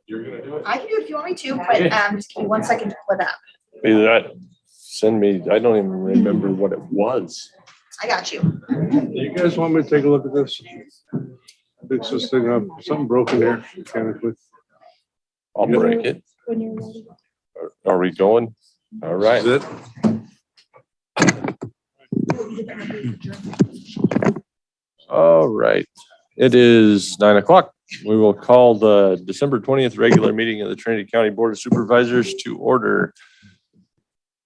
You're gonna do it? I can do it if you want me to, but just give me 1 second to pull it up. Either that, send me, I don't even remember what it was. I got you. Do you guys want me to take a look at this? Fix this thing up. Something broken here mechanically. I'll break it. When you're ready. Are we going? All right. Is it? All right. It is 9 o'clock. We will call the December 20th regular meeting of the Trinity County Board of Supervisors to order.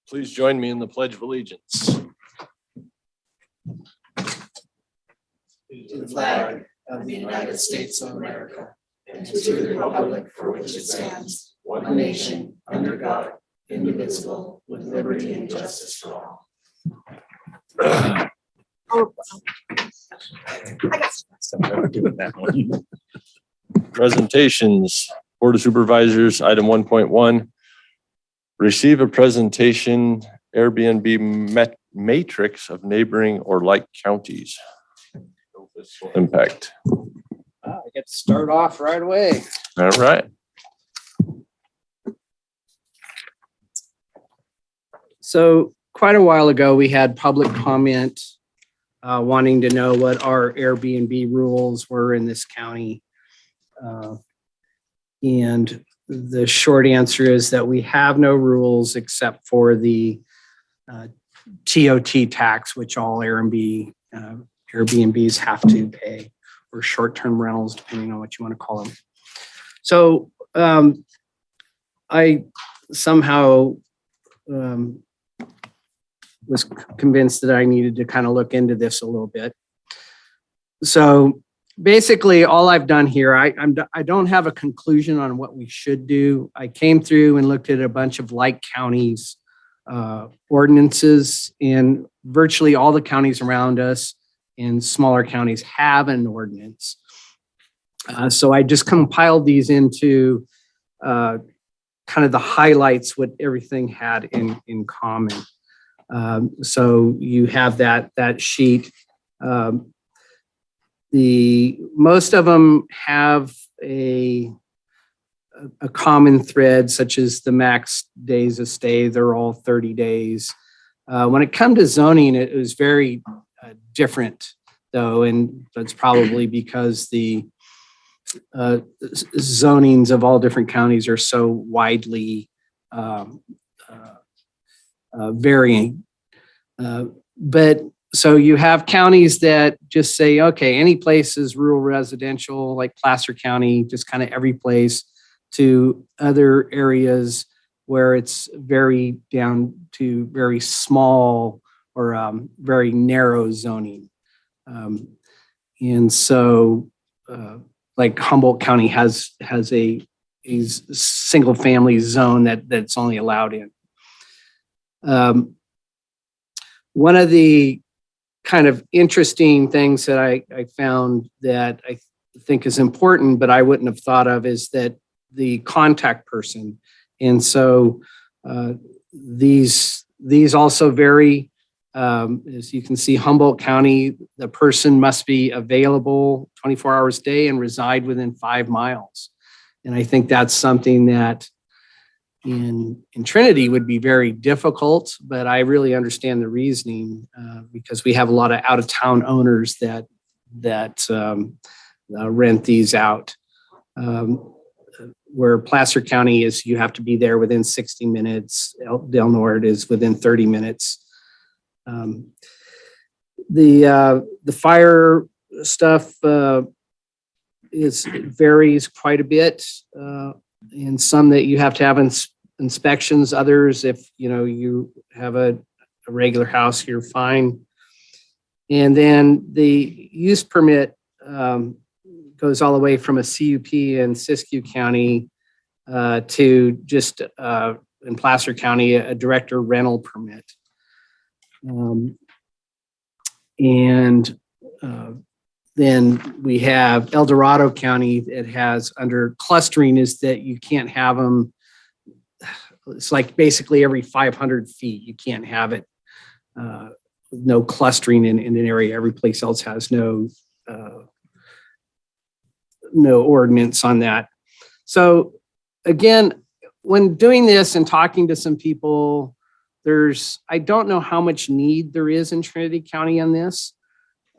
Please join me in the Pledge of Allegiance. To the flag of the United States of America, and to the republic for which it stands, one nation, under God, indivisible, with liberty and justice for all. Presentations, Board of Supervisors, item 1.1. Receive a presentation Airbnb matrix of neighboring or like counties. Impact. I get to start off right away. All right. So quite a while ago, we had public comment wanting to know what our Airbnb rules were in this county. And the short answer is that we have no rules except for the TOT tax, which all Airbnbs have to pay, or short-term rentals, depending on what you want to call them. So I somehow was convinced that I needed to kind of look into this a little bit. So basically, all I've done here, I don't have a conclusion on what we should do. I came through and looked at a bunch of like counties ordinances, and virtually all the counties around us and smaller counties have an ordinance. So I just compiled these into kind of the highlights, what everything had in common. So you have that sheet. Most of them have a common thread, such as the max days of stay. They're all 30 days. When it comes to zoning, it was very different, though, and that's probably because the zonings of all different counties are so widely varying. But so you have counties that just say, okay, any place is rural residential, like Placer County, just kind of every place, to other areas where it's very down to very small or very narrow zoning. And so like Humboldt County has a single family zone that's only allowed in. One of the kind of interesting things that I found that I think is important, but I wouldn't have thought of, is that the contact person. And so these also vary. As you can see, Humboldt County, the person must be available 24 hours a day and reside within 5 miles. And I think that's something that in Trinity would be very difficult, but I really understand the reasoning because we have a lot of out-of-town owners that rent these out. Where Placer County is, you have to be there within 60 minutes. Del Norte is within 30 minutes. The fire stuff varies quite a bit. And some that you have to have inspections. Others, if you have a regular house, you're fine. And then the use permit goes all the way from a CUP in Siskiyou County to just in Placer County, a director rental permit. Then we have El Dorado County. It has under clustering is that you can't have them. It's like basically every 500 feet, you can't have it. No clustering in an area. Every place else has no ordinance on that. So again, when doing this and talking to some people, I don't know how much need there is in Trinity County on this.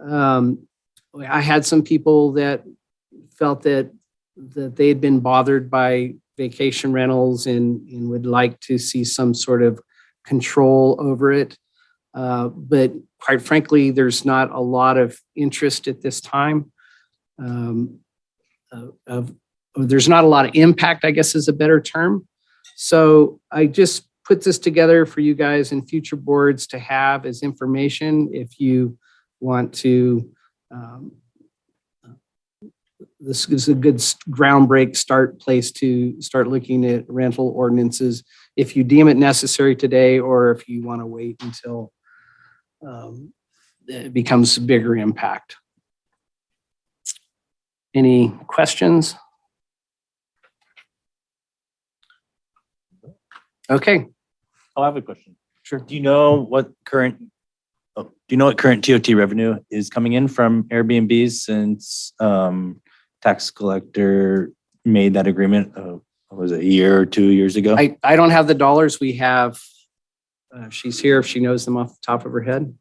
I had some people that felt that they had been bothered by vacation rentals and would like to see some sort of control over it. But quite frankly, there's not a lot of interest at this time. There's not a lot of impact, I guess is a better term. So I just put this together for you guys in future boards to have as information if you want to. This is a good groundbreak place to start looking at rental ordinances if you deem it necessary today, or if you want to wait until it becomes a bigger impact. Any questions? Okay. I'll have a question. Sure. Do you know what current TOT revenue is coming in from Airbnbs since tax collector made that agreement? Was it a year or 2 years ago? I don't have the dollars. We have, she's here if she knows them off the top of her head.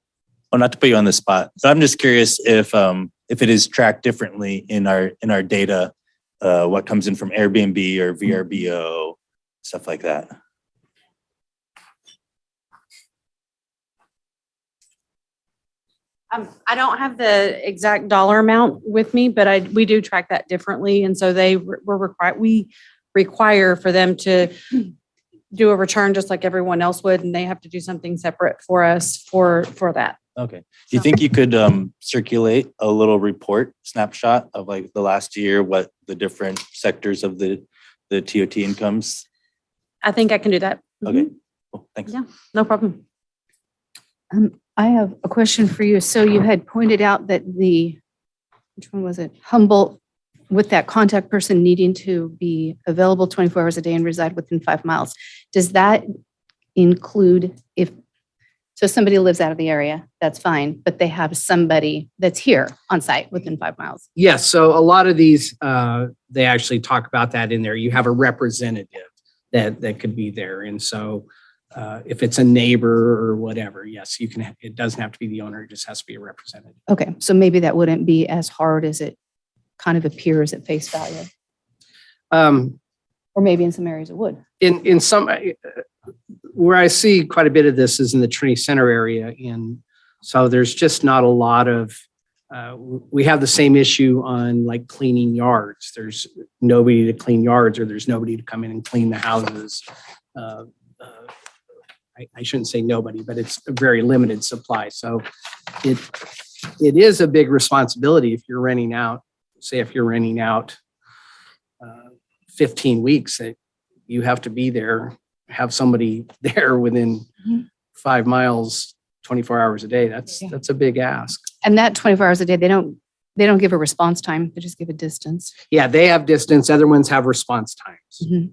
Well, not to put you on the spot, but I'm just curious if it is tracked differently in our data, what comes in from Airbnb or VRBO, stuff like that. I don't have the exact dollar amount with me, but we do track that differently. And so we require for them to do a return just like everyone else would, and they have to do something separate for us for that. Okay. Do you think you could circulate a little report snapshot of like the last year, what the different sectors of the TOT incomes? I think I can do that. Okay, cool. Thanks. Yeah, no problem. I have a question for you. So you had pointed out that which one was it? Humboldt, with that contact person needing to be available 24 hours a day and reside within 5 miles. Does that include so somebody lives out of the area, that's fine, but they have somebody that's here on site within 5 miles? Yes. So a lot of these, they actually talk about that in there. You have a representative that could be there. And so if it's a neighbor or whatever, yes, you can. It doesn't have to be the owner. It just has to be a representative. Okay, so maybe that wouldn't be as hard as it kind of appears at face value. Or maybe in some areas it would. In some, where I see quite a bit of this is in the Trinity Center area. And so there's just not a lot of, we have the same issue on like cleaning yards. There's nobody to clean yards, or there's nobody to come in and clean the houses. I shouldn't say nobody, but it's a very limited supply. So it is a big responsibility if you're renting out, say if you're renting out 15 weeks, that you have to be there, have somebody there within 5 miles, 24 hours a day. That's a big ask. And that 24 hours a day, they don't give a response time. They just give a distance. Yeah, they have distance. Other ones have response times.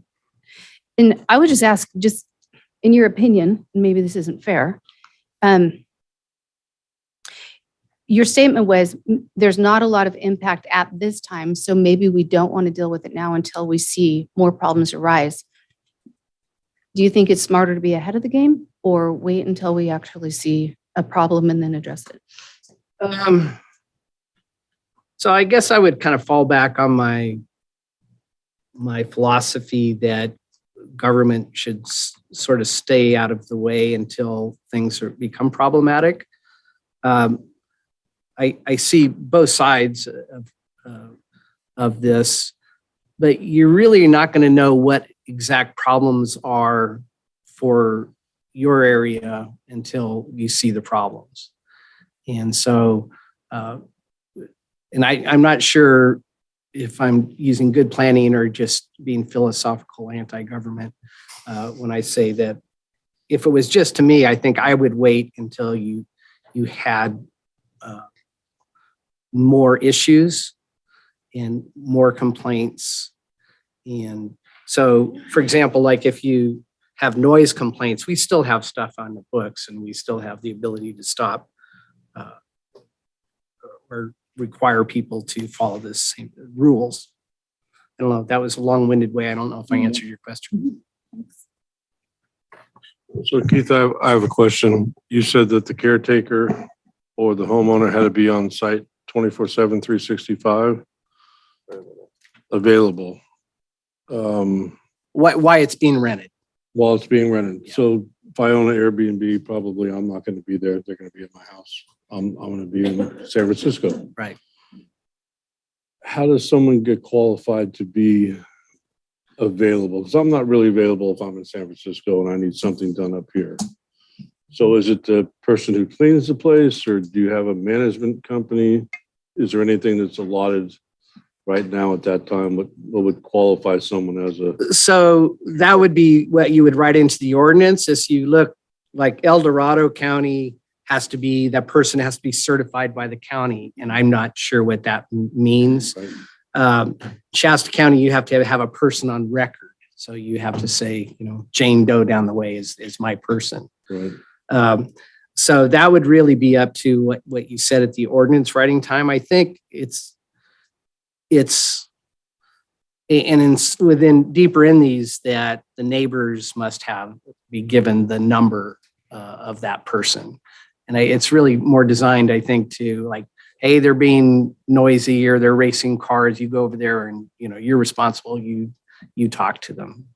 And I would just ask, just in your opinion, and maybe this isn't fair, your statement was there's not a lot of impact at this time, so maybe we don't want to deal with it now until we see more problems arise. Do you think it's smarter to be ahead of the game, or wait until we actually see a problem and then address it? So I guess I would kind of fall back on my philosophy that government should sort of stay out of the way until things become problematic. I see both sides of this, but you're really not going to know what exact problems are for your area until you see the problems. And so, and I'm not sure if I'm using good planning or just being philosophical anti-government when I say that if it was just to me, I think I would wait until you had more issues and more complaints. And so, for example, like if you have noise complaints, we still have stuff on the books and we still have the ability to stop or require people to follow the same rules. I don't know, that was a long-winded way. I don't know if I answered your question. So Keith, I have a question. You said that the caretaker or the homeowner had to be on site 24/7, 365 available. Why it's being rented. While it's being rented. Yeah. So if I own an Airbnb, probably I'm not going to be there. They're going to be at my house. I'm going to be in San Francisco. Right. How does someone get qualified to be available? Because I'm not really available if I'm in San Francisco and I need something done up here. So is it the person who cleans the place, or do you have a management company? Is there anything that's allotted right now at that time? What would qualify someone as a, So that would be what you would write into the ordinance. As you look, like El Dorado County has to be, that person has to be certified by the county. And I'm not sure what that means. right? Shasta County, you have to have a person on record. So you have to say, Jane Doe down the way is my person. Right. So that would really be up to what you said at the ordinance writing time. I think within deeper in these, that the neighbors must be given the number of that person. And it's really more designed, I think, to like, hey, they're being noisy or they're racing cars. You go over there and, you're responsible. You talk to them.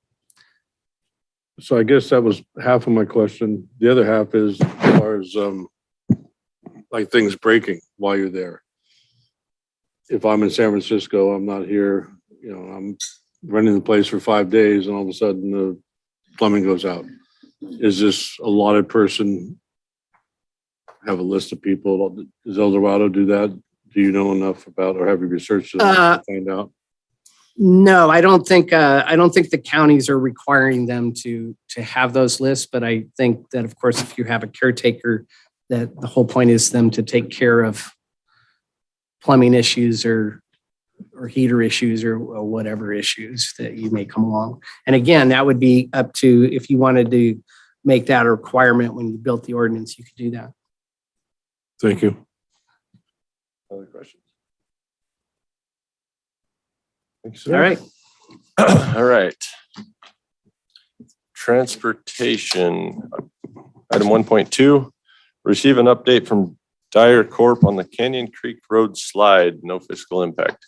So I guess that was half of my question. The other half is as far as like things breaking while you're there. If I'm in San Francisco, I'm not here, I'm renting the place for 5 days and all of a sudden the plumbing goes out. Is this a allotted person? Have a list of people? Does El Dorado do that? Do you know enough about, or have you researched it to find out? No, I don't think the counties are requiring them to have those lists, but I think that, of course, if you have a caretaker, that the whole point is them to take care of plumbing issues or heater issues or whatever issues that you may come along. And again, that would be up to, if you wanted to make that a requirement when you built the ordinance, you could do that. Thank you. Other questions? Thanks, sir. All right. All right. Transportation. Item 1.2, receive an update from Dyer Corp on the Canyon Creek Road slide, no fiscal impact.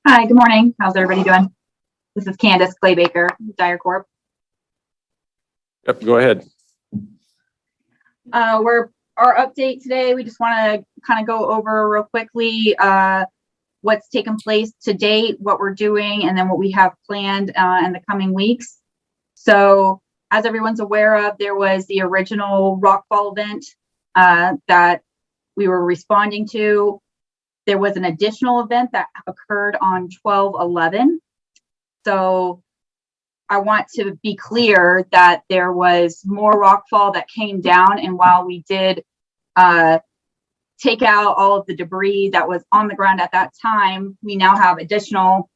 Hi, good morning. How's everybody doing? This is Candace Claybaker, Dyer Corp. Yep, go ahead. Our update today, we just want to kind of go over real quickly what's taken place to date, what we're doing, and then what we have planned in the coming weeks. So as everyone's aware of, there was the original rockfall event that we were responding to. There was an additional event that occurred on 12/11. So I want to be clear that there was more rockfall that came down, and while we did take out all of the debris that was on the ground at that time, we now have additional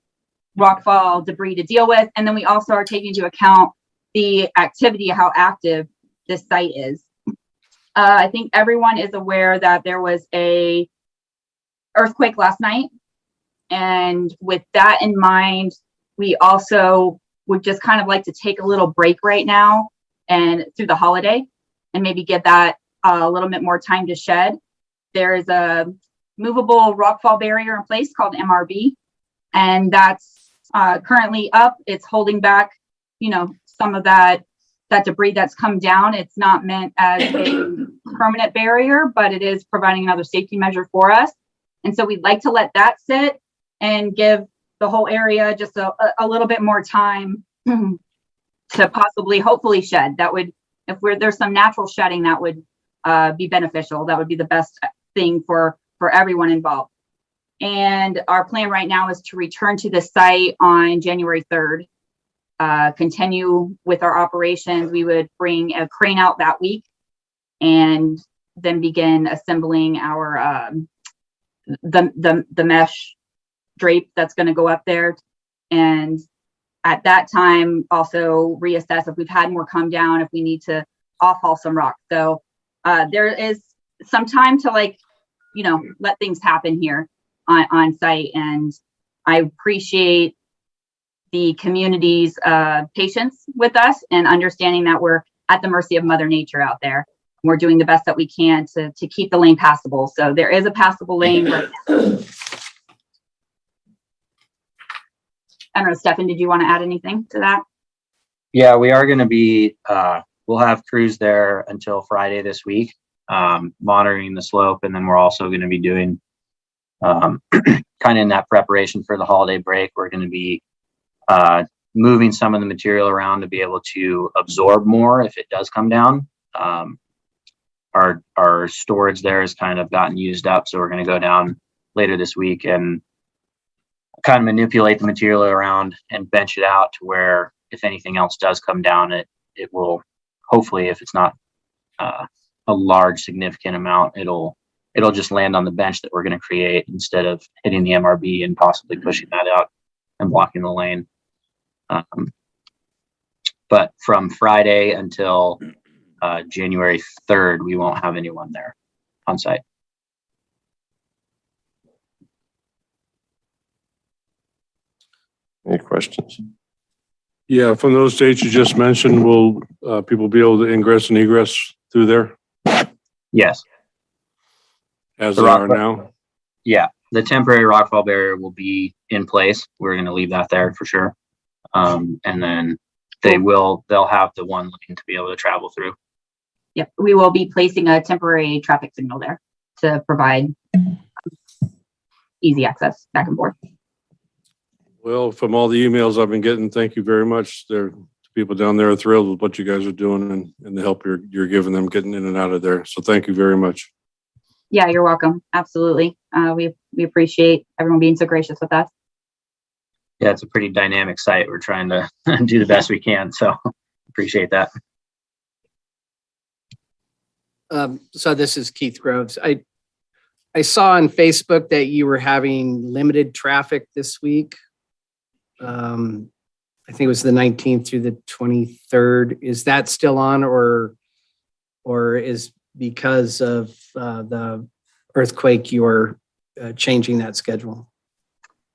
rockfall debris to deal with. And then we also are taking into account the activity, how active this site is. I think everyone is aware that there was a earthquake last night. And with that in mind, we also would just kind of like to take a little break right now and through the holiday and maybe get that a little bit more time to shed. There is a movable rockfall barrier in place called MRB, and that's currently up. It's holding back, some of that debris that's come down. It's not meant as a permanent barrier, but it is providing another safety measure for us. And so we'd like to let that sit and give the whole area just a little bit more time to possibly, hopefully shed. That would, if there's some natural shedding, that would be beneficial. That would be the best thing for everyone involved. And our plan right now is to return to the site on January 3rd, continue with our operations. We would bring a crane out that week and then begin assembling our the mesh drape that's going to go up there. And at that time, also reassess if we've had more come down, if we need to off-haul some rock. So there is some time to let things happen here on site. And I appreciate the community's patience with us and understanding that we're at the mercy of Mother Nature out there. We're doing the best that we can to keep the lane passable. So there is a passable lane right now. I don't know, Stefan, did you want to add anything to that? Yeah, we are going to be, we'll have crews there until Friday this week, monitoring the slope. And then we're also going to be doing kind of in that preparation for the holiday break. We're going to be moving some of the material around to be able to absorb more if it does come down. Our storage there has kind of gotten used up. So we're going to go down later this week and kind of manipulate the material around and bench it out to where if anything else does come down, it will hopefully, if it's not a large significant amount, it'll just land on the bench that we're going to create instead of hitting the MRB and possibly pushing that out and blocking the lane. But from Friday until January 3rd, we won't have anyone there on site. Any questions? Yeah, from those dates you just mentioned, will people be able to ingress and egress through there Yes. as The they are rock- now? Yeah. The temporary rockfall barrier will be in place. We're going to leave that there for sure. And then they'll have the one lane to be able to travel through. Yep, we will be placing a temporary traffic signal there to provide easy access back and forth. Well, from all the emails I've been getting, thank you very much. People down there are thrilled with what you guys are doing and the help you're giving them getting in and out of there. So thank you very much. Yeah, you're welcome. Absolutely. We appreciate everyone being so gracious with us. Yeah, it's a pretty dynamic site. We're trying to do the best we can. So appreciate that. So this is Keith Groves. I saw on Facebook that you were having limited traffic this week. I think it was the 19th through the 23rd. Is that still on or is because of the earthquake you're changing that schedule?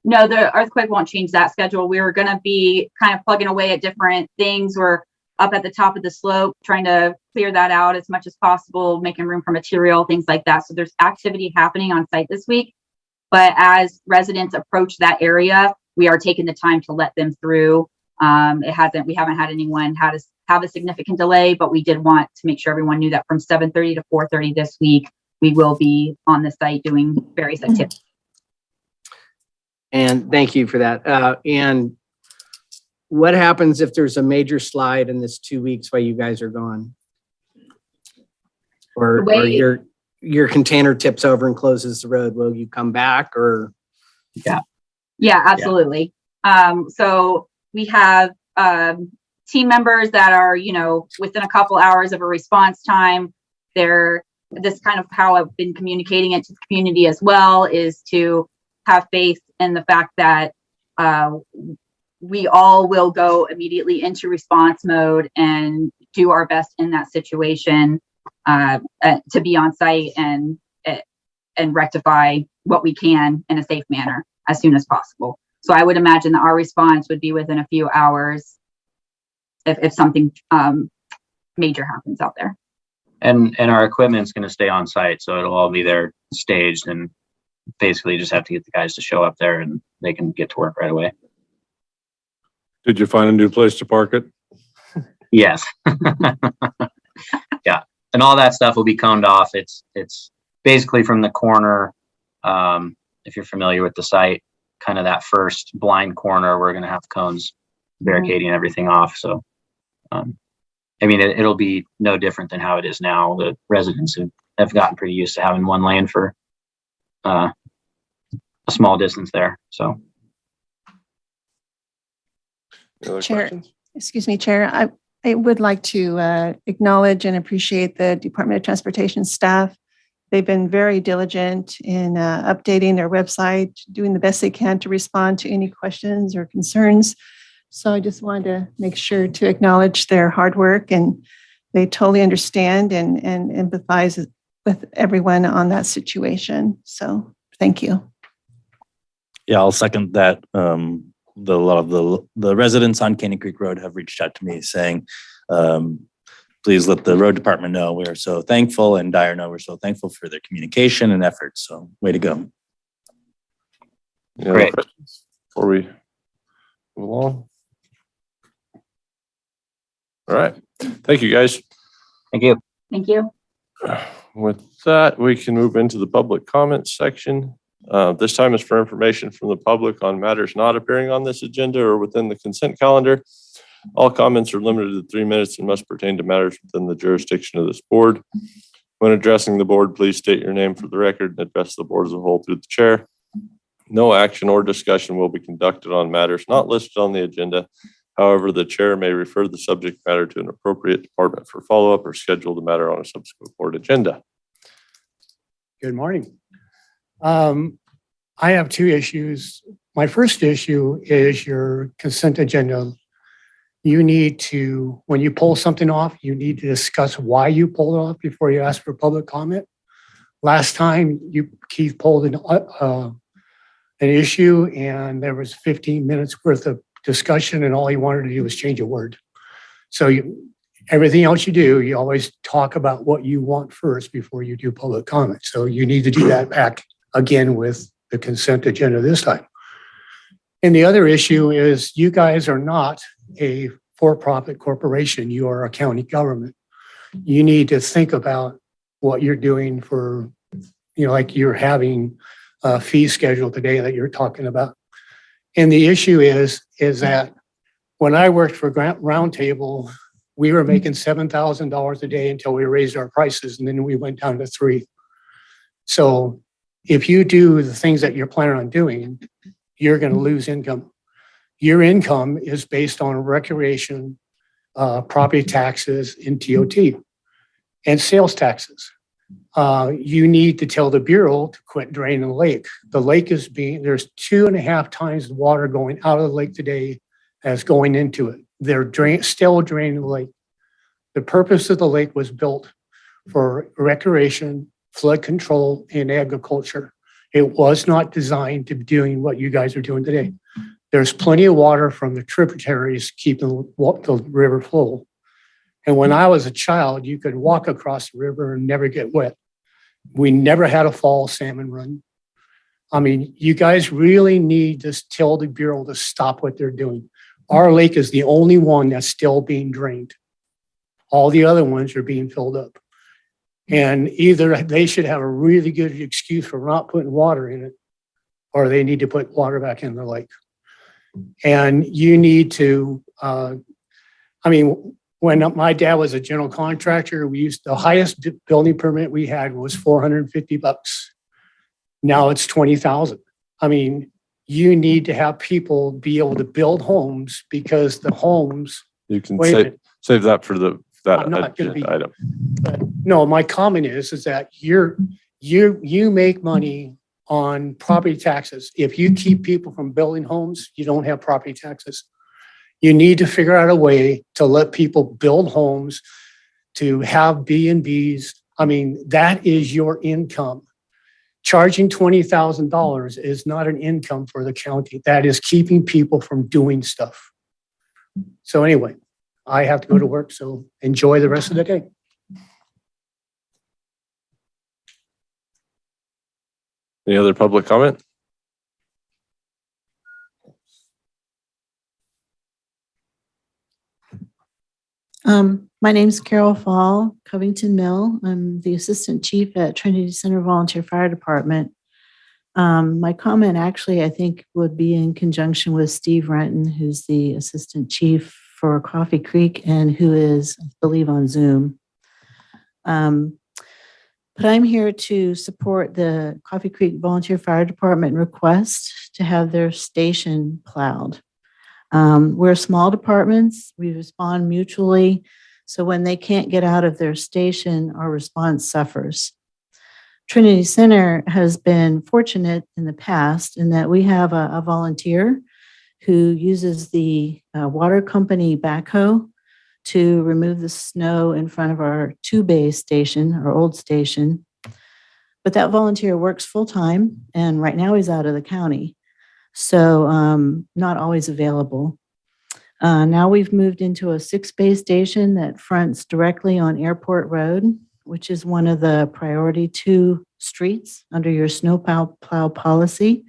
No, the earthquake won't change that schedule. We were going to be kind of plugging away at different things. We're up at the top of the slope, trying to clear that out as much as possible, making room for material, things like that. So there's activity happening on site this week. But as residents approach that area, we are taking the time to let them through. We haven't had anyone have a significant delay, but we did want to make sure everyone knew that from 7:30 to 4:30 this week, we will be on the site doing various activities. And thank you for that. And what happens if there's a major slide in this 2 weeks while you guys are gone? Or your container tips over and closes the road? Will you come back or? Yeah, absolutely. So we have team members that are, within a couple hours of a response time. This kind of how I've been communicating it to the community as well, is to have faith in the fact that we all will go immediately into response mode and do our best in that situation to be on site and rectify what we can in a safe manner as soon as possible. So I would imagine that our response would be within a few hours if something major happens out there. And our equipment's going to stay on site. So it'll all be there staged, and basically just have to get the guys to show up there and they can get to work right away. Did you find a new place to park it? Yes. Yeah. And all that stuff will be coned off. It's basically from the corner. If you're familiar with the site, kind of that first blind corner, we're going to have cones barricading everything off. So, it'll be no different than how it is now. The residents have gotten pretty used to having one lane for a small distance there. So. Any other Chair, questions? excuse me, Chair. I would like to acknowledge and appreciate the Department of Transportation staff. They've been very diligent in updating their website, doing the best they can to respond to any questions or concerns. So I just wanted to make sure to acknowledge their hard work, and they totally understand and empathize with everyone on that situation. So thank you. Yeah, I'll second that. A lot of the residents on Caney Creek Road have reached out to me saying, please let the road department know we are so thankful, and Dyer know we're so thankful for their communication and efforts. So way to go. Any other Great. questions before we move along? All right. Thank you, guys. Thank you. Thank you. With that, we can move into the public comments section. This time is for information from the public on matters not appearing on this agenda or within the consent calendar. All comments are limited to 3 minutes and must pertain to matters within the jurisdiction of this board. When addressing the board, please state your name for the record and address the board as a whole through the chair. No action or discussion will be conducted on matters not listed on the agenda. However, the chair may refer the subject matter to an appropriate department for follow-up or schedule the matter on a subsequent board agenda. Good morning. I have two issues. My first issue is your consent agenda. You need to, when you pull something off, you need to discuss why you pulled it off before you ask for public comment. Last time Keith pulled an issue and there was 15 minutes worth of discussion and all he wanted to do was change a word. So everything else you do, you always talk about what you want first before you do public comment. So you need to do that back again with the consent agenda this time. And the other issue is you guys are not a for-profit corporation. You are a county government. You need to think about what you're doing for, like you're having a fee schedule today that you're talking about. And the issue is that when I worked for Roundtable, we were making $7,000 a day until we raised our prices, and then we went down to $3,000. So if you do the things that you're planning on doing, you're going to lose income. Your income is based on recreation, property taxes, and TOT, and sales taxes. You need to tell the Bureau to quit draining the lake. The lake is there's 2.5 times the water going out of the lake today as going into it. They're still draining the lake. The purpose of the lake was built for recreation, flood control, and agriculture. It was not designed to be doing what you guys are doing today. There's plenty of water from the tributaries keeping the river full. And when I was a child, you could walk across the river and never get wet. We never had a fall salmon run. I mean, you guys really need to tell the Bureau to stop what they're doing. Our lake is the only one that's still being drained. All the other ones are being filled up. And either they should have a really good excuse for not putting water in it, or they need to put water back in the lake. And you need to, when my dad was a general contractor, the highest building permit we had was $450. Now it's $20,000. I mean, you need to have people be able to build homes because the homes. You can save that for that I'm not gonna agenda item. But no, my comment is that you make money on property taxes. If you keep people from building homes, you don't have property taxes. You need to figure out a way to let people build homes, to have B&Bs. I mean, that is your income. Charging $20,000 is not an income for the county. That is keeping people from doing stuff. So anyway, I have to go to work, so enjoy the rest of the day. Any other public comment? My name's Carol Fall, Covington Mill. I'm the Assistant Chief at Trinity Center Volunteer Fire Department. My comment actually, I think, would be in conjunction with Steve Renton, who's the Assistant Chief for Coffee Creek and who is, I believe, on Zoom. But I'm here to support the Coffee Creek Volunteer Fire Department request to have their station plowed. We're small departments. We respond mutually. So when they can't get out of their station, our response suffers. Trinity Center has been fortunate in the past in that we have a volunteer who uses the water company backhoe to remove the snow in front of our 2-bay station, our old station. But that volunteer works full-time, and right now he's out of the county. So not always available. Now we've moved into a 6-bay station that fronts directly on Airport Road, which is one of the priority 2 streets under your snowplow policy.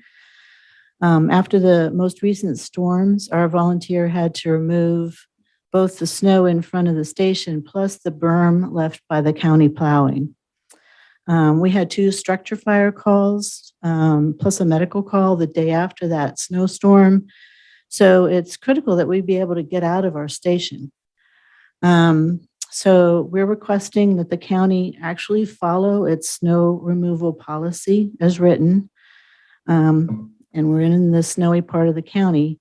After the most recent storms, our volunteer had to remove both the snow in front of the station plus the berm left by the county plowing. We had 2 structure fire calls, plus a medical call the day after that snowstorm. So it's critical that we be able to get out of our station. So we're requesting that the county actually follow its snow removal policy as written. And we're in the snowy part of the county.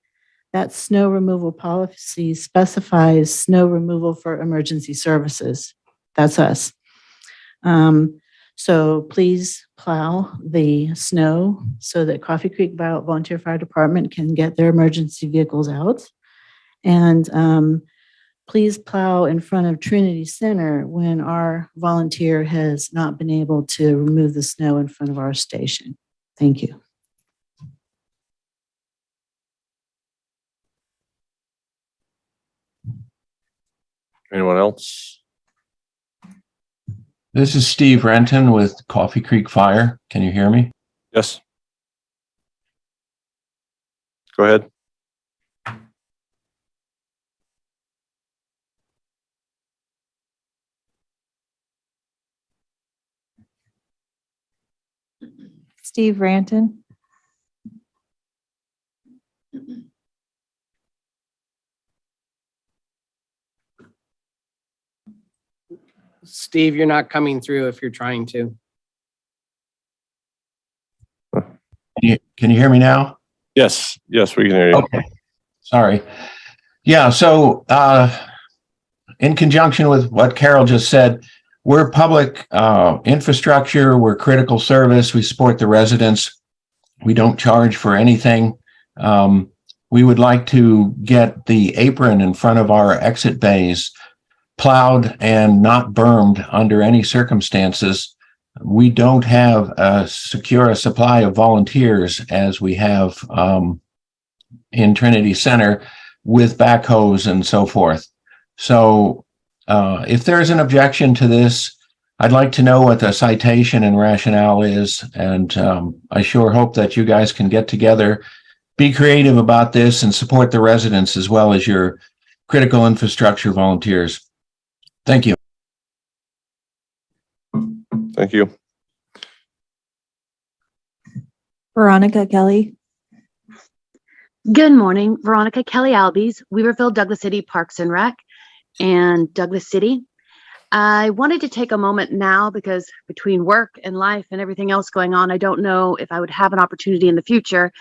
That snow removal policy specifies snow removal for emergency services. That's us. So please plow the snow so that Coffee Creek Volunteer Fire Department can get their emergency vehicles out. And please plow in front of Trinity Center when our volunteer has not been able to remove the snow in front of our station. Thank you. Anyone else? This is Steve Renton with Coffee Creek Fire. Can you hear me? Yes. Go ahead. Steve Ranton. Steve, you're not coming through if you're trying to. Can you hear me now? Yes. Yes, we can hear you. Okay. Sorry. Yeah. So in conjunction with what Carol just said, we're public infrastructure. We're critical service. We support the residents. We don't charge for anything. We would like to get the apron in front of our exit bays plowed and not bermed under any circumstances. We don't have a secure supply of volunteers as we have in Trinity Center with backhoes and so forth. So if there's an objection to this, I'd like to know what the citation and rationale is. And I sure hope that you guys can get together, be creative about this, and support the residents as well as your critical infrastructure volunteers. Thank you. Thank you. Veronica Kelly. Good morning, Veronica Kelly Albies, Weaverville, Douglas City Parks and Rec, and Douglas City. I wanted to take a moment now because between work and life and everything else going on, I don't know if I would have an opportunity in the future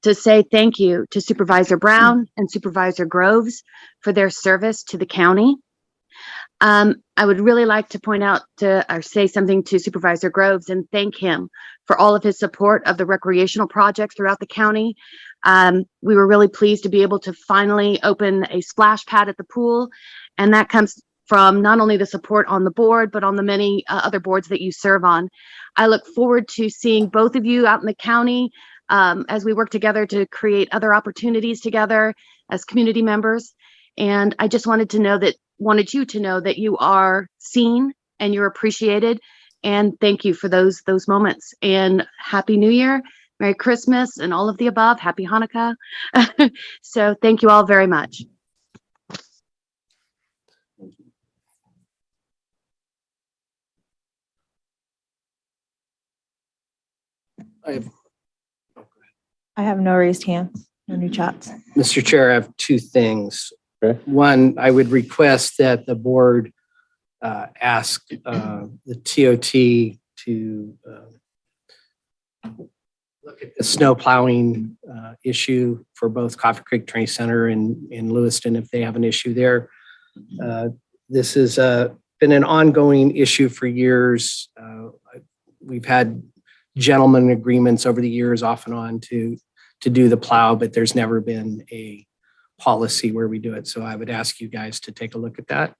to say thank you to Supervisor Brown and Supervisor Groves for their service to the county. I would really like to point out or say something to Supervisor Groves and thank him for all of his support of the recreational projects throughout the county. We were really pleased to be able to finally open a splash pad at the pool, and that comes from not only the support on the board, but on the many other boards that you serve on. I look forward to seeing both of you out in the county as we work together to create other opportunities together as community members. And I just wanted you to know that you are seen and you're appreciated. And thank you for those moments. And Happy New Year, Merry Christmas, and all of the above. Happy Hanukkah. So thank you all very much. I have no raised hands, no new chats. Mr. Chair, I have 2 things. Okay. One, I would request that the board ask the TOT to look at the snow plowing issue for both Coffee Creek Training Center and in Lewiston if they have an issue there. This has been an ongoing issue for years. We've had gentleman agreements over the years off and on to do the plow, but there's never been a policy where we do it. So I would ask you guys to take a look at that.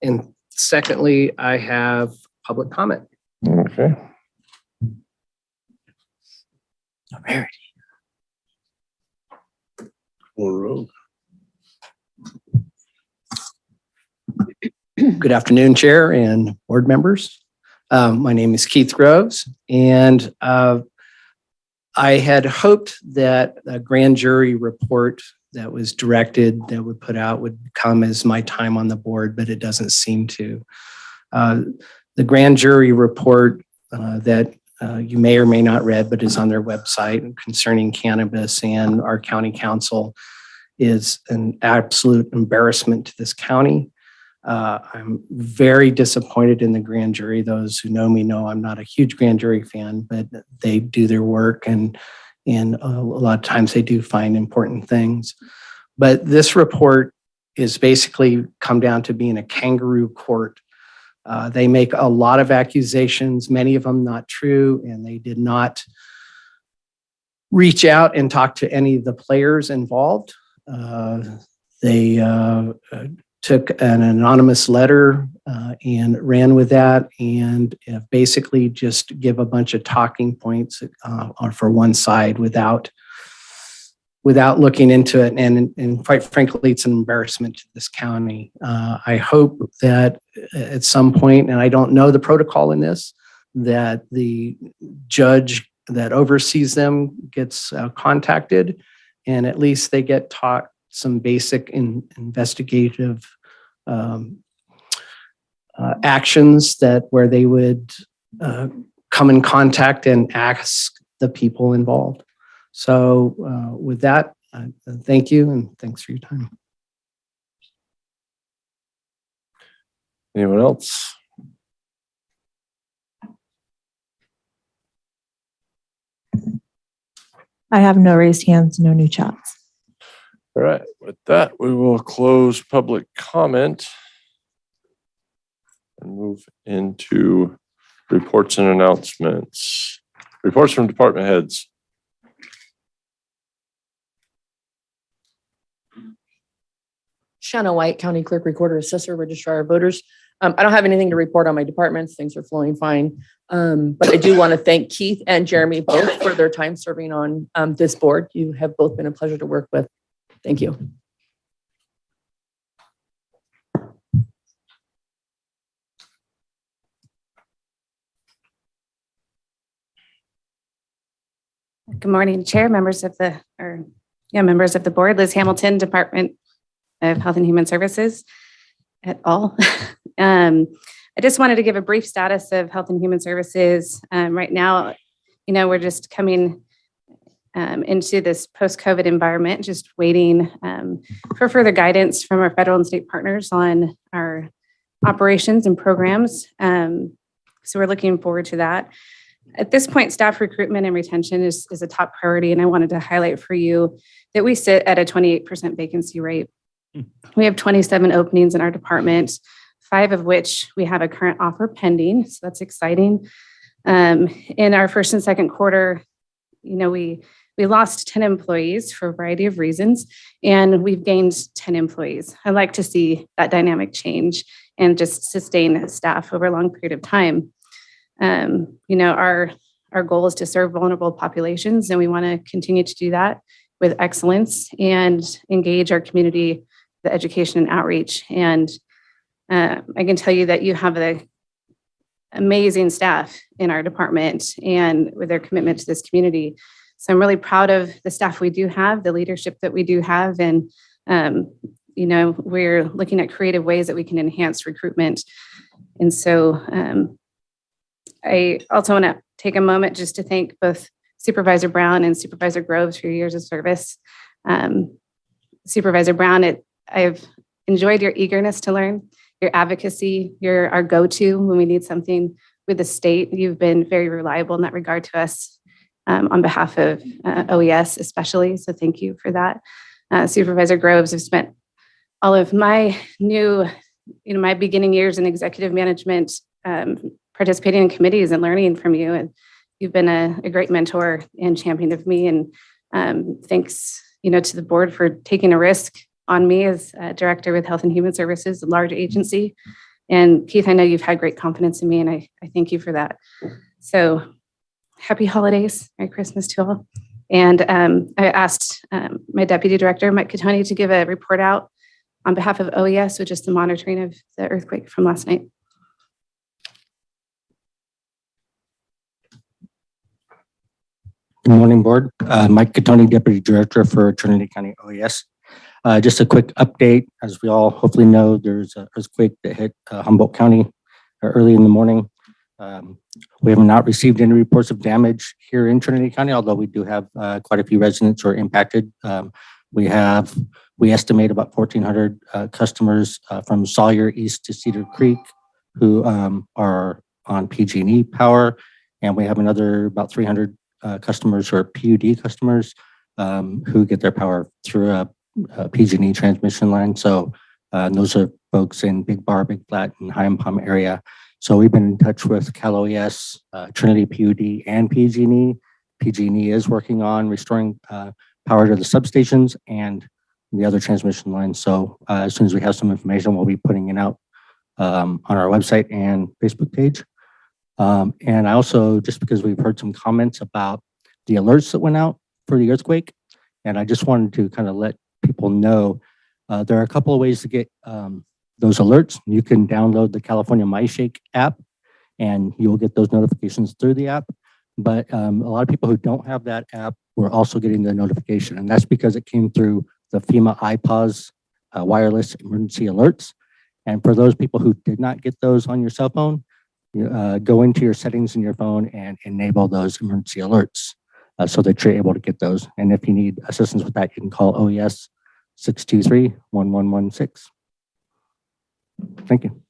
And secondly, I have public comment. Okay. Very. Good afternoon, Chair and board members. My name is Keith Groves, and I had hoped that a grand jury report that was directed, that would put out, would come as my time on the board, but it doesn't seem to. The grand jury report that you may or may not read, but is on their website concerning cannabis and our county council is an absolute embarrassment to this county. I'm very disappointed in the grand jury. Those who know me know I'm not a huge grand jury fan, but they do their work and a lot of times they do find important things. But this report is basically come down to being a kangaroo court. They make a lot of accusations, many of them not true, and they did not reach out and talk to any of the players involved. They took an anonymous letter and ran with that and basically just give a bunch of talking points for one side without looking into it. And quite frankly, it's an embarrassment to this county. I hope that at some point, and I don't know the protocol in this, that the judge that oversees them gets contacted and at least they get taught some basic investigative actions that where they would come in contact and ask the people involved. So with that, thank you and thanks for your time. Anyone else? I have no raised hands, no new chats. All right, with that, we will close public comment and move into reports and announcements. Reports from department heads. Shanna White, County Clerk, Recorder, Assessor, Registrar of Voters. I don't have anything to report on my departments. Things are flowing fine. But I do want to thank Keith and Jeremy both for their time serving on this board. You have both been a pleasure to work with. Thank you. Good morning, Chair, members of the board. Liz Hamilton, Department of Health and Human Services et al. I just wanted to give a brief status of Health and Human Services. Right now, we're just coming into this post-COVID environment, just waiting for further guidance from our federal and state partners on our operations and programs. So we're looking forward to that. At this point, staff recruitment and retention is a top priority, and I wanted to highlight for you that we sit at a 28% vacancy rate. We have 27 openings in our department, 5 of which we have a current offer pending, so that's exciting. In our first and second quarter, we lost 10 employees for a variety of reasons, and we've gained 10 employees. I'd like to see that dynamic change and just sustain staff over a long period of time. Our goal is to serve vulnerable populations, and we want to continue to do that with excellence and engage our community, the education and outreach. And I can tell you that you have the amazing staff in our department and with their commitment to this community. So I'm really proud of the staff we do have, the leadership that we do have, and we're looking at creative ways that we can enhance recruitment. And so I also want to take a moment just to thank both Supervisor Brown and Supervisor Groves for your years of service. Supervisor Brown, I've enjoyed your eagerness to learn, your advocacy. You're our go-to when we need something with the state. You've been very reliable in that regard to us on behalf of OES especially. So thank you for that. Supervisor Groves, I've spent all of my my beginning years in executive management participating in committees and learning from you. And you've been a great mentor and champion of me. And thanks, to the board for taking a risk on me as director with Health and Human Services, a large agency. And Keith, I know you've had great confidence in me, and I thank you for that. So Happy holidays. Merry Christmas to all. And I asked my Deputy Director, Mike Catoni, to give a report out on behalf of OES, which is the monitoring of the earthquake from last night. Good morning, Board. Mike Catoni, Deputy Director for Trinity County OES. Just a quick update. As we all hopefully know, there's an earthquake that hit Humboldt County early in the morning. We have not received any reports of damage here in Trinity County, although we do have quite a few residents who are impacted. We estimate about 1,400 customers from Sawyer East to Cedar Creek who are on PG&E power, and we have another about 300 customers who are PUD customers who get their power through a PG&E transmission line. So those are folks in Big Bar, Big Flat, and High and Palm area. So we've been in touch with Cal OES, Trinity PUD, and PG&E. PG&E is working on restoring power to the substations and the other transmission lines. So as soon as we have some information, we'll be putting it out on our website and Facebook page. And I also, just because we've heard some comments about the alerts that went out for the earthquake, and I just wanted to kind of let people know there are a couple of ways to get those alerts. You can download the California MyShake app, and you'll get those notifications through the app. But a lot of people who don't have that app were also getting the notification, and that's because it came through the FEMA iPause wireless emergency alerts. And for those people who did not get those on your cell phone, you, go into your settings in your phone and enable those emergency alerts so that you're able to get those. And if you need assistance with that, you can call OES 623-1116. Thank you.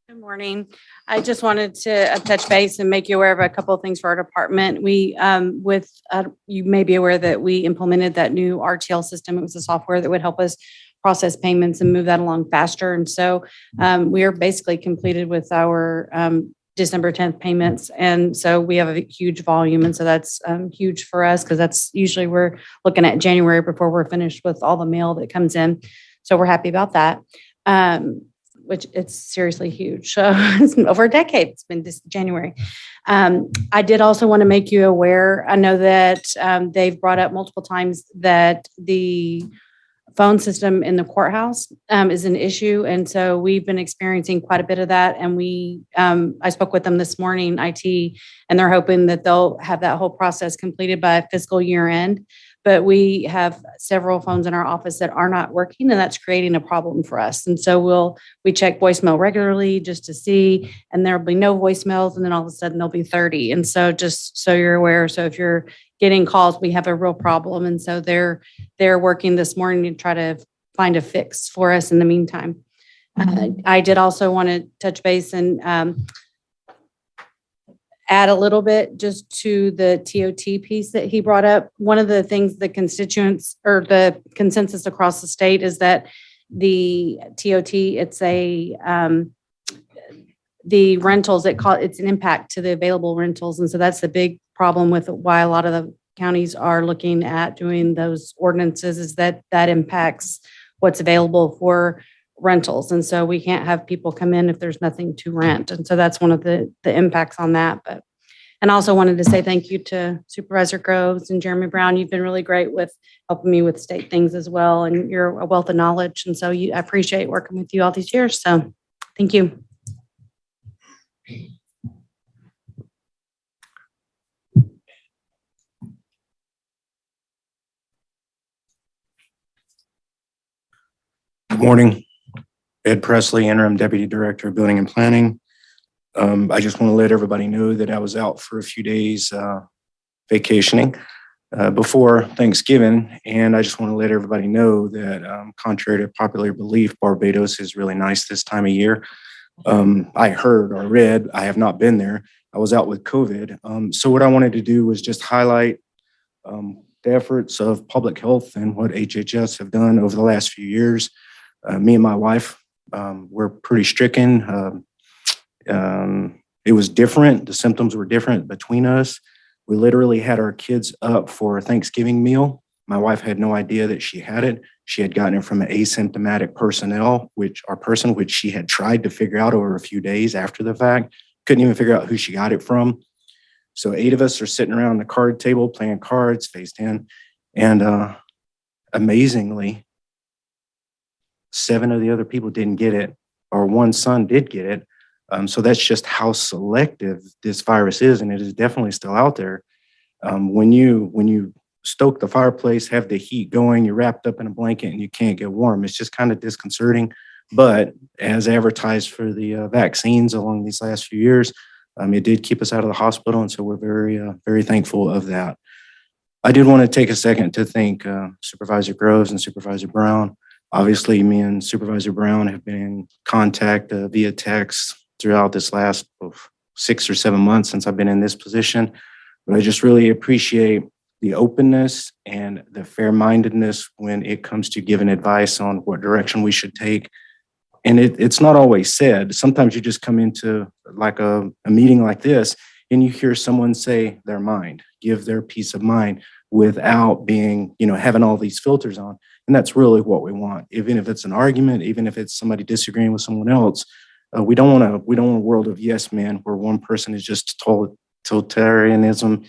Good morning. I just wanted to touch base and make you aware of a couple of things for our department. We, you may be aware that we implemented that new RTL system. It was a software that would help us process payments and move that along faster. And so we are basically completed with our December 10th payments. And so we have a huge volume. And so that's huge for us because that's usually we're looking at January before we're finished with all the mail that comes in. So we're happy about that. Which it's seriously huge. It's over a decade. It's been this January. I did also want to make you aware. I know that they've brought up multiple times that the phone system in the courthouse is an issue. And so we've been experiencing quite a bit of that. And I spoke with them this morning, IT, and they're hoping that they'll have that whole process completed by fiscal year end. But we have several phones in our office that are not working, and that's creating a problem for us. And so we check voicemail regularly just to see, and there'll be no voicemails, and then all of a sudden there'll be 30. And so just so you're aware, so if you're getting calls, we have a real problem. And so they're working this morning to try to find a fix for us in the meantime. I did also want to touch base and add a little bit just to the TOT piece that he brought up. One of the things the constituents or the consensus across the state is that the TOT, it's the rentals, it's an impact to the available rentals. And so that's the big problem with why a lot of the counties are looking at doing those ordinances, is that impacts what's available for rentals. And so we can't have people come in if there's nothing to rent. And so that's one of the impacts on that. And I also wanted to say thank you to Supervisor Groves and Jeremy Brown. You've been really great with helping me with state things as well. And you're a wealth of knowledge. And so I appreciate working with you all these years. So thank you. Good morning. Ed Presley, Interim Deputy Director of Building and Planning. I just want to let everybody know that I was out for a few days vacationing before Thanksgiving. And I just want to let everybody know that contrary to popular belief, Barbados is really nice this time of year. I heard or read, I have not been there. I was out with COVID. So what I wanted to do was just highlight the efforts of public health and what HHS have done over the last few years. Me and my wife, we're pretty stricken. It was different. The symptoms were different between us. We literally had our kids up for a Thanksgiving meal My wife had no idea that she had it. She had gotten it from an asymptomatic personnel, which she had tried to figure out over a few days after the fact. Couldn't even figure out who she got it from. So 8 of us are sitting around the card table playing cards, face 10. And amazingly, 7 of the other people didn't get it, or 1 son did get it. So that's just how selective this virus is, and it is definitely still out there. When you stoke the fireplace, have the heat going, you're wrapped up in a blanket and you can't get warm. It's just kind of disconcerting. But as advertised for the vaccines along these last few years, it did keep us out of the hospital, and so we're very thankful of that. I did want to take a second to thank Supervisor Groves and Supervisor Brown. Obviously, me and Supervisor Brown have been in contact via text throughout this last 6 or 7 months since I've been in this position. But I just really appreciate the openness and the fair-mindedness when it comes to giving advice on what direction we should take. And it's not always said. Sometimes you just come into like a meeting like this and you hear someone say their mind, give their peace of mind without being, having all these filters on. And that's really what we want. Even if it's an argument, even if it's somebody disagreeing with someone else, we don't want a world of yes men where one person is just totalitarianism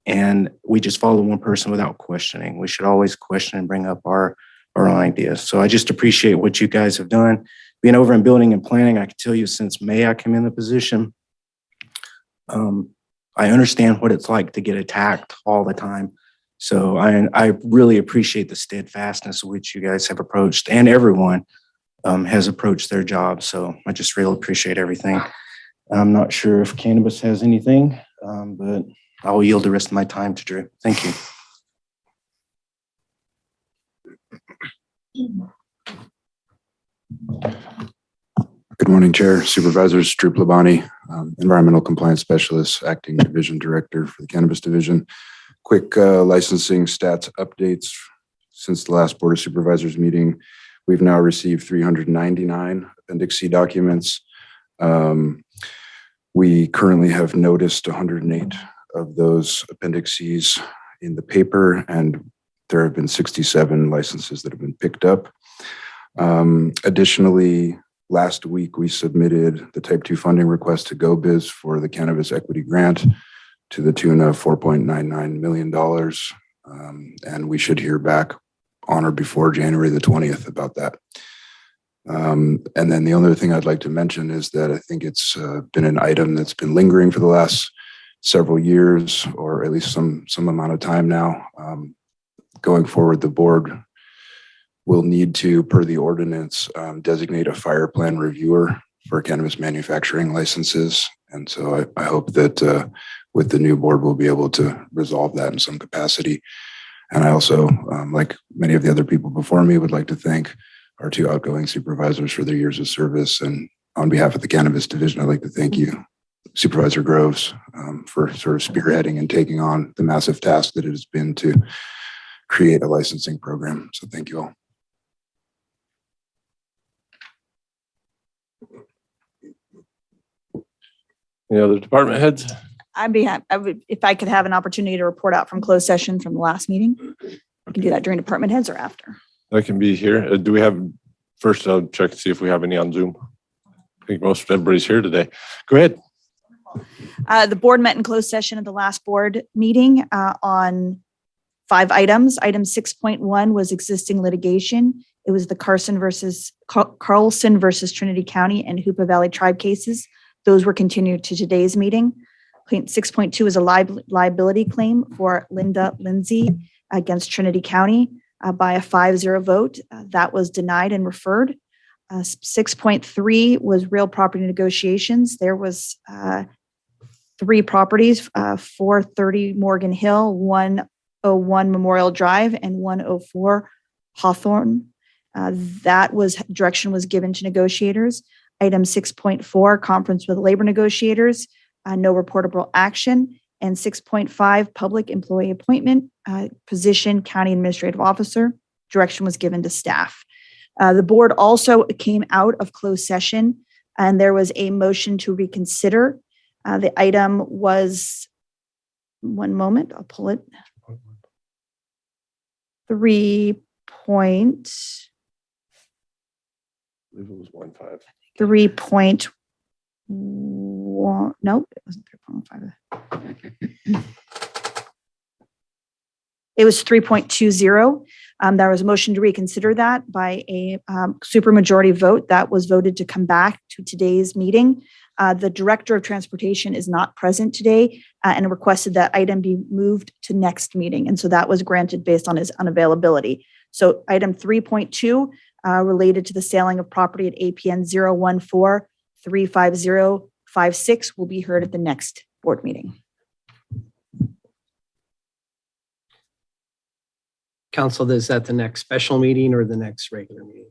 and we just follow one person without questioning. We should always question and bring up our own ideas. So I just appreciate what you guys have done. Being over in building and planning, I can tell you since May I came in the position, I understand what it's like to get attacked all the time. So I really appreciate the steadfastness with which you guys have approached, and everyone has approached their job. So I just really appreciate everything. I'm not sure if Cannabis has anything, but I will yield the rest of my time to Drew. Thank you. Good morning, Chair, Supervisors. Drew Plabani, Environmental Compliance Specialist, Acting Division Director for the Cannabis Division. Quick licensing stats updates. Since the last Board of Supervisors meeting, we've now received 399 Appendix C documents. We currently have noticed 108 of those Appendix Cs in the paper, and there have been 67 licenses that have been picked up. Additionally, last week we submitted the Type 2 funding request to GoBiz for the Cannabis Equity Grant to the tune of $4.99 million. And we should hear back on or before January the 20th about that. And then the other thing I'd like to mention is that I think it's been an item that's been lingering for the last several years, or at least some amount of time now. Going forward, the board will need to, per the ordinance, designate a fire plan reviewer for cannabis manufacturing licenses. And so I hope that with the new board, we'll be able to resolve that in some capacity. And I also, like many of the other people before me, would like to thank our 2 outgoing supervisors for their years of service. And on behalf of the Cannabis Division, I'd like to thank you, Supervisor Groves, for sort of spearheading and taking on the massive task that it has been to create a licensing program. So thank you all. Any other department heads? I'd be happy, if I could have an opportunity to report out from closed session from the last meeting. I can do that during department heads or after. I can be here. Do we have, first I'll check to see if we have any on Zoom. I think most everybody's here today. Go ahead. The board met in closed session at the last board meeting on 5 items. Item 6.1 was existing litigation. It was the Carlson versus Trinity County and Hoopa Valley Tribe cases. Those were continued to today's meeting. 6.2 is a liability claim for Linda Lindsay against Trinity County by a 5-0 vote. That was denied and referred. 6.3 was real property negotiations. There was 3 properties, 430 Morgan Hill, 101 Memorial Drive, and 104 Hawthorne. Direction was given to negotiators. Item 6.4, conference with labor negotiators, no reportable action. And 6.5, public employee appointment, position, county administrative officer. Direction was given to staff. The board also came out of closed session, and there was a motion to reconsider. The item was, one moment, I'll pull it. 3 point, I believe it was 1.5. 3.1, nope, it wasn't 3.15. It was 3.20. There was a motion to reconsider that by a supermajority vote that was voted to come back to today's meeting. The Director of Transportation is not present today and requested that item be moved to next meeting. And so that was granted based on his unavailability. So item 3.2 related to the selling of property at APN 014-35056 will be heard at the next board meeting. Council, is that the next special meeting or the next regular meeting?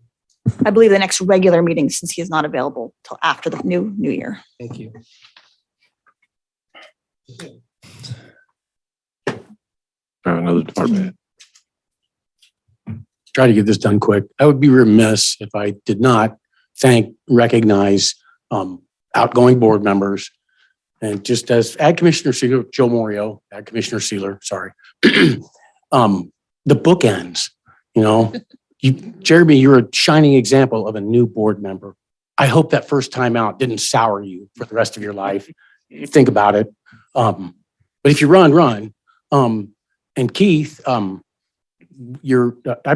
I believe the next regular meeting, since he is not available till after the new year. Thank you. Another department head. Try to get this done quick. I would be remiss if I did not recognize outgoing board members. And just as Ag Commissioner Seeler, Joe Morio, Ag Commissioner Seeler, sorry. The bookends, Jeremy, you're a shining example of a new board member. I hope that first time out didn't sour you for the rest of your life. Think about it. But if you run. And Keith, I've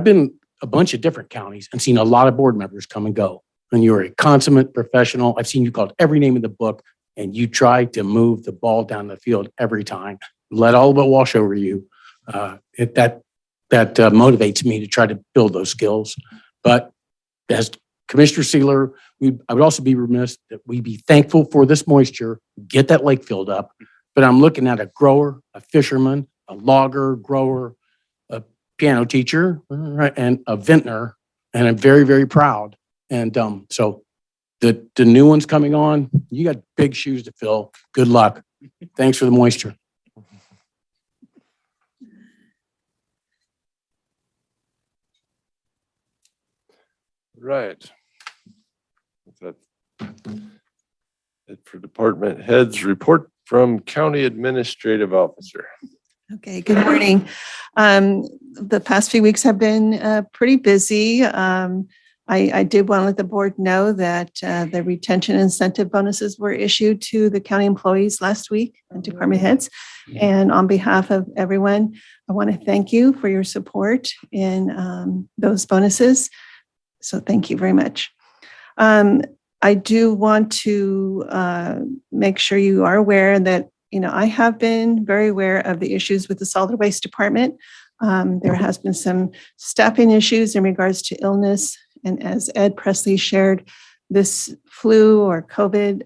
been a bunch of different counties and seen a lot of board members come and go. And you're a consummate professional. I've seen you called every name in the book, and you try to move the ball down the field every time. Let all of it wash over you. That motivates me to try to build those skills. But as Commissioner Seeler, I would also be remiss that we be thankful for this moisture, get that lake filled up. But I'm looking at a grower, a fisherman, a logger, grower, a piano teacher, right, and a vintner, and I'm very, very proud. And so the new ones coming on, you got big shoes to fill. Good luck. Thanks for the moisture. Right. That's it for department heads. Report from County Administrative Officer. Okay, good morning. The past few weeks have been pretty busy. I did want to let the board know that the retention incentive bonuses were issued to the county employees last week and department heads. And on behalf of everyone, I want to thank you for your support in those bonuses. So thank you very much. I do want to make sure you are aware that, I have been very aware of the issues with the solid waste department. There has been some staffing issues in regards to illness. And as Ed Presley shared, this flu or COVID,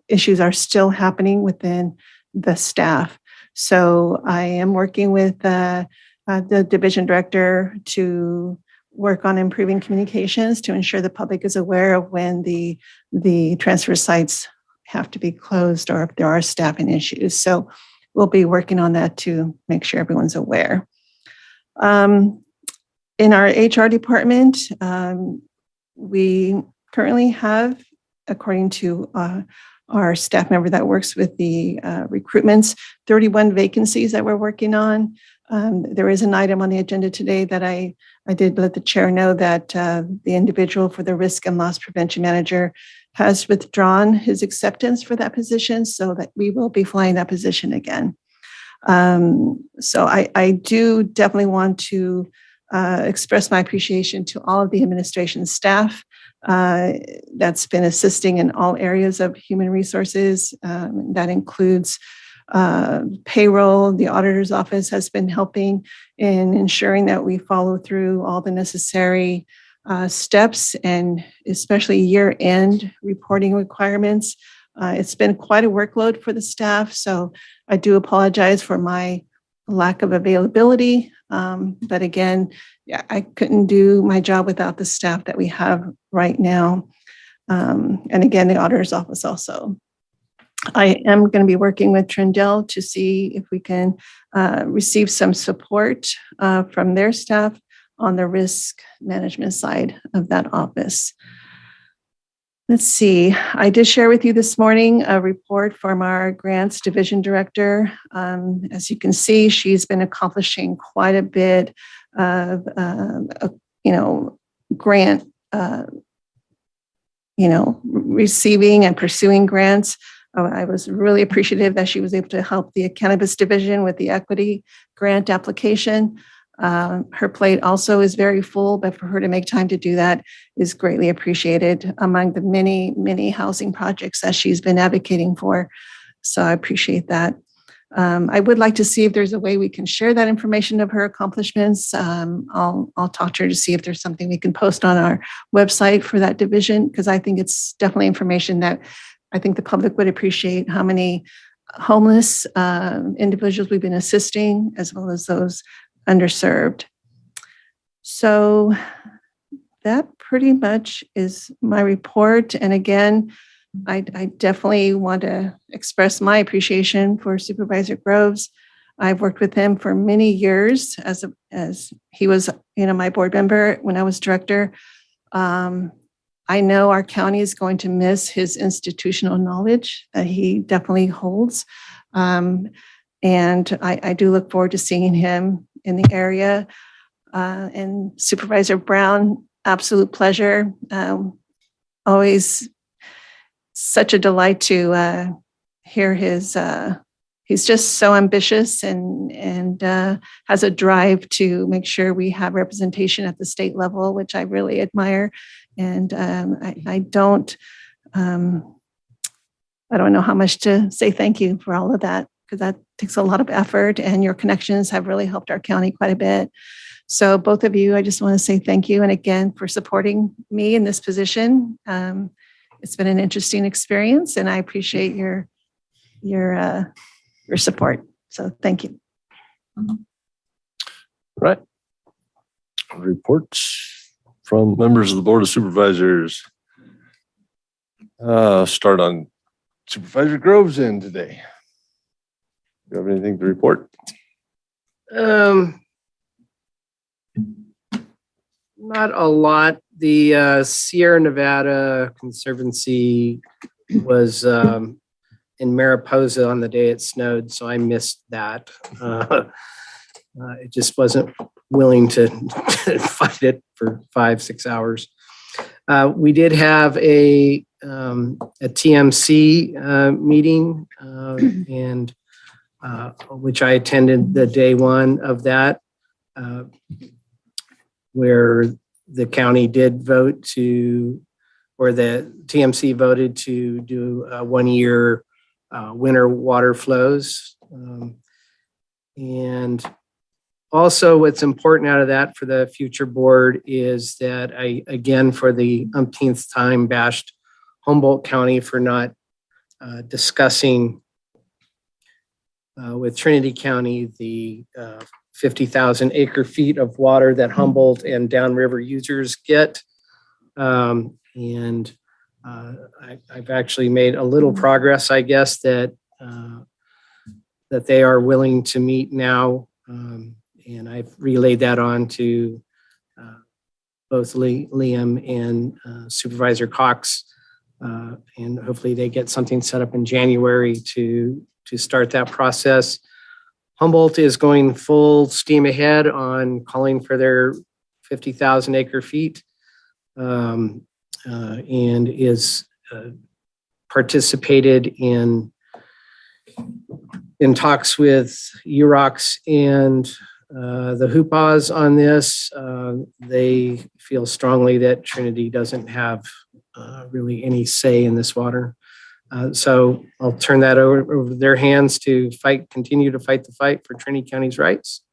issues are still happening within the staff. So I am working with the division director to work on improving communications to ensure the public is aware of when the transfer sites have to be closed or if there are staffing issues. So we'll be working on that to make sure everyone's aware. In our HR department, we currently have, according to our staff member that works with the recruitments, 31 vacancies that we're working on. There is an item on the agenda today that I did let the chair know that the individual for the risk and loss prevention manager has withdrawn his acceptance for that position, so that we will be flying that position again. So I do definitely want to express my appreciation to all of the administration staff that's been assisting in all areas of human resources. That includes payroll. The auditor's office has been helping in ensuring that we follow through all the necessary steps, and especially year-end reporting requirements. It's been quite a workload for the staff, so I do apologize for my lack of availability. But again, I couldn't do my job without the staff that we have right now. And again, the auditor's office also. I am going to be working with Trindell to see if we can receive some support from their staff on the risk management side of that office. Let's see, I did share with you this morning a report from our grants division director. As you can see, she's been accomplishing quite a bit of, grant, receiving and pursuing grants. I was really appreciative that she was able to help the cannabis division with the equity grant application. Her plate also is very full, but for her to make time to do that is greatly appreciated among the many, many housing projects that she's been advocating for. So I appreciate that. I would like to see if there's a way we can share that information of her accomplishments. I'll talk to her to see if there's something we can post on our website for that division, because I think it's definitely information that I think the public would appreciate, how many homeless individuals we've been assisting, as well as those underserved. So that pretty much is my report. And again, I definitely want to express my appreciation for Supervisor Groves. I've worked with him for many years as he was, my board member when I was director. I know our county is going to miss his institutional knowledge that he definitely holds. And I do look forward to seeing him in the area. And Supervisor Brown, absolute pleasure. Always such a delight to hear his, he's just so ambitious and has a drive to make sure we have representation at the state level, which I really admire. And I don't know how much to say thank you for all of that, because that takes a lot of effort, and your connections have really helped our county quite a bit. So both of you, I just want to say thank you. And again, for supporting me in this position. It's been an interesting experience, and I appreciate your support. So thank you. Right. Reports from members of the Board of Supervisors. Start on Supervisor Groves in today. Do you have anything to report? Not a lot. The Sierra Nevada Conservancy was in Mariposa on the day it snowed, so I missed that. It just wasn't willing to fight it for 5-6 hours. We did have a TMC meeting, and which I attended the day one of that, where the county did vote to, or the TMC voted to do 1 year winter water flows. And also what's important out of that for the future board is that I, again, for the umpteenth time, bashed Humboldt County for not discussing with Trinity County the 50,000 acre feet of water that Humboldt and downriver users get. I've actually made a little progress, I guess, that they are willing to meet now. And I've relayed that on to both Liam and Supervisor Cox. And hopefully they get something set up in January to start that process. Humboldt is going full steam ahead on calling for their 50,000 acre feet, and is participated in talks with UROCs and the Hoopas on this. They feel strongly that Trinity doesn't have really any say in this water. So I'll turn that over to their hands to continue to fight the fight for Trinity County's rights.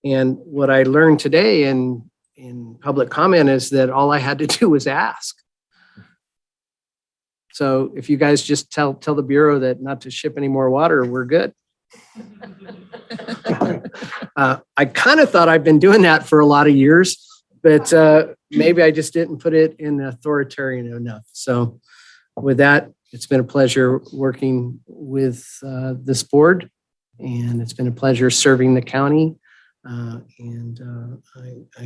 And what I learned today in public comment is that all I had to do was ask. So if you guys just tell the Bureau that not to ship any more water, we're good. I kind of thought I've been doing that for a lot of years, but maybe I just didn't put it in authoritarian enough. So with that, it's been a pleasure working with this board, and it's been a pleasure serving the county. I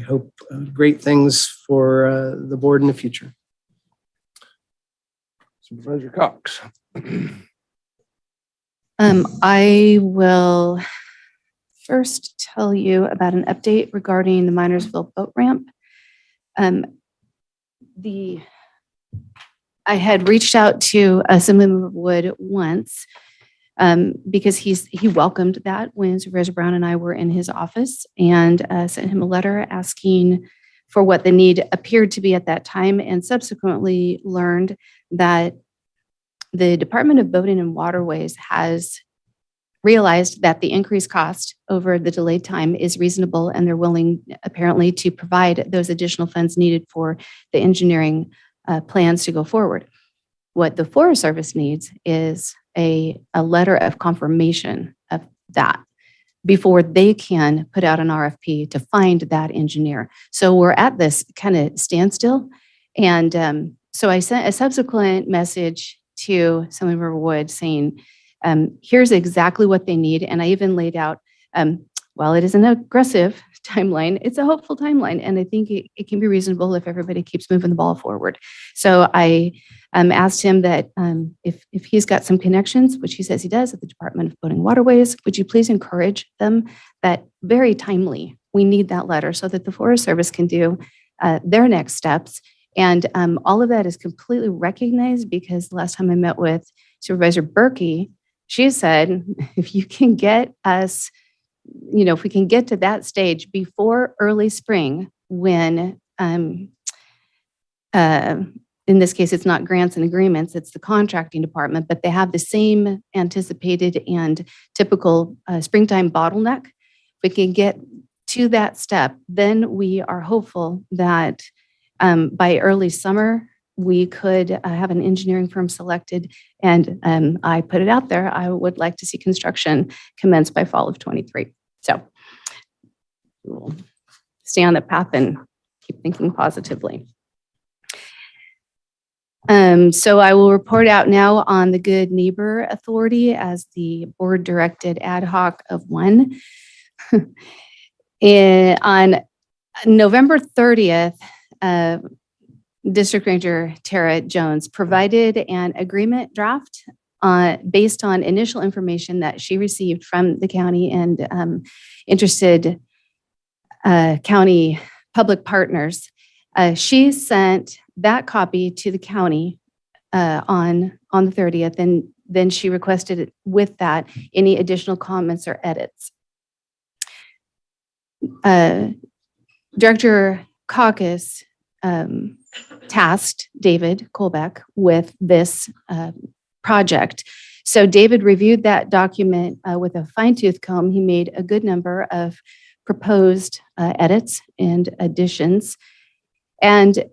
hope great things for the board in the future. Supervisor Cox. I will first tell you about an update regarding the Minersville boat ramp. I had reached out to Assemblyman Wood once because he welcomed that when Supervisor Brown and I were in his office, and sent him a letter asking for what the need appeared to be at that time, and subsequently learned that the Department of Boating and Waterways has realized that the increased cost over the delayed time is reasonable, and they're willing apparently to provide those additional funds needed for the engineering plans to go forward. What the Forest Service needs is a letter of confirmation of that before they can put out an RFP to find that engineer. So we're at this kind of standstill. And so I sent a subsequent message to Assemblyman Wood saying, here's exactly what they need. And I even laid out, while it is an aggressive timeline, it's a hopeful timeline. And I think it can be reasonable if everybody keeps moving the ball forward. So I asked him that if he's got some connections, which he says he does at the Department of Boating and Waterways, would you please encourage them that very timely, we need that letter so that the Forest Service can do their next steps. And all of that is completely recognized because the last time I met with Supervisor Berkey, she said, if you can get us, if we can get to that stage before early spring, when in this case, it's not grants and agreements, it's the contracting department, but they have the same anticipated and typical springtime bottleneck. If we can get to that step, then we are hopeful that by early summer, we could have an engineering firm selected. And I put it out there, I would like to see construction commence by fall of 23. So we'll stay on that path and keep thinking positively. So I will report out now on the Good Neighbor Authority as the board directed ad hoc of one. On November 30th, District Ranger Tara Jones provided an agreement draft based on initial information that she received from the county and interested county public partners. She sent that copy to the county on the 30th, and then she requested with that any additional comments or edits. Director Caucus tasked David Colbeck with this project. So David reviewed that document with a fine-tooth comb. He made a good number of proposed edits and additions. And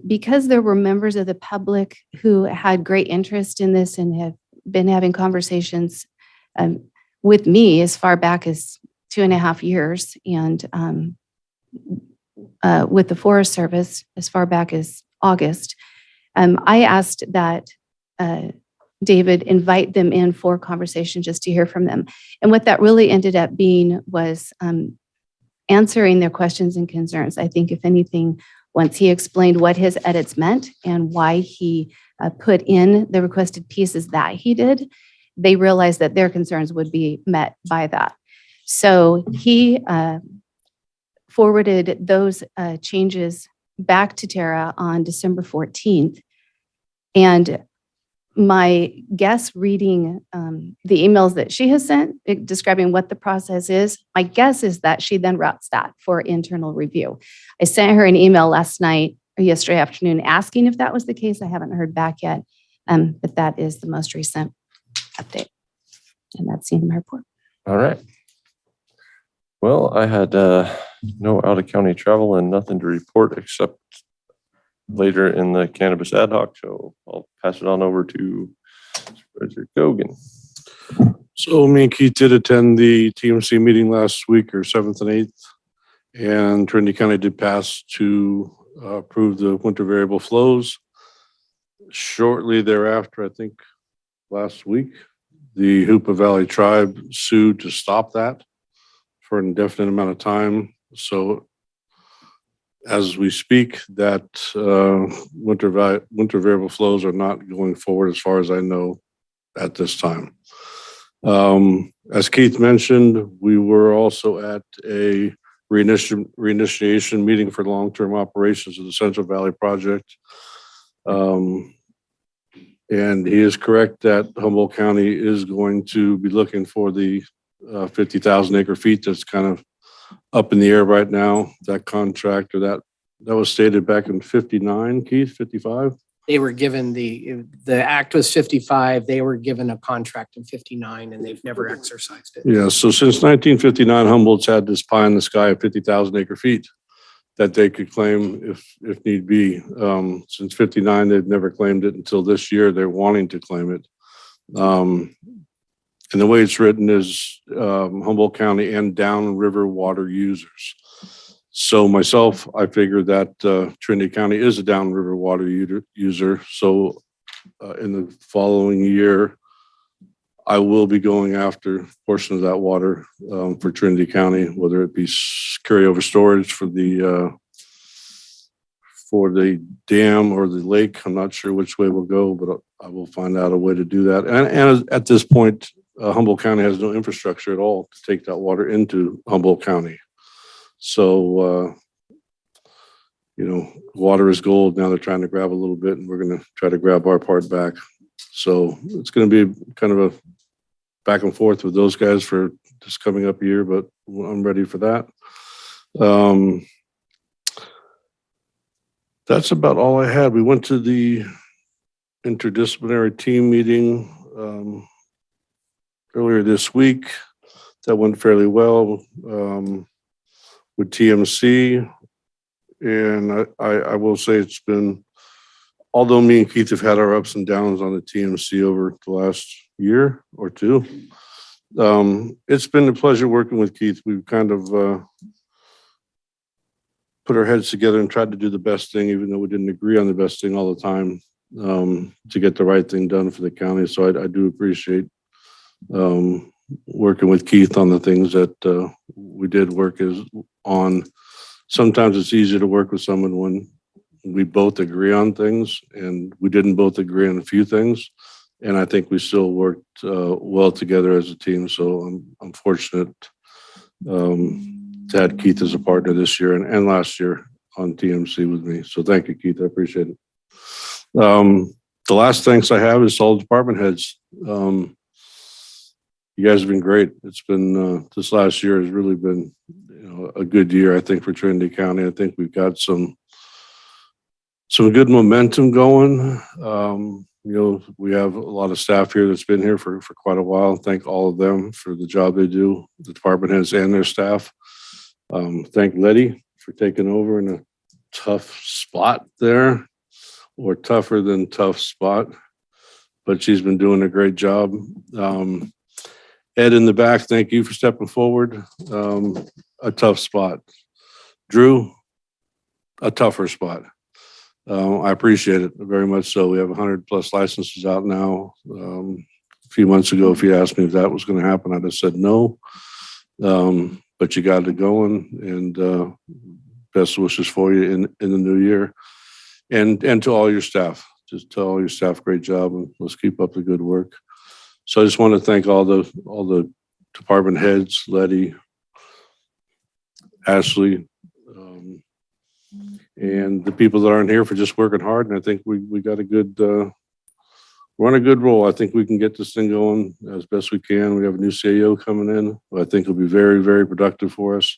because there were members of the public who had great interest in this and have been having conversations with me as far back as 2.5 years, and with the Forest Service as far back as August, I asked that David invite them in for conversation just to hear from them. And what that really ended up being was answering their questions and concerns. I think if anything, once he explained what his edits meant and why he put in the requested pieces that he did, they realized that their concerns would be met by that. So he forwarded those changes back to Tara on December 14th. And my guess, reading the emails that she has sent describing what the process is, my guess is that she then routes that for internal review. I sent her an email last night or yesterday afternoon asking if that was the case. I haven't heard back yet, but that is the most recent update. And that's the end of my report. All right. Well, I had no out-of-county travel and nothing to report except later in the cannabis ad hoc, so I'll pass it on over to Supervisor Gogan. So me and Keith did attend the TMC meeting last week, or 7th and 8th, and Trinity County did pass to approve the winter variable flows. Shortly thereafter, I think last week, the Hoopa Valley Tribe sued to stop that for an indefinite amount of time. So as we speak, that winter variable flows are not going forward as far as I know at this time. As Keith mentioned, we were also at a reinitiation meeting for long-term operations of the Central Valley Project. And he is correct that Humboldt County is going to be looking for the 50,000 acre feet that's kind of up in the air right now. That contract or that was stated back in 59, Keith, 55? They were given the act was 55, they were given a contract in 59 and they've never exercised it. Yeah, so since 1959, Humboldt's had this pie in the sky of 50,000 acre feet that they could claim if need be. Since 59, they've never claimed it until this year. They're wanting to claim it. And the way it's written is Humboldt County and downriver water users. So myself, I figured that Trinity County is a downriver water user. So in the following year, I will be going after a portion of that water for Trinity County, whether it be carryover storage for the dam or the lake. I'm not sure which way we'll go, but I will find out a way to do that. And at this point, Humboldt County has no infrastructure at all to take that water into Humboldt County. So, water is gold. Now they're trying to grab a little bit and we're going to try to grab our part back. So it's going to be kind of a back and forth with those guys for this coming up year, but I'm ready for that. That's about all I had. We went to the interdisciplinary team meeting earlier this week. That went fairly well with TMC. And I will say it's been, although me and Keith have had our ups and downs on the TMC over the last year or two, it's been a pleasure working with Keith. We've kind of put our heads together and tried to do the best thing, even though we didn't agree on the best thing all the time, to get the right thing done for the county. So I do appreciate working with Keith on the things that we did work on. Sometimes it's easier to work with someone when we both agree on things, and we didn't both agree on a few things. And I think we still worked well together as a team. So I'm fortunate to have Keith as a partner this year and last year on TMC with me. So thank you, Keith. I appreciate it. The last thanks I have is all department heads. You guys have been great. It's been this last year has really been a good year, I think, for Trinity County. I think we've got some good momentum going. We have a lot of staff here that's been here for quite a while. Thank all of them for the job they do, the department heads and their staff. Thank Letty for taking over in a tough spot there, or tougher than tough spot, but she's been doing a great job. Ed in the back, thank you for stepping forward. A tough spot. Drew, a tougher spot. I appreciate it very much so. We have 100+ licenses out now. A few months ago, if you asked me if that was going to happen, I'd have said no. But you got it going, and best wishes for you in the new year. And to all your staff, just tell all your staff, great job, and let's keep up the good work. So I just want to thank all the department heads, Letty, Ashley, and the people that aren't here for just working hard. And I think we got a good, we're on a good roll. I think we can get this thing going as best we can. We have a new CEO coming in, who I think will be very, very productive for us.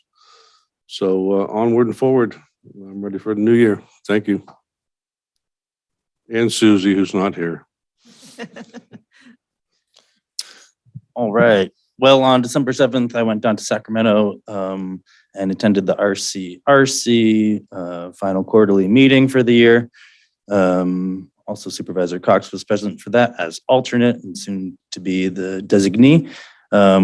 So onward and forward. I'm ready for the new year. Thank you. And Susie, who's not here. All right. Well, on December 7th, I went down to Sacramento and attended the RCRC final quarterly meeting for the year. Also, Supervisor Cox was present for that as alternate and soon to be the designee.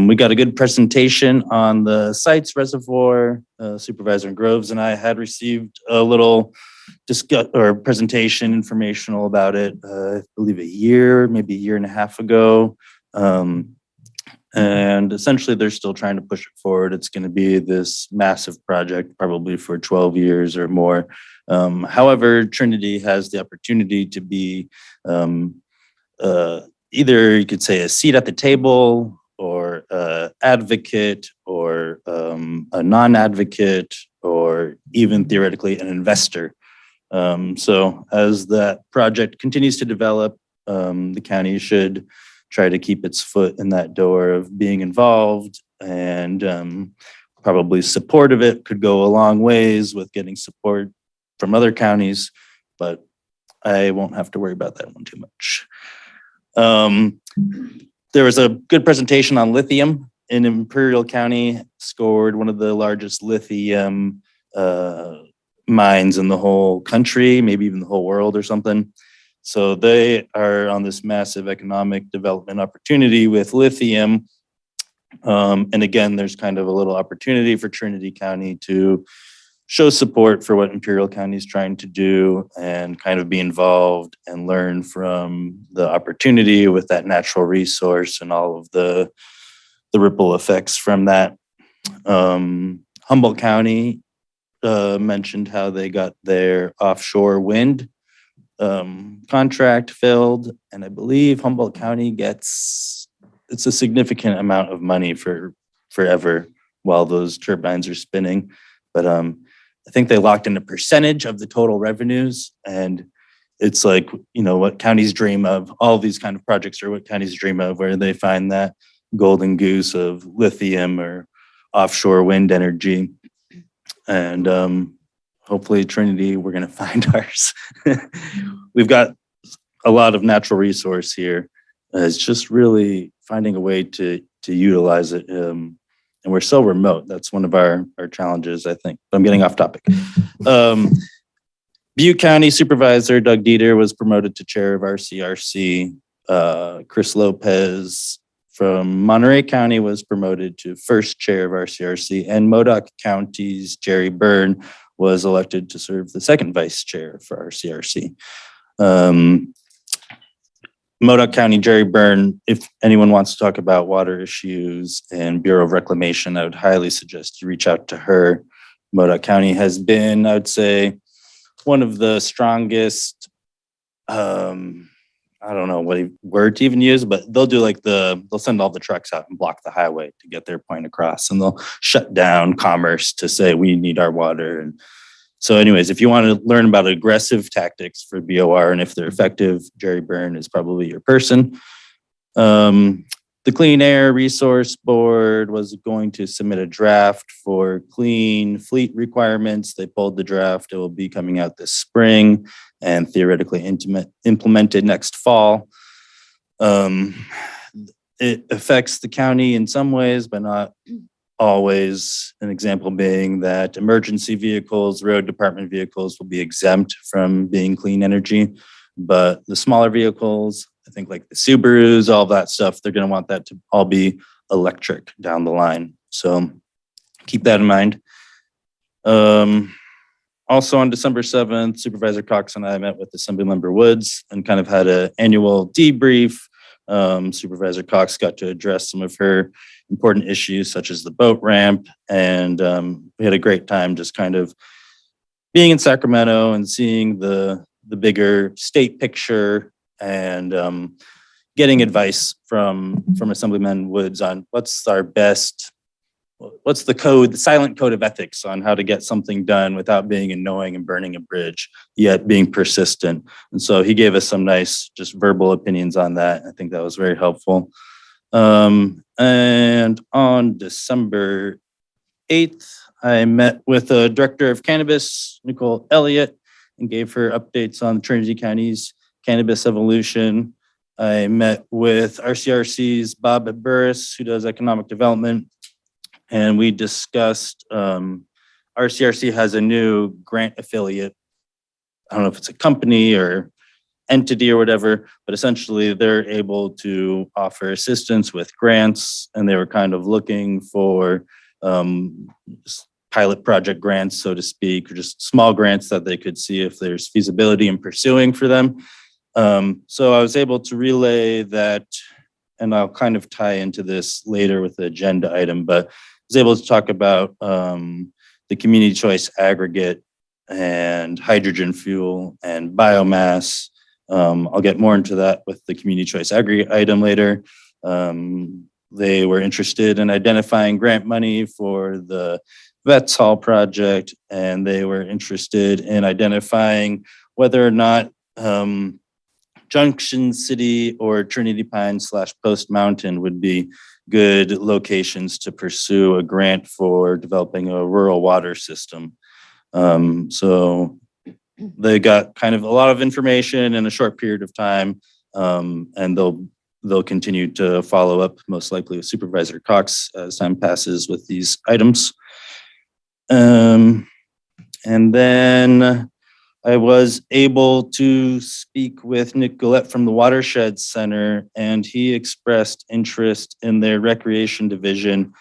We got a good presentation on the sites reservoir. Supervisor Groves and I had received a little presentation informational about it, I believe maybe a year and a half ago. And essentially, they're still trying to push it forward. It's going to be this massive project, probably for 12 years or more. However, Trinity has the opportunity to be either you could say a seat at the table or advocate or a non-advocate or even theoretically an investor. So as that project continues to develop, the county should try to keep its foot in that door of being involved, and probably support of it could go a long ways with getting support from other counties, but I won't have to worry about that one too much. There was a good presentation on lithium in Imperial County, scored one of the largest lithium mines in the whole country, maybe even the whole world or something. So they are on this massive economic development opportunity with lithium. And again, there's kind of a little opportunity for Trinity County to show support for what Imperial County is trying to do and kind of be involved and learn from the opportunity with that natural resource and all of the ripple effects from that. Humboldt County mentioned how they got their offshore wind contract filled, and I believe Humboldt County it's a significant amount of money for forever while those turbines are spinning. But I think they locked in a percentage of the total revenues, and it's like, what counties dream of. All of these kind of projects are what counties dream of, where they find that golden goose of lithium or offshore wind energy. And hopefully Trinity, we're going to find ours. We've got a lot of natural resource here. It's just really finding a way to utilize it. And we're so remote. That's one of our challenges, I think. I'm getting off topic. Butte County Supervisor Doug Dieter was promoted to chair of RCRC. Chris Lopez from Monterey County was promoted to first chair of RCRC, and Modoc County's Jerry Byrne was elected to serve the second vice chair for RCRC. Modoc County, Jerry Byrne, if anyone wants to talk about water issues and Bureau of Reclamation, I would highly suggest you reach out to her. Modoc County has been, I would say, one of the strongest, I don't know what word to even use, but they'll do they'll send all the trucks out and block the highway to get their point across, and they'll shut down commerce to say we need our water. And so anyways, if you want to learn about aggressive tactics for BOR and if they're effective, Jerry Byrne is probably your person. The Clean Air Resource Board was going to submit a draft for clean fleet requirements. They pulled the draft. It will be coming out this spring and theoretically implemented next fall. It affects the county in some ways, but not always. An example being that emergency vehicles, road department vehicles will be exempt from being clean energy, but the smaller vehicles, I think like the Subarus, all that stuff, they're going to want that to all be electric down the line. So keep that in mind. Also on December 7th, Supervisor Cox and I met with Assemblymember Woods and kind of had an annual debrief. Supervisor Cox got to address some of her important issues, such as the boat ramp. And we had a great time just kind of being in Sacramento and seeing the bigger state picture and getting advice from Assemblyman Woods on what's the code, the silent code of ethics on how to get something done without being annoying and burning a bridge, yet being persistent. And so he gave us some nice, just verbal opinions on that. I think that was very helpful. And on December 8th, I met with the Director of Cannabis, Nicole Elliott, and gave her updates on Trinity County's cannabis evolution. I met with RCRC's Bob Burris, who does economic development, and we discussed RCRC has a new grant affiliate. I don't know if it's a company or entity or whatever, but essentially they're able to offer assistance with grants, and they were kind of looking for pilot project grants, so to speak, or just small grants that they could see if there's feasibility in pursuing for them. So I was able to relay that and I'll kind of tie into this later with the agenda item, but I was able to talk about the community choice aggregate and hydrogen fuel and biomass. I'll get more into that with the community choice aggregate item later. They were interested in identifying grant money for the Vets Hall project, and they were interested in identifying whether or not Junction City or Trinity Pines / Post Mountain would be good locations to pursue a grant for developing a rural water system. So they got kind of a lot of information in a short period of time, and they'll continue to follow up, most likely with Supervisor Cox as time passes with these items. And then I was able to speak with Nick Gillette from the Watershed Center, and he expressed interest in their recreation division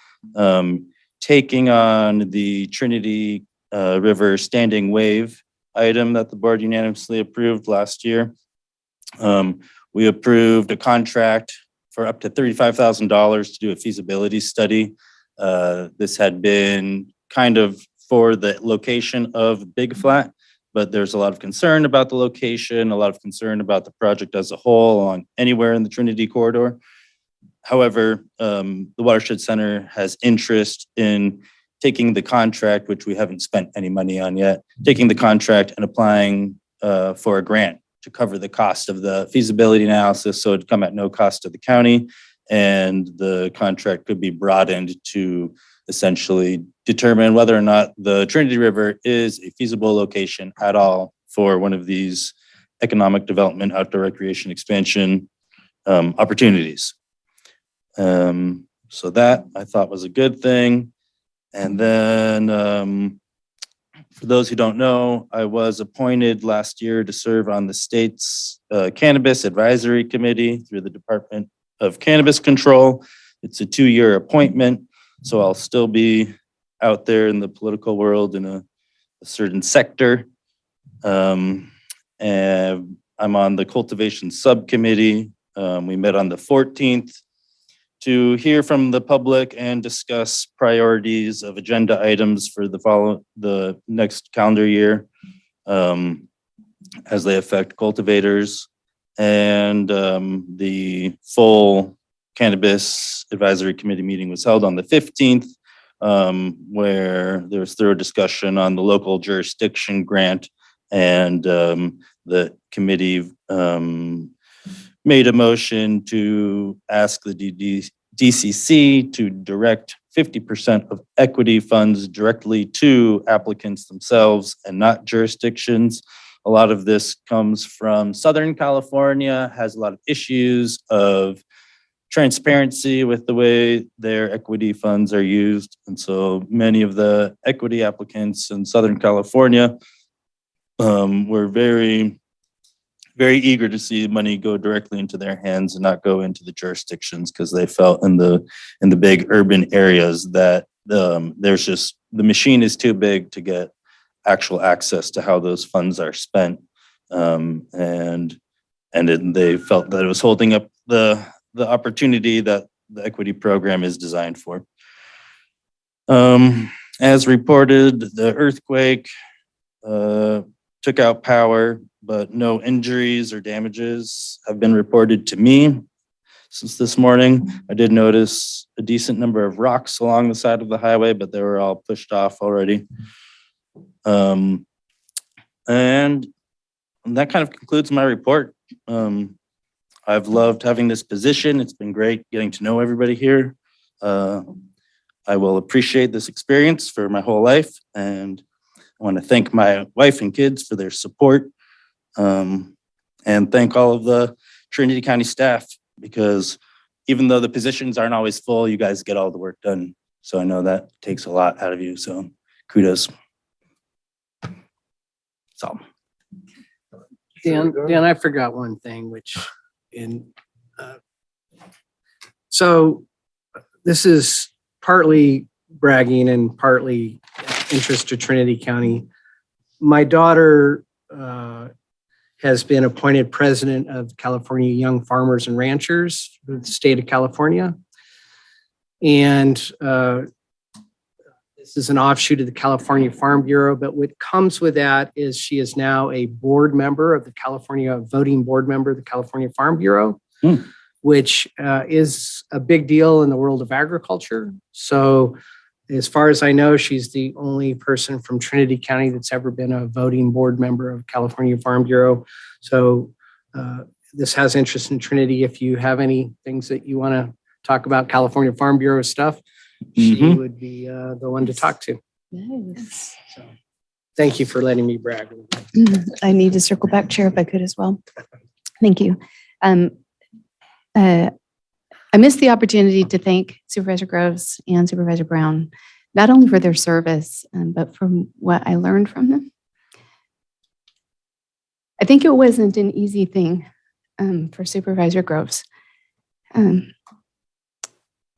taking on the Trinity River standing wave item that the board unanimously approved last year. We approved a contract for up to $35,000 to do a feasibility study. This had been kind of for the location of Big Flat, but there's a lot of concern about the location, a lot of concern about the project as a whole on anywhere in the Trinity corridor. However, the Watershed Center has interest in taking the contract, which we haven't spent any money on yet, taking the contract and applying for a grant to cover the cost of the feasibility analysis, so it'd come at no cost to the county, and the contract could be broadened to essentially determine whether or not the Trinity River is a feasible location at all for one of these economic development, outdoor recreation expansion opportunities. So that I thought was a good thing. And then for those who don't know, I was appointed last year to serve on the state's Cannabis Advisory Committee through the Department of Cannabis Control. It's a 2-year appointment, so I'll still be out there in the political world in a certain sector. And I'm on the Cultivation Subcommittee. We met on the 14th to hear from the public and discuss priorities of agenda items for the next calendar year as they affect cultivators. And the full Cannabis Advisory Committee meeting was held on the 15th, where there was thorough discussion on the local jurisdiction grant, and the committee made a motion to ask the DCC to direct 50% of equity funds directly to applicants themselves and not jurisdictions. A lot of this comes from Southern California, has a lot of issues of transparency with the way their equity funds are used. And so many of the equity applicants in Southern California were very eager to see money go directly into their hands and not go into the jurisdictions, because they felt in the big urban areas that there's just, the machine is too big to get actual access to how those funds are spent. And they felt that it was holding up the opportunity that the equity program is designed for. As reported, the earthquake took out power, but no injuries or damages have been reported to me since this morning. I did notice a decent number of rocks along the side of the highway, but they were all pushed off already. And that kind of concludes my report. I've loved having this position. It's been great getting to know everybody here. I will appreciate this experience for my whole life, and I want to thank my wife and kids for their support, and thank all of the Trinity County staff, because even though the positions aren't always full, you guys get all the work done. So I know that takes a lot out of you. So kudos. So. Dan, I forgot one thing, so this is partly bragging and partly interest to Trinity County. My daughter has been appointed president of California Young Farmers and Ranchers for the state of California. And this is an offshoot of the California Farm Bureau, but what comes with that is she is now a board member of the California voting board member of the California Farm Bureau, which is a big deal in the world of agriculture. So as far as I know, she's the only person from Trinity County that's ever been a voting board member of California Farm Bureau. So this has interest in Trinity. If you have any things that you want to talk about California Farm Bureau stuff, she would be the one to talk to. Nice. So thank you for letting me brag. I need to circle back, Chair, if I could as well. Thank you. I missed the opportunity to thank Supervisor Groves and Supervisor Brown, not only for their service, but from what I learned from them. I think it wasn't an easy thing for Supervisor Groves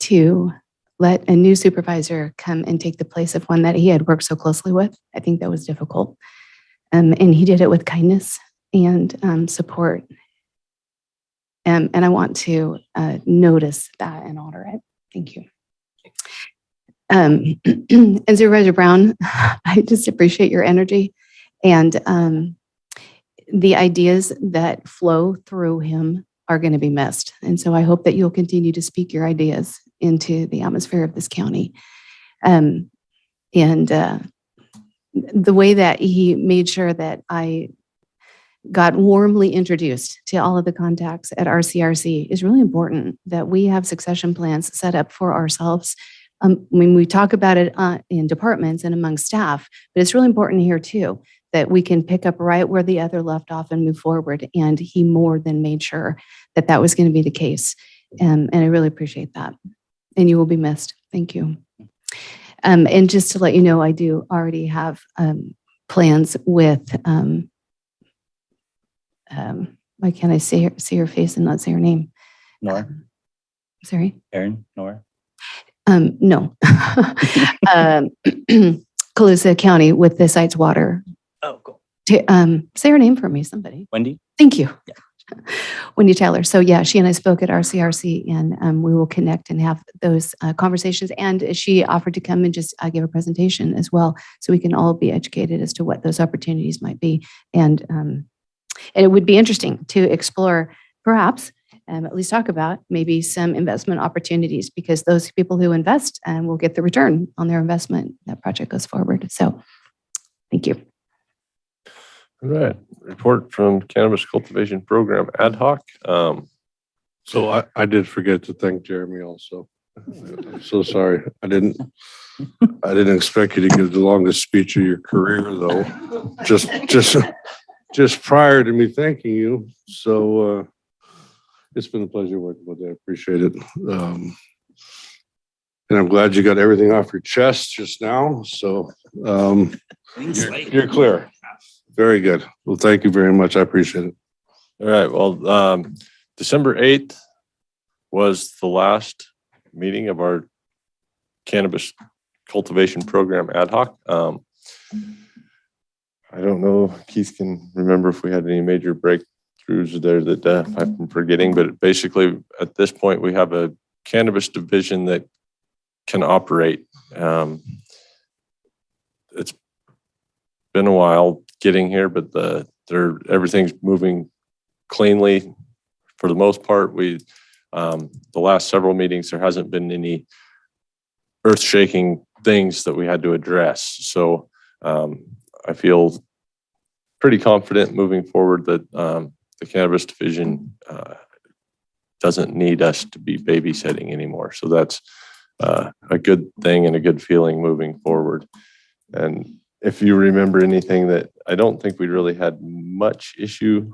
to let a new supervisor come and take the place of one that he had worked so closely with. I think that was difficult. And he did it with kindness and support. And I want to notice that and honor it. Thank you. And Supervisor Brown, I just appreciate your energy and the ideas that flow through him are going to be missed. And so I hope that you'll continue to speak your ideas into the atmosphere of this county. And the way that he made sure that I got warmly introduced to all of the contacts at RCRC is really important, that we have succession plans set up for ourselves. When we talk about it in departments and among staff, but it's really important here too, that we can pick up right where the other left off and move forward. And he more than made sure that that was going to be the case. And I really appreciate that. And you will be missed. Thank you. And just to let you know, I do already have plans with, why can't I say her face and not say her name? Nora? Sorry? Erin? Nora? No. Colusa County with the Sites Water. Oh, cool. Say her name for me, somebody. Wendy? Thank you. Yeah. Wendy Taylor. So yeah, she and I spoke at RCRC and we will connect and have those conversations. And she offered to come and just give a presentation as well, so we can all be educated as to what those opportunities might be. And it would be interesting to explore, perhaps, at least talk about maybe some investment opportunities, because those people who invest will get the return on their investment. That project goes forward. So thank you. All right. Report from Cannabis Cultivation Program Ad Hoc. So I did forget to thank Jeremy also. I'm so sorry. I didn't expect you to give the longest speech of your career though. Just prior to me thanking you. So it's been a pleasure working with you. I appreciate it. And I'm glad you got everything off your chest just now. So you're clear. Very good. Well, thank you very much. I appreciate it. All right. Well, December 8th was the last meeting of our Cannabis Cultivation Program Ad Hoc. I don't know, Keith can remember if we had any major breakthroughs there that I'm forgetting, but basically at this point we have a cannabis division that can operate. It's been a while getting here, but everything's moving cleanly for the most part. The last several meetings, there hasn't been any earth-shaking things that we had to address. So I feel pretty confident moving forward that the cannabis division doesn't need us to be babysitting anymore. So that's a good thing and a good feeling moving forward. And if you remember anything, that I don't think we really had much issue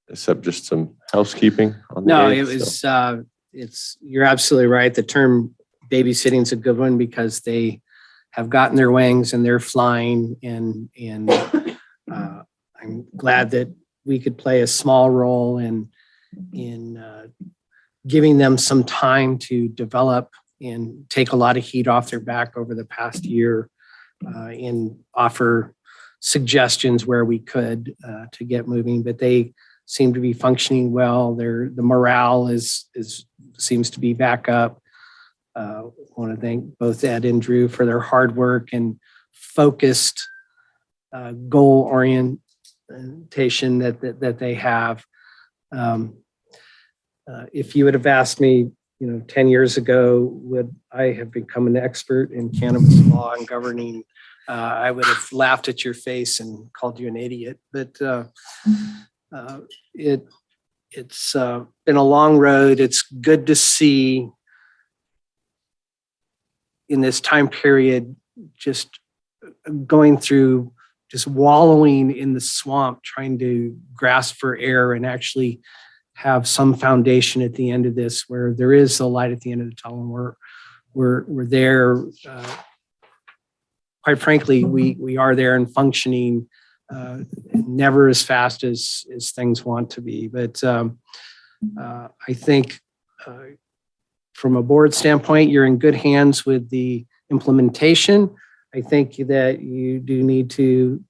except just some housekeeping on the No, 8th, it was, so. you're absolutely right. The term babysitting is a good one because they have gotten their wings and they're flying, and I'm glad that we could play a small role in giving them some time to develop and take a lot of heat off their back over the past year, and offer suggestions where we could to get moving, but they seem to be functioning well. The morale seems to be back up. Want to thank both Ed and Drew for their hard work and focused goal orientation that they have. If you would have asked me, 10 years ago, would I have become an expert in cannabis law and governing, I would have laughed at your face and called you an idiot. But it's been a long road. It's good to see in this time period, just going through, just wallowing in the swamp, trying to grasp for air and actually have some foundation at the end of this, where there is a light at the end of the tunnel. And we're there. Quite frankly, we are there and functioning, never as fast as things want to be. But I think from a board standpoint, you're in good hands with the implementation. I think that you do need to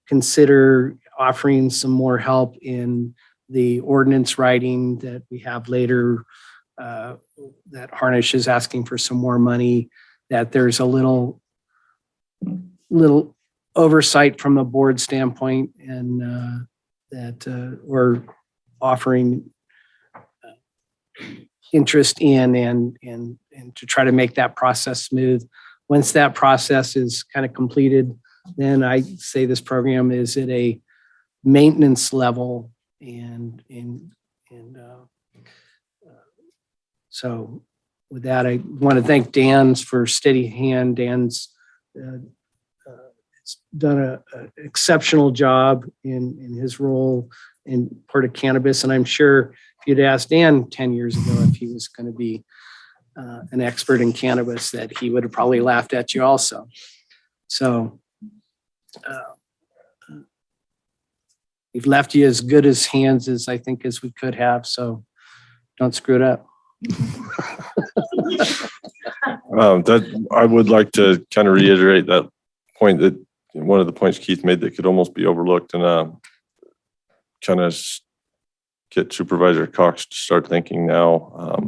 consider offering some more help in the ordinance writing that we have later, that Harnish is asking for some more money, that there's a little oversight from the board standpoint, and that we're offering interest in and to try to make that process smooth. Once that process is kind of completed, then I say this program is at a maintenance level, and so with that, I want to thank Dan's for steady hand. Dan's done an exceptional job in his role in part of cannabis, and I'm sure if you'd asked Dan 10 years ago if he was going to be an expert in cannabis, that he would have probably laughed at you also. So we've left you as good as hands as I think as we could have, so don't screw it up. That I would like to kind of reiterate that point, that one of the points Keith made that could almost be overlooked, and kind of get Supervisor Cox to start thinking now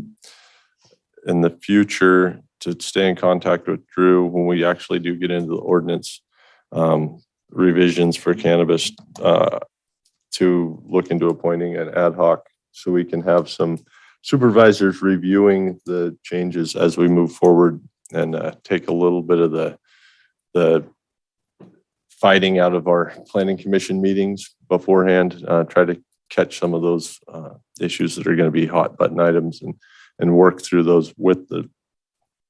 in the future, to stay in contact with Drew when we actually do get into the ordinance revisions for cannabis, to look into appointing an ad hoc so we can have some supervisors reviewing the changes as we move forward, and take a little bit of the fighting out of our planning commission meetings beforehand, try to catch some of those issues that are going to be hot button items, and work through those with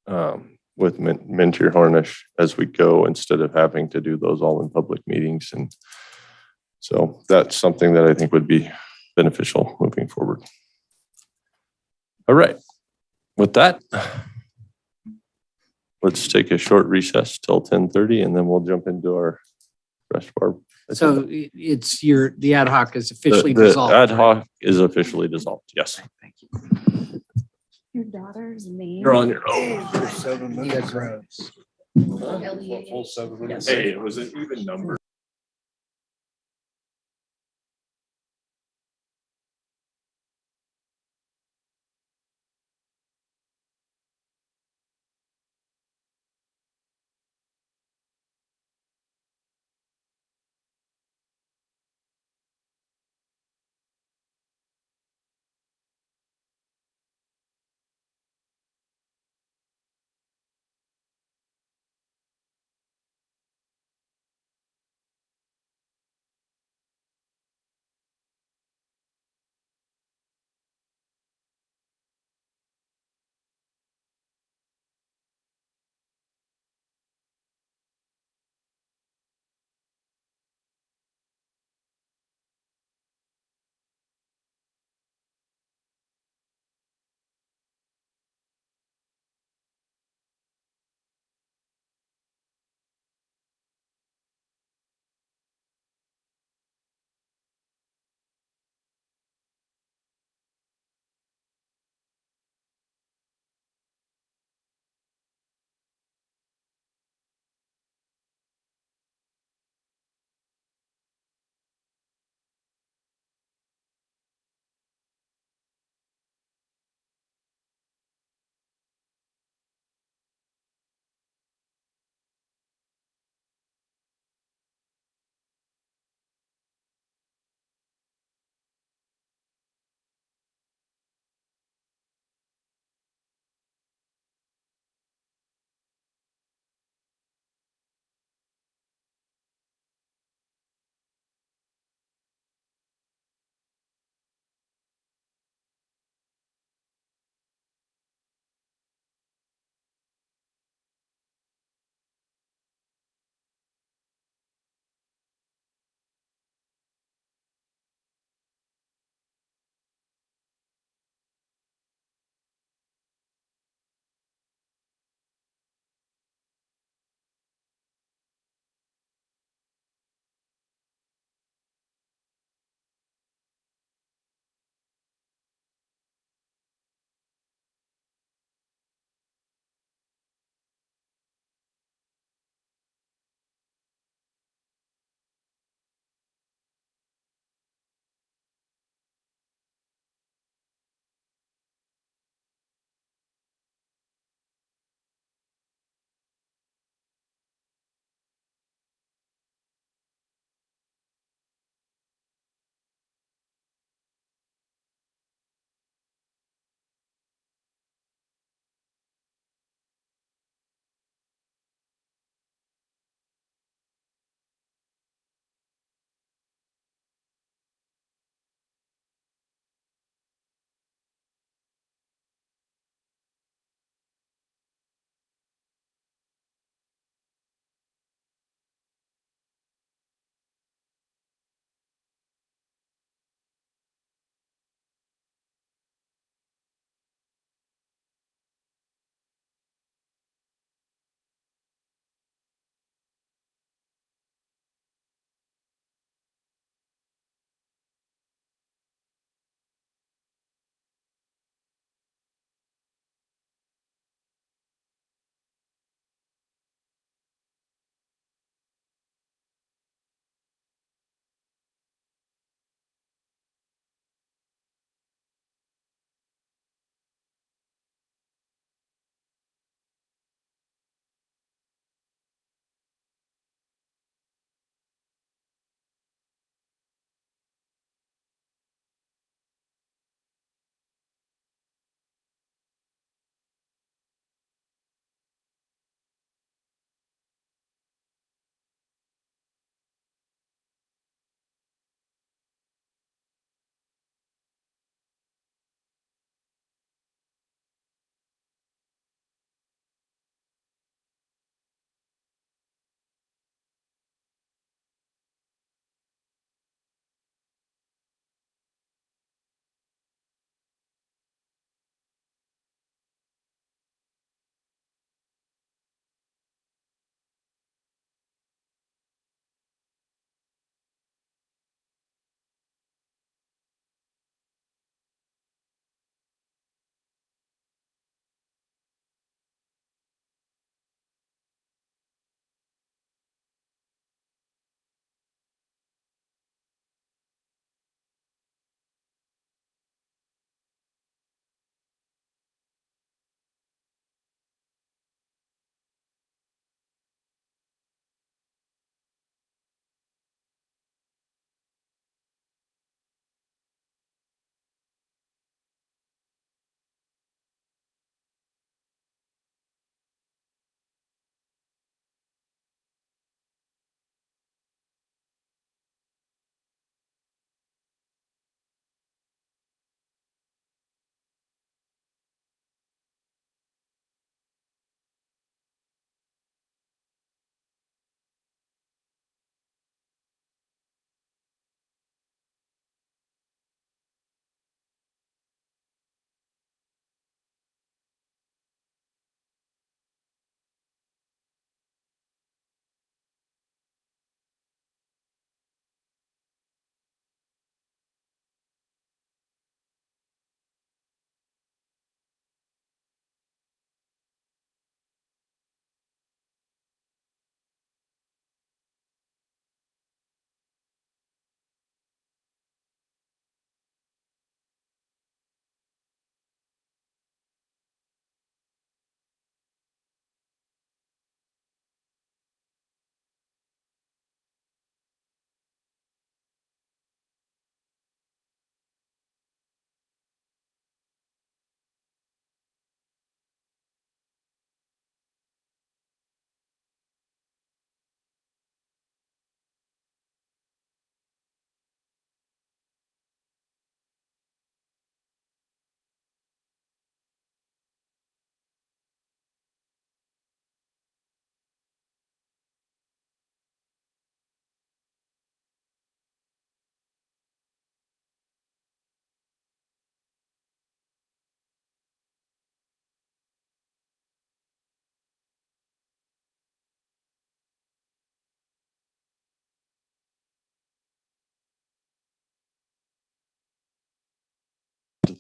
Mentor Harnish as we go, instead of having to do those all in public meetings. And so that's something that I think would be beneficial moving forward. All right, with that, let's take a short recess till 10:30, and then we'll jump into our rest of our. So it's the ad hoc is officially The dissolved. ad hoc is officially dissolved. Yes. Thank you. Your daughter's name. You're on your own. Full 7 minutes. Hey, it was an even number.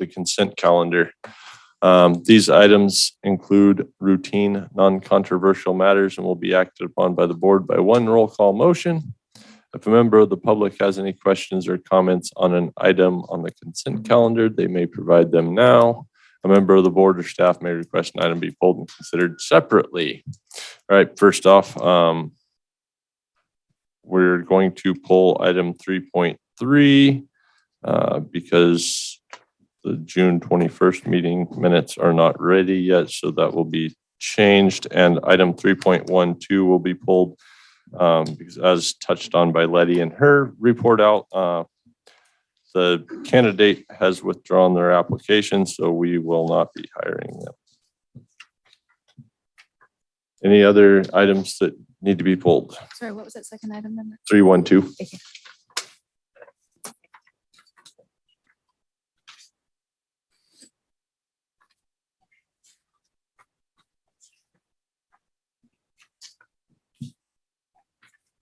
the consent calendar. These items include routine, non-controversial matters and will be acted upon by the board by one roll call motion. If a member of the public has any questions or comments on an item on the consent calendar, they may provide them now. A member of the board or staff may request an item be pulled and considered separately. All right, first off, we're going to pull item 3.3 because the June 21st meeting minutes are not ready yet, so that will be changed. And item 3.12 will be pulled because as touched on by Letty in her report out, the candidate has withdrawn their application, so we will not be hiring them. Any other items that need to be pulled? Sorry, what was that second item number? 312. Okay.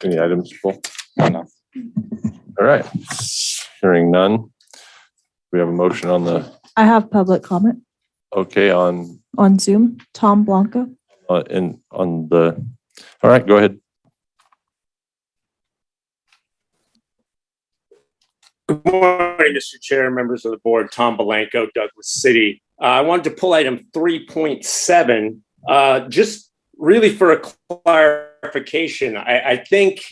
Any items to pull? No. All right, hearing none. We have a motion on the, I have public comment okay, on Zoom. Tom Blanco. and on the, all right, go ahead. Good morning, Mr. Chair, members of the board, Tom Blanco, Douglas City. I wanted to pull item 3.7, just really for a clarification. I think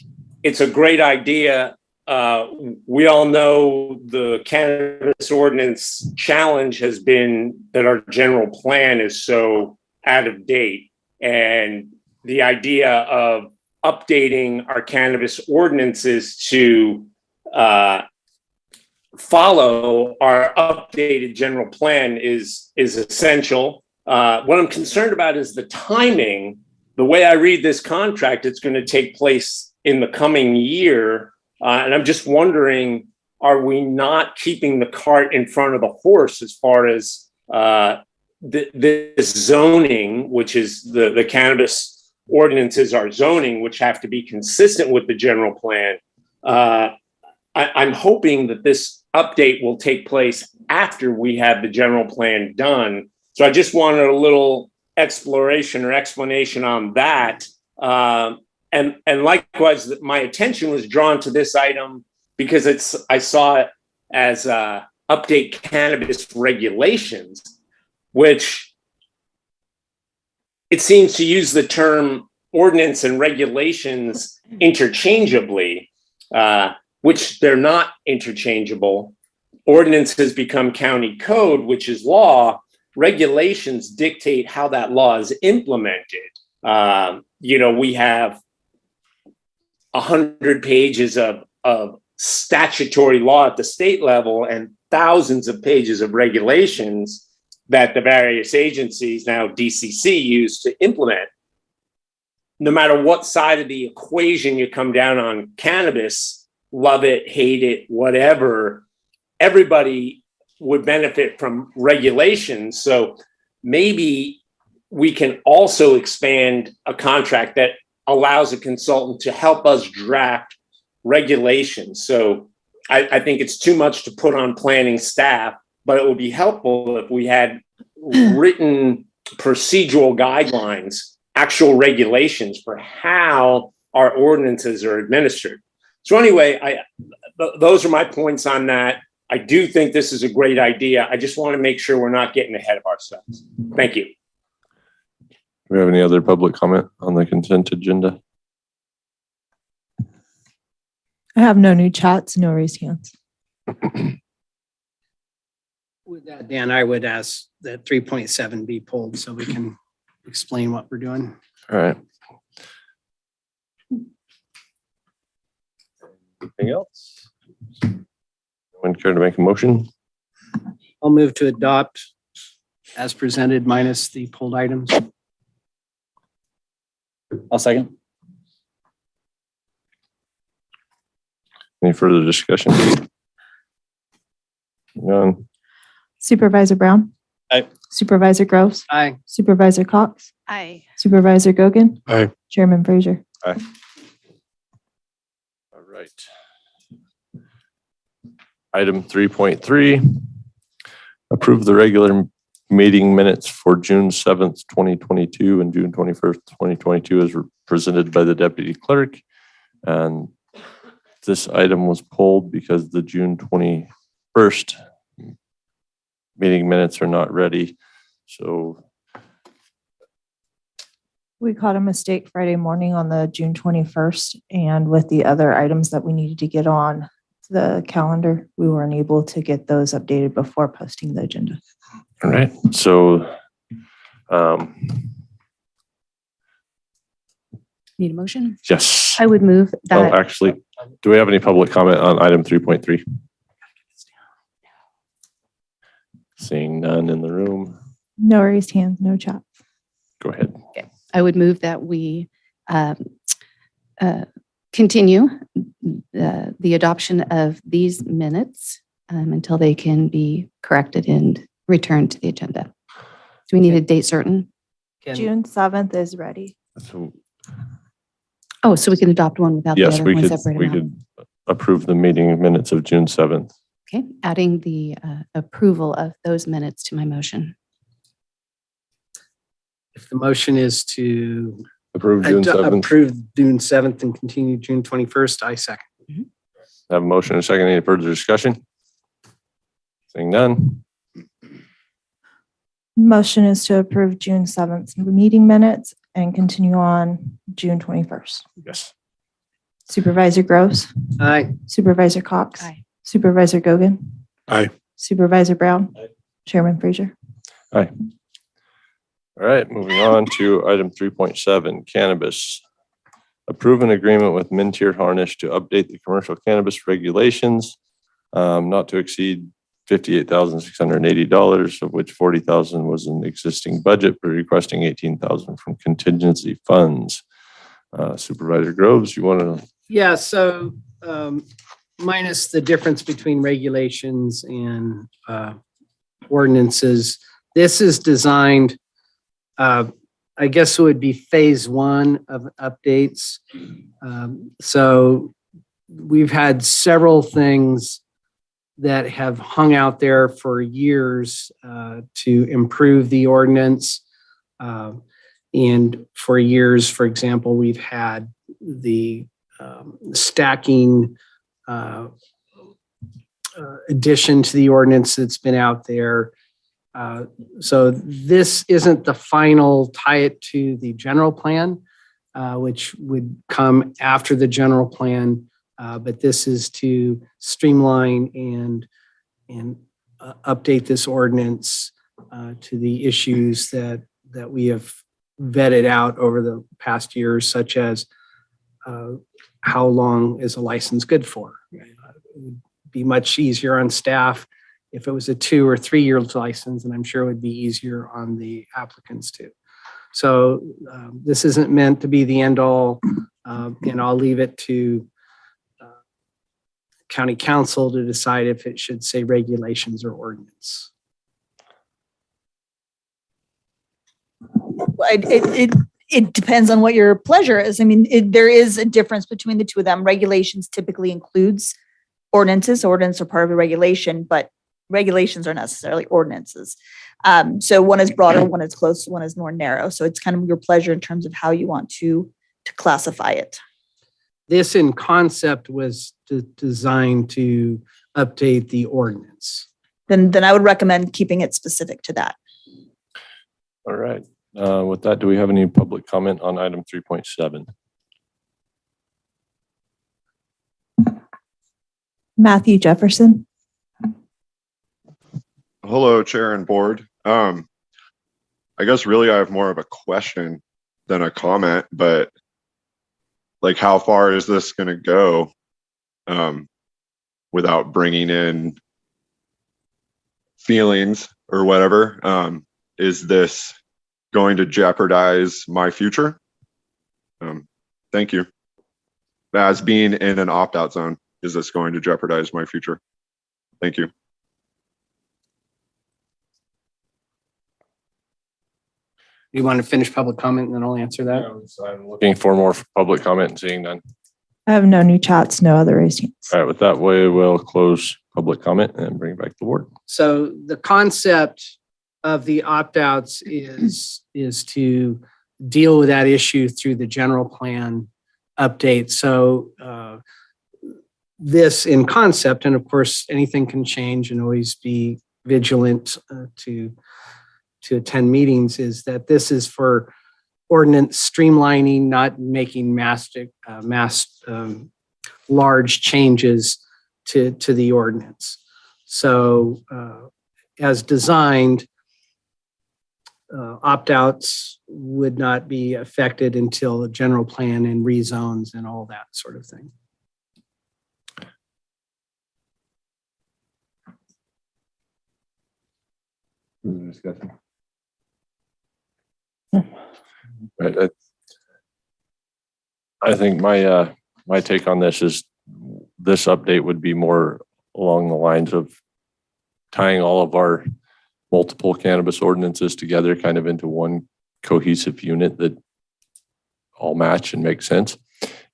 it's a great idea. We all know the cannabis ordinance challenge has been that our general plan is so out of date. And the idea of updating our cannabis ordinances to follow our updated general plan is essential. What I'm concerned about is the timing. The way I read this contract, it's going to take place in the coming year. And I'm just wondering, are we not keeping the cart in front of the horse as far as this zoning, which is the cannabis ordinances are zoning, which have to be consistent with the general plan? I'm hoping that this update will take place after we have the general plan done. So I just wanted a little exploration or explanation on that. And likewise, my attention was drawn to this item because I saw it as update cannabis regulations, which it seems to use the term ordinance and regulations interchangeably, which they're not interchangeable. Ordinance has become county code, which is law. Regulations dictate how that law is implemented. We have 100 pages of statutory law at the state level and thousands of pages of regulations that the various agencies, now DCC, use to implement. No matter what side of the equation you come down on cannabis, love it, hate it, whatever, everybody would benefit from regulations. So maybe we can also expand a contract that allows a consultant to help us draft regulations. So I think it's too much to put on planning staff, but it would be helpful if we had written procedural guidelines, actual regulations for how our ordinances are administered. So anyway, those are my points on that. I do think this is a great idea. I just want to make sure we're not getting ahead of ourselves. Thank you. Do we have any other public comment on the consent agenda? I have no new chats, no raised hands. With that, Dan, I would ask that 3.7 be pulled so we can explain what we're doing. All right. Anything else? Anyone care to make a motion? I'll move to adopt as presented minus the pulled items. I'll second. Any further discussion? None. Supervisor Brown. Aye. Supervisor Groves. Aye. Supervisor Cox. Aye. Supervisor Gogan. Aye. Chairman Frazier. Aye. All right. Item 3.3, Approve the regular meeting minutes for June 7th, 2022 and June 21st, 2022 as presented by the deputy clerk. And this item was pulled because the June 21st meeting minutes are not ready. So We caught a mistake Friday morning on the June 21st, and with the other items that we needed to get on the calendar, we weren't able to get those updated before posting the agenda. all right, so Need a motion? yes. I would move Oh, that. actually, do we have any public comment on item 3.3? Seeing none in the room, No raised hands, no chat. go ahead. I would move that we continue the adoption of these minutes until they can be corrected and returned to the agenda. Do we need a date certain? June 7th is ready. So Oh, so we can adopt one without the yes, other we one could, separated we out. could approve the meeting minutes of June 7th. Okay, adding the approval of those minutes to my motion. If the motion is to Approve June 7th. approve June 7th and continue June 21st, I second. Have a motion and a second. Any further discussion? Seeing none. Motion is to approve June 7th meeting minutes and continue on June 21st. Yes. Supervisor Groves. Aye. Supervisor Cox. Aye. Supervisor Gogan. Aye. Supervisor Brown. Chairman Frazier. Aye. All right, moving on to item 3.7, cannabis. Approve an agreement with Mintier Harnish to update the commercial cannabis regulations, not to exceed $58,680, of which $40,000 was an existing budget, but requesting $18,000 from contingency funds. Supervisor Groves, you want to? Yeah, so minus the difference between regulations and ordinances, this is designed, I guess it would be phase one of updates. So we've had several things that have hung out there for years to improve the ordinance. And for years, for example, we've had the stacking addition to the ordinance that's been out there. So this isn't the final tie it to the general plan, which would come after the general plan. But this is to streamline and update this ordinance to the issues that we have vetted out over the past years, such as how long is a license good for? It would be much easier on staff if it was a 2 or 3 year license, and I'm sure it would be easier on the applicants too. So this isn't meant to be the end all, and I'll leave it to county council to decide if it should say regulations or ordinance. It depends on what your pleasure is. I mean, there is a difference between the two of them. Regulations typically includes ordinances. Ordinances are part of a regulation, but regulations are necessarily ordinances. So one is broader, one is close, one is more narrow. So it's kind of your pleasure in terms of how you want to classify it. This in concept was designed to update the ordinance. Then I would recommend keeping it specific to that. All right. With that, do we have any public comment on item 3.7? Matthew Jefferson. Hello, Chair and Board. I guess really I have more of a question than a comment, but like how far is this going to go without bringing in feelings or whatever? Is this going to jeopardize my future? Thank you. As being in an opt-out zone, is this going to jeopardize my future? Thank you. You want to finish public comment and then I'll answer that? I'm looking for more public comment and seeing none. I have no new chats, no other raised hands. All right, with that way, we'll close public comment and bring it back to the board. So the concept of the opt-outs is to deal with that issue through the general plan update. So this in concept, and of course, anything can change, and always be vigilant to attend meetings, is that this is for ordinance streamlining, not making large changes to the ordinance. So as designed, opt-outs would not be affected until the general plan and rezones and all that sort of thing. Discussion. Right. I think my take on this is this update would be more along the lines of tying all of our multiple cannabis ordinances together kind of into one cohesive unit that all match and make sense.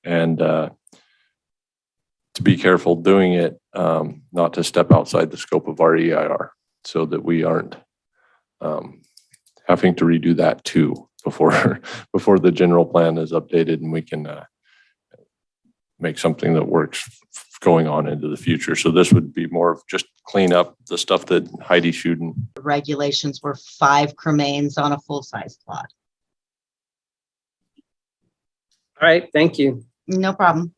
And to be careful doing it, not to step outside the scope of our EIR so that we aren't having to redo that too before the general plan is updated and we can make something that works going on into the future. So this would be more of just clean up the stuff that Heidi Schuden. Regulations were 5 cremains on a full-size plot. All right, thank you. No problem.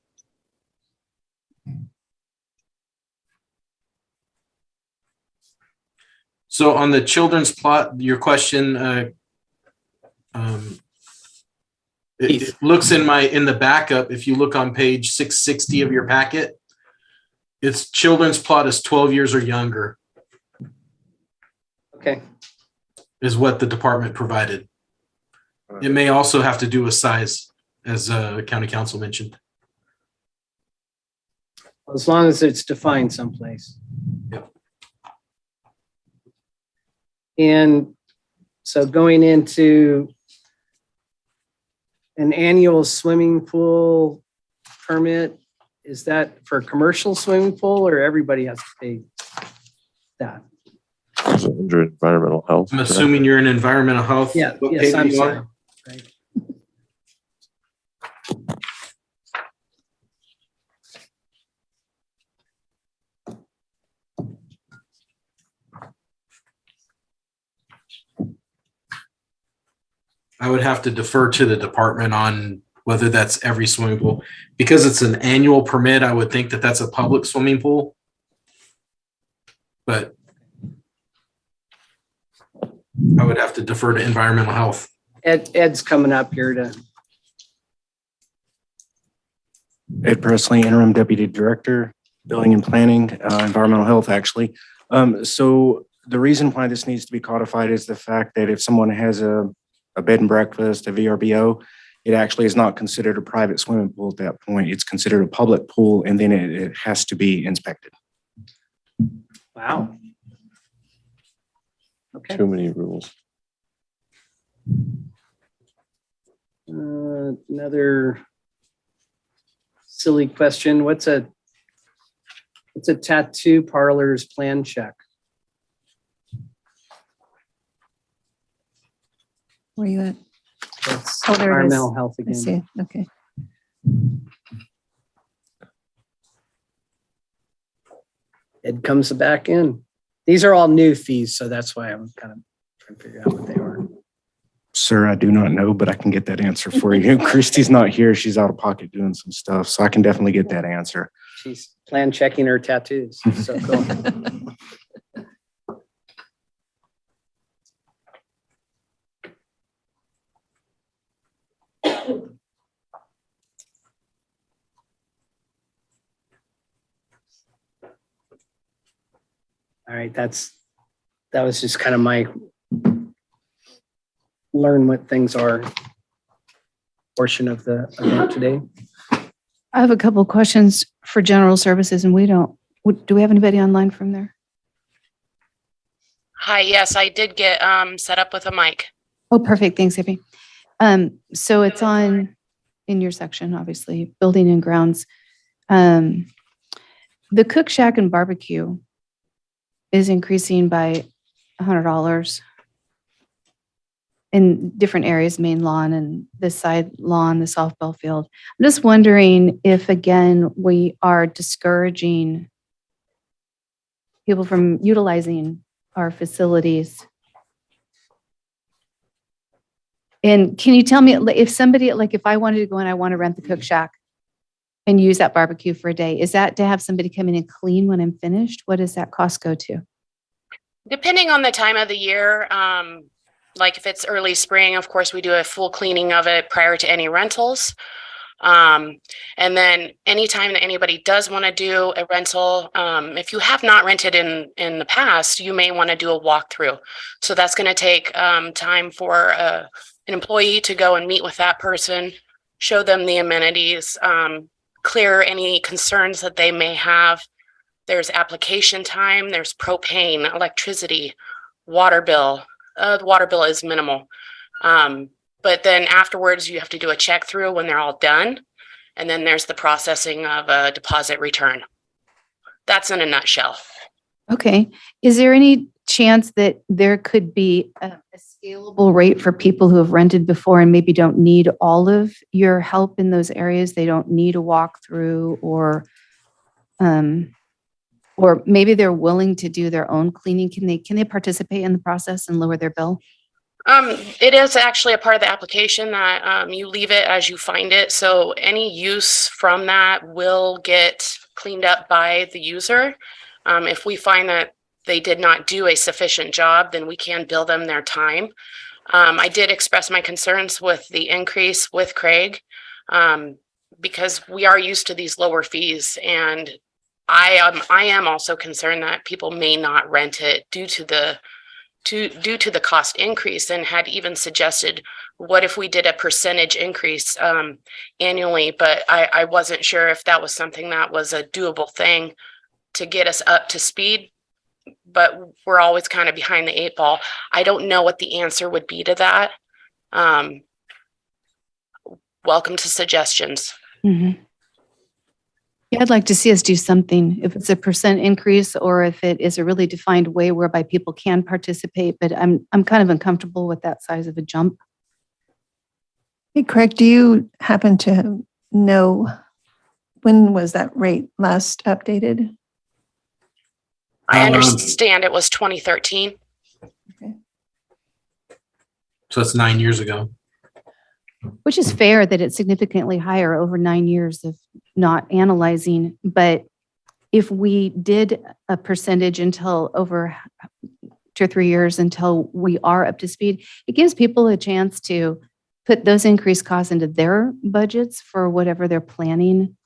So on the children's plot, your question, it looks in the backup. If you look on page 660 of your packet, its children's plot is 12 years or younger. Okay. Is what the department provided. It may also have to do with size, as county council mentioned. As long as it's defined someplace. Yep. And so going into an annual swimming pool permit, is that for a commercial swimming pool or everybody has to pay that? Under environmental health. I'm assuming you're in environmental health. Yeah, What yes, page are I'm you sorry. on? Right. I would have to defer to the department on whether that's every swimming pool. Because it's an annual permit, I would think that that's a public swimming pool. But I would have to defer to environmental health. Ed's coming up here to. Ed Presley, Interim Deputy Director, Building and Planning, Environmental Health, actually. So the reason why this needs to be codified is the fact that if someone has a bed and breakfast, a VRBO, it actually is not considered a private swimming pool at that point. It's considered a public pool, and then it has to be inspected. Wow. Okay. Too many rules. Another silly question. What's a tattoo parlor's plan check? Where are you at? That's Oh, there it is. environmental health I again. see. Okay. It comes back in. These are all new fees, so that's why I'm kind of trying to figure out what they are. Sir, I do not know, but I can get that answer for you. Christy's not here. She's out of pocket doing some stuff, so I can definitely get that answer. She's plan checking her tattoos. So cool. All right, that was just kind of my learn what things are portion of the event today. I have a couple of questions for general services, and do we have anybody online from there? Hi, yes, I did get set up with a mic. Oh, perfect. Thanks, Ivy. So it's in your section, obviously, building and grounds. the cook shack and barbecue is increasing by $100 in different areas, main lawn and the side lawn, the softball field. I'm just wondering if, again, we are discouraging people from utilizing our facilities. And can you tell me if somebody, like if I wanted to go and I want to rent the cook shack and use that barbecue for a day, is that to have somebody come in and clean when I'm finished? What does that cost go to? Depending on the time of the year, like if it's early spring, of course, we do a full cleaning of it prior to any rentals. And then anytime that anybody does want to do a rental, if you have not rented in the past, you may want to do a walkthrough. So that's going to take time for an employee to go and meet with that person, show them the amenities, clear any concerns that they may have. There's application time, there's propane, electricity, water bill. The water bill is minimal. But then afterwards, you have to do a check through when they're all done. And then there's the processing of a deposit return. That's in a nutshell. Okay. Is there any chance that there could be a scalable rate for people who have rented before and maybe don't need all of your help in those areas? They don't need a walkthrough, or maybe they're willing to do their own cleaning. Can they participate in the process and lower their bill? It is actually a part of the application that you leave it as you find it. So any use from that will get cleaned up by the user. If we find that they did not do a sufficient job, then we can bill them their time. I did express my concerns with the increase with Craig because we are used to these lower fees, and I am also concerned that people may not rent it due to the cost increase, and had even suggested, what if we did a percentage increase annually? But I wasn't sure if that was something that was a doable thing to get us up to speed, but we're always kind of behind the 8 ball. I don't know what the answer would be to that. Welcome to suggestions. Mm-hmm. Yeah, I'd like to see us do something, if it's a percent increase or if it is a really defined way whereby people can participate, but I'm kind of uncomfortable with that size of a jump. Hey, Craig, do you happen to know when was that rate last updated? I understand it was 2013. So it's 9 years ago. Which is fair that it's significantly higher over 9 years of not analyzing. But if we did a percentage until over 2 or 3 years until we are up to speed, it gives people a chance to put those increased costs into their budgets for whatever they're planning.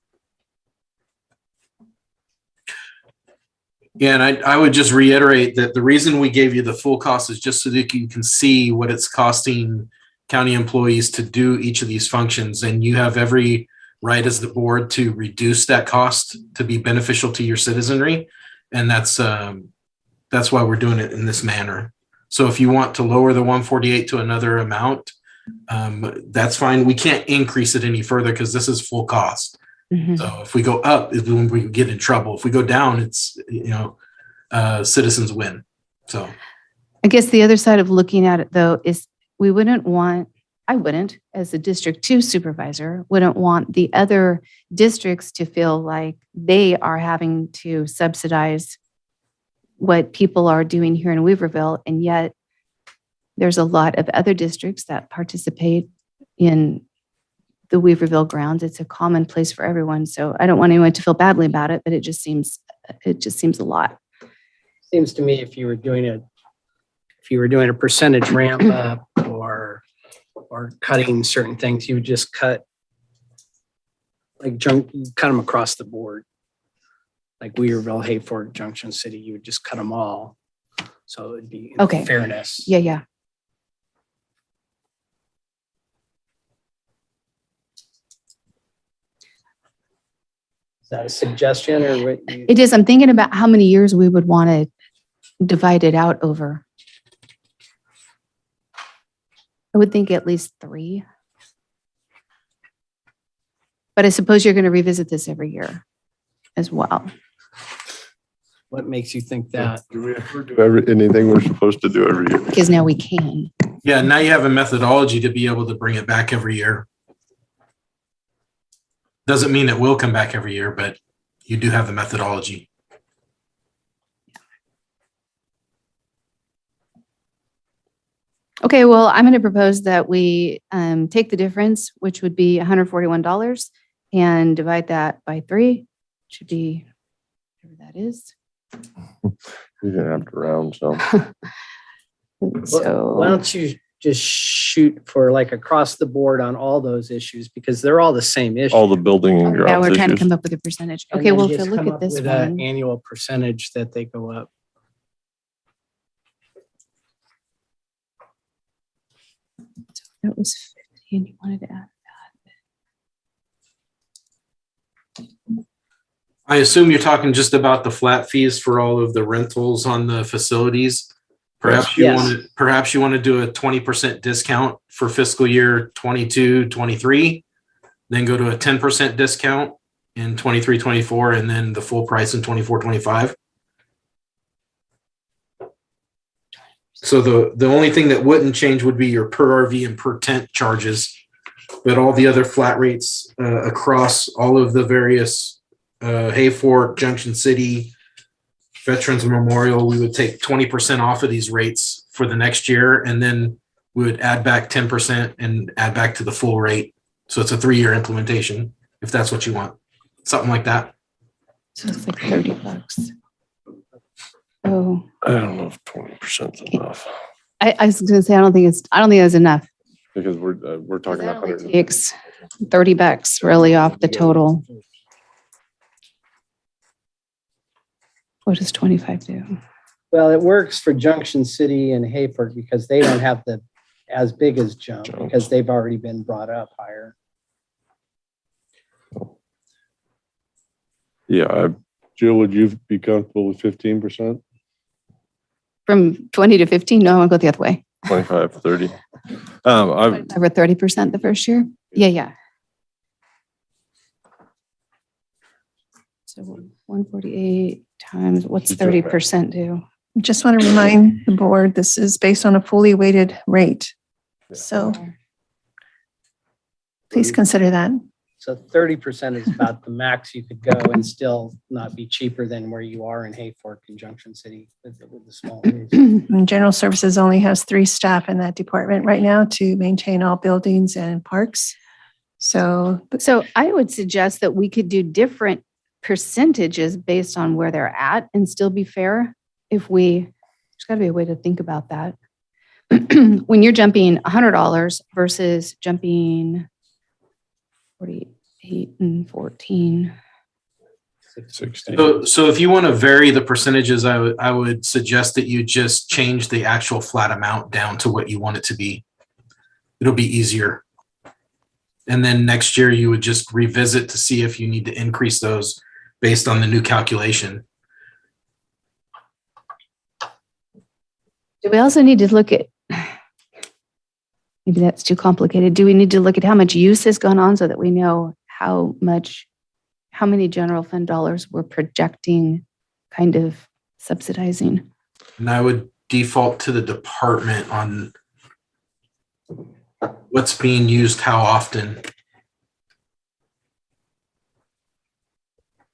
Yeah, and I would just reiterate that the reason we gave you the full cost is just so that you can see what it's costing county employees to do each of these functions. And you have every right as the board to reduce that cost to be beneficial to your citizenry. And that's why we're doing it in this manner. So if you want to lower the 148 to another amount, that's fine. We can't increase it any further because this is full cost. Mm-hmm. So if we go up, is when we get in trouble. If we go down, it's, citizens win. So I guess the other side of looking at it though is I wouldn't, as a District 2 supervisor, wouldn't want the other districts to feel like they are having to subsidize what people are doing here in Weaverville. And yet there's a lot of other districts that participate in the Weaverville grounds. It's a common place for everyone. So I don't want anyone to feel badly about it, but it just seems a lot. Seems to me if you were doing a percentage ramp up or cutting certain things, you would just cut them across the board. Like Weaverville, Hayfork, Junction City, you would just cut them all. So it'd be okay. Fairness. Yeah. Is that a suggestion or what? It is. I'm thinking about how many years we would want to divide it out over. I would think at least 3. But I suppose you're going to revisit this every year as well. What makes you think that? Do we ever do anything we're supposed to do every year? Because now we can. Yeah, now you have a methodology to be able to bring it back every year. Doesn't mean it will come back every year, but you do have the methodology. Okay, well, I'm going to propose that we take the difference, which would be $141, and divide that by 3. Should be whatever that is. You're gonna have to round some. So Why don't you just shoot for like across the board on all those issues because they're all the same issue. All the building and yeah, grounds we're trying to issues. come up with a percentage. And Okay, then well, just if you look come at up this with an one, annual percentage that they go up. that was 50, and you wanted to add I assume you're talking just about the flat fees for all of the rentals on the facilities. Perhaps you Yes. want to do a 20% discount for fiscal year 22, 23, then go to a 10% discount in 23, 24, and then the full price in 24, 25. So the only thing that wouldn't change would be your per RV and per tent charges, but all the other flat rates across all of the various Hayfork, Junction City, Veterans Memorial, we would take 20% off of these rates for the next year, and then we would add back 10% and add back to the full rate. So it's a 3-year implementation, if that's what you want. Something like that. so it's like $30. Oh, I don't know if 20% is enough I was going to say I don't think that's enough. because we're talking That only 100. takes $30 really off the total. What does 25 do? Well, it works for Junction City and Hayford because they don't have the as big as jump because they've already been brought up higher. Yeah, Jill, would you be comfortable with 15%? From 20 to 15? No, I want to go the other way. 25, 30. I'm Over 30% the first year? Yeah. So 148 times, what's 30% do? Just want to remind the board, this is based on a fully weighted rate. So please consider that. So 30% is about the max you could go and still not be cheaper than where you are in Hayfork and Junction City with the small. And General Services only has 3 staff in that department right now to maintain all buildings and parks. So I would suggest that we could do different percentages based on where they're at and still be fair. There's got to be a way to think about that. When you're jumping $100 versus jumping 48 and 14. 60. So if you want to vary the percentages, I would suggest that you just change the actual flat amount down to what you want it to be. It'll be easier. And then next year you would just revisit to see if you need to increase those based on the new calculation. Do we also need to look at, maybe that's too complicated. Do we need to look at how much use has gone on so that we know how many general fund dollars we're projecting kind of subsidizing? And I would default to the department on what's being used, how often.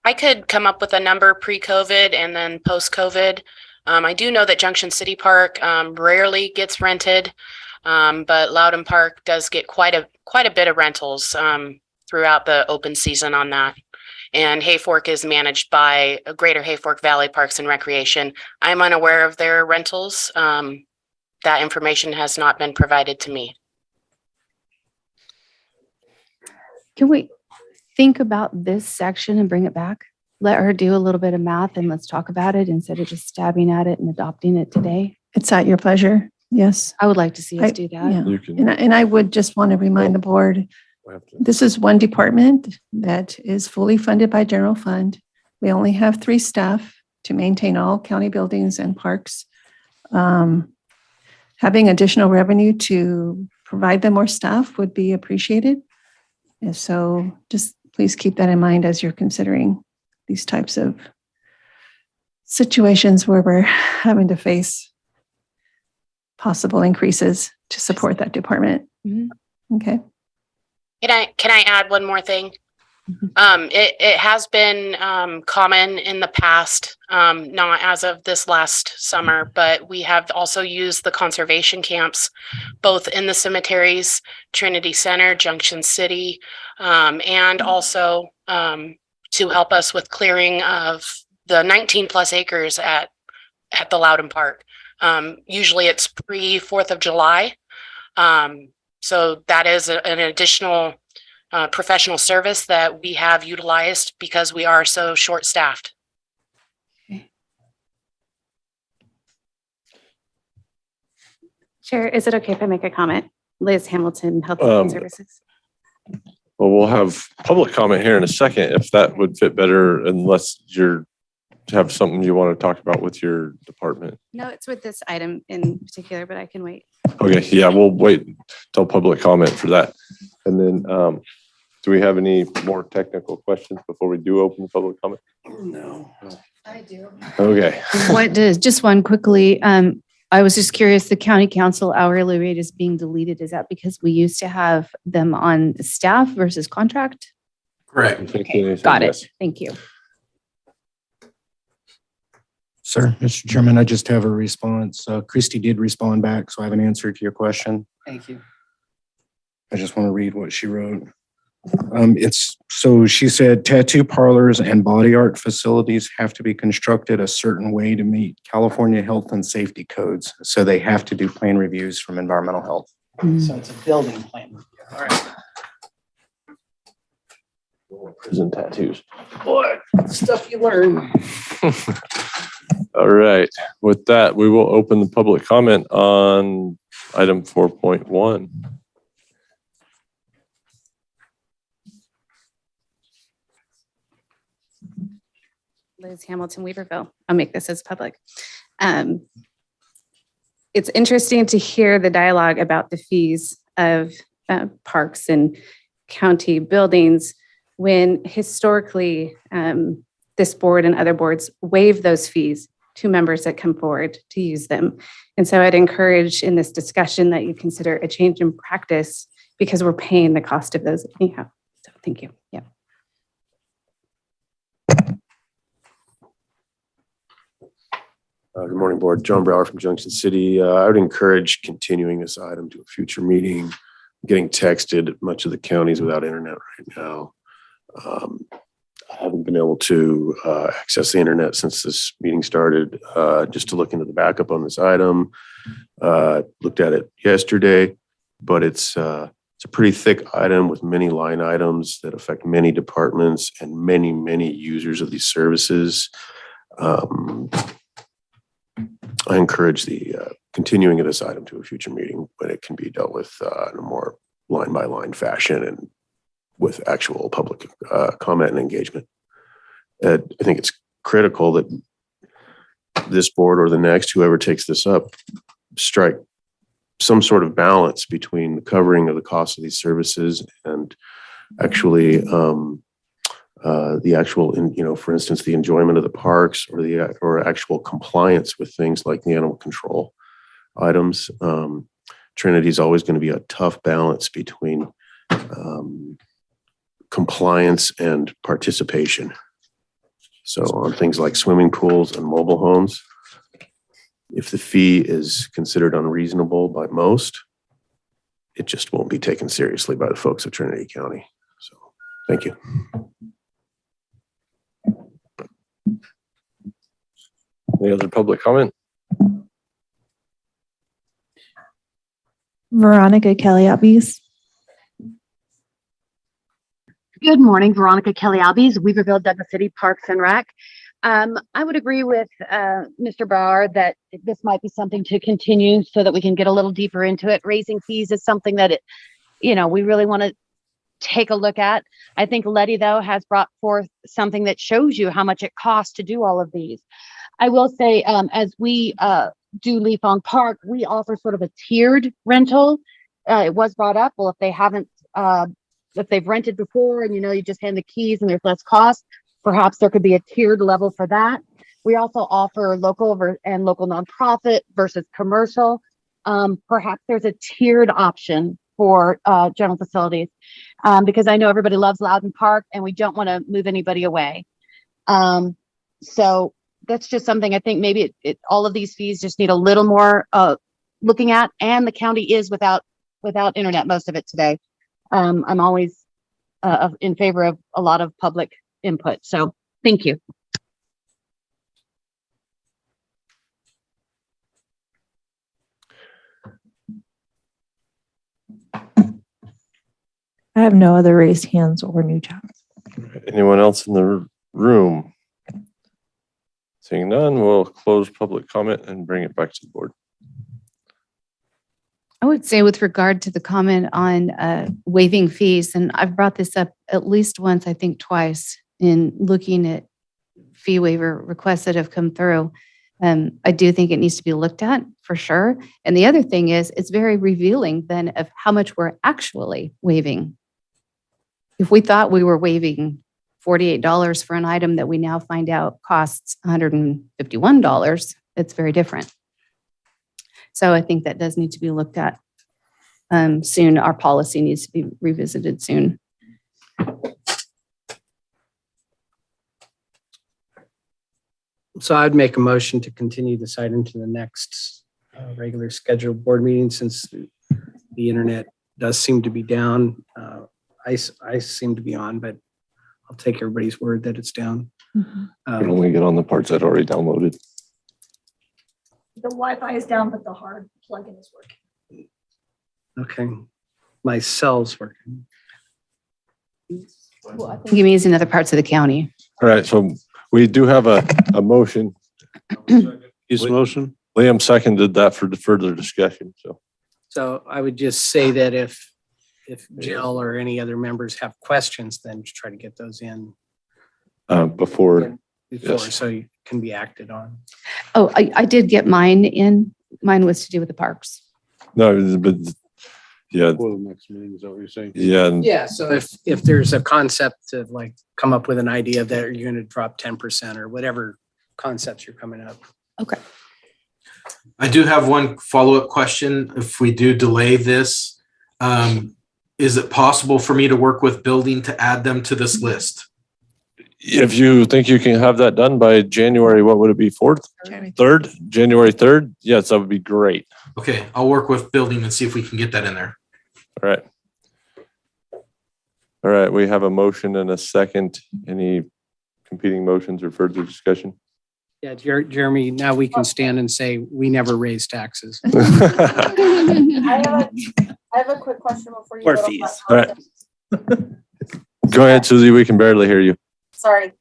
I could come up with a number pre-COVID and then post-COVID. I do know that Junction City Park rarely gets rented, but Loudon Park does get quite a bit of rentals throughout the open season on that. And Hayfork is managed by Greater Hayfork Valley Parks and Recreation. I'm unaware of their rentals. That information has not been provided to me. Can we think about this section and bring it back? Let her do a little bit of math and let's talk about it instead of just stabbing at it and adopting it today. it's at your pleasure. Yes. I would like to see us do that. Yeah. You can- And I would just want to remind the board, this is one department that is fully funded by general fund. We only have 3 staff to maintain all county buildings and parks. Having additional revenue to provide them more staff would be appreciated. And so just please keep that in mind as you're considering these types of situations where we're having to face possible increases to support that department. Okay. Can I add one more thing? It has been common in the past, not as of this last summer, but we have also used the conservation camps, both in the cemeteries, Trinity Center, Junction City, and also to help us with clearing of the 19 plus acres at the Loudon Park. Usually it's pre 4th of July. So that is an additional professional service that we have utilized because we are so short-staffed. Chair, is it okay if I make a comment? Liz Hamilton, Health and Human Services. Well, we'll have public comment here in a second, if that would fit better, unless you're have something you want to talk about with your department. No, it's with this item in particular, but I can wait. Okay, yeah, we'll wait till public comment for that. And then, do we have any more technical questions before we do open public comment? No. I do. Okay. Just one quickly. I was just curious, the county council hourly rate is being deleted. Is that because we used to have them on staff versus contract? Correct. Okay, got it. Thank you. Sir, Mr. Chairman, I just have a response. Christy did respond back, so I have an answer to your question. Thank you. I just want to read what she wrote. She said tattoo parlors and body art facilities have to be constructed a certain way to meet California health and safety codes. So they have to do plan reviews from environmental health. So it's a building plan. All right. Prison tattoos. Boy, stuff you learn. All right. With that, we will open the public comment on item 4.1. Liz Hamilton, Weaverville. I'll make this as public. It's interesting to hear the dialogue about the fees of parks and county buildings when historically this board and other boards waive those fees to members that come forward to use them. And so I'd encourage in this discussion that you consider a change in practice because we're paying the cost of those anyhow. So thank you. Yeah. Good morning, board. John Brower from Junction City. I would encourage continuing this item to a future meeting. I'm getting texted at much of the counties without internet right now. I haven't been able to access the internet since this meeting started, just to look into the backup on this item. Looked at it yesterday, but it's a pretty thick item with many line items that affect many departments and many users of these services. I encourage the continuing of this item to a future meeting when it can be dealt with in a more line by line fashion and with actual public comment and engagement. I think it's critical that this board or the next, whoever takes this up, strike some sort of balance between the covering of the cost of these services and actually the actual, for instance, the enjoyment of the parks or actual compliance with things like the animal control items. Trinity is always going to be a tough balance between compliance and participation. So on things like swimming pools and mobile homes, if the fee is considered unreasonable by most, it just won't be taken seriously by the folks of Trinity County. So thank you. Any other public comment? Veronica Kelly-Abbeys. Good morning, Veronica Kelly-Albies, Weaverville, Douglas City Parks and Rec. I would agree with Mr. Brower that this might be something to continue so that we can get a little deeper into it. Raising fees is something that we really want to take a look at. I think Letty, though, has brought forth something that shows you how much it costs to do all of these. I will say, as we do Leaf on Park, we offer sort of a tiered rental. It was brought up, well, if they haven't, if they've rented before and you just hand the keys and there's less cost, perhaps there could be a tiered level for that. We also offer and local nonprofit versus commercial. Perhaps there's a tiered option for general facilities because I know everybody loves Loudon Park and we don't want to move anybody away. So that's just something I think maybe all of these fees just need a little more looking at, and the county is without internet most of it today. I'm always in favor of a lot of public input. So thank you. I have no other raised hands or new chats. Anyone else in the room? Seeing none, we'll close public comment and bring it back to the board. I would say with regard to the comment on waiving fees, and I've brought this up at least once, I think twice, in looking at fee waiver requests that have come through. I do think it needs to be looked at for sure. And the other thing is, it's very revealing then of how much we're actually waiving. If we thought we were waiving $48 for an item that we now find out costs $151, it's very different. So I think that does need to be looked at soon. Our policy needs to be revisited soon. So I'd make a motion to continue this item to the next regular scheduled board meeting, since the internet does seem to be down. I seem to be on, but I'll take everybody's word that it's down. You can only get on the parts that already downloaded. The Wi-Fi is down, but the hard plugin is working. Okay, my cell's working. Well, I think he means in other parts of the county. All right, so we do have a motion. His motion? Liam seconded that for the further discussion, so. So I would just say that if Jill or any other members have questions, then try to get those in Before, before, so you can be acted on. Oh, I did get mine in. Mine was to do with the parks. no, but yeah, Before the next meeting, is that what you're saying? yeah. Yeah, so if there's a concept to like come up with an idea that you're going to drop 10% or whatever concepts you're coming up. Okay. I do have one follow-up question. If we do delay this, is it possible for me to work with building to add them to this list? If you think you can have that done by January, what would it be, 4th? 3rd? January 3rd? Yes, that would be great. Okay, I'll work with building and see if we can get that in there. All right. All right, we have a motion and a second. Any competing motions or further discussion? Yeah, Jeremy, now we can stand and say, we never raise taxes. I have a quick question before you Or go to fees. All right. Go ahead, Susie. We can barely hear you. Sorry.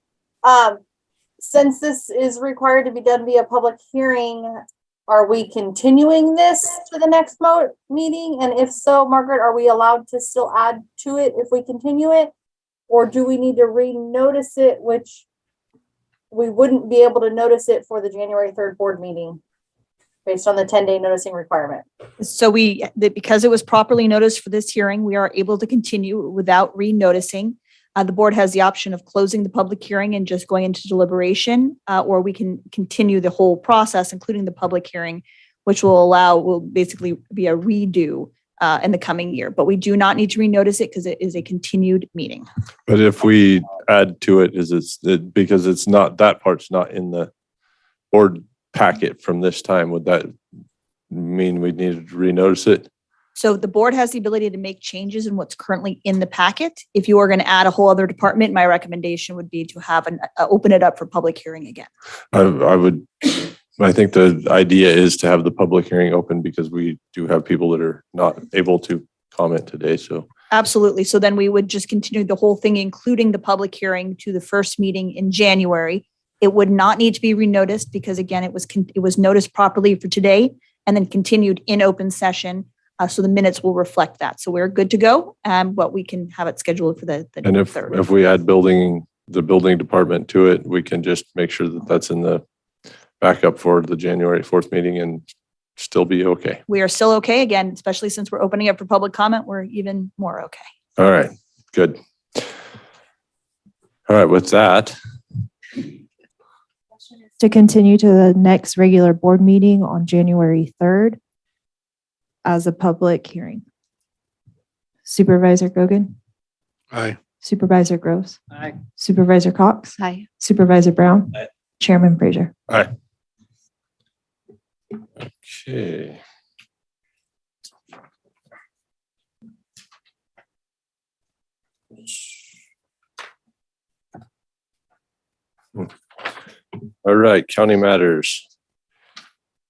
Since this is required to be done via public hearing, are we continuing this to the next meeting? And if so, Margaret, are we allowed to still add to it if we continue it? Or do we need to renotice it, which we wouldn't be able to notice it for the January 3rd board meeting based on the 10-day noticing requirement? So because it was properly noticed for this hearing, we are able to continue without renoticing. The board has the option of closing the public hearing and just going into deliberation, or we can continue the whole process, including the public hearing, which will basically be a redo in the coming year. But we do not need to renotice it because it is a continued meeting. But if we add to it, because it's not, that part's not in the board packet from this time, would that mean we need to renotice it? So the board has the ability to make changes in what's currently in the packet. If you are going to add a whole other department, my recommendation would be to have open it up for public hearing again. I think the idea is to have the public hearing open because we do have people that are not able to comment today, so. Absolutely. So then we would just continue the whole thing, including the public hearing, to the first meeting in January. It would not need to be renoticed because again, it was noticed properly for today and then continued in open session. So the minutes will reflect that. So we're good to go, but we can have it scheduled for the And if 3rd. we add the building department to it, we can just make sure that that's in the backup for the January 4th meeting and still be okay. We are still okay again, especially since we're opening up for public comment, we're even more okay. All right, good. All right, with that. Question is, to continue to the next regular board meeting on January 3rd as a public hearing. Supervisor Gogan, Aye. Supervisor Groves, Aye. Supervisor Cox, Aye. Supervisor Brown, Aye. Chairman Frazier. Aye. Okay. All right, county matters.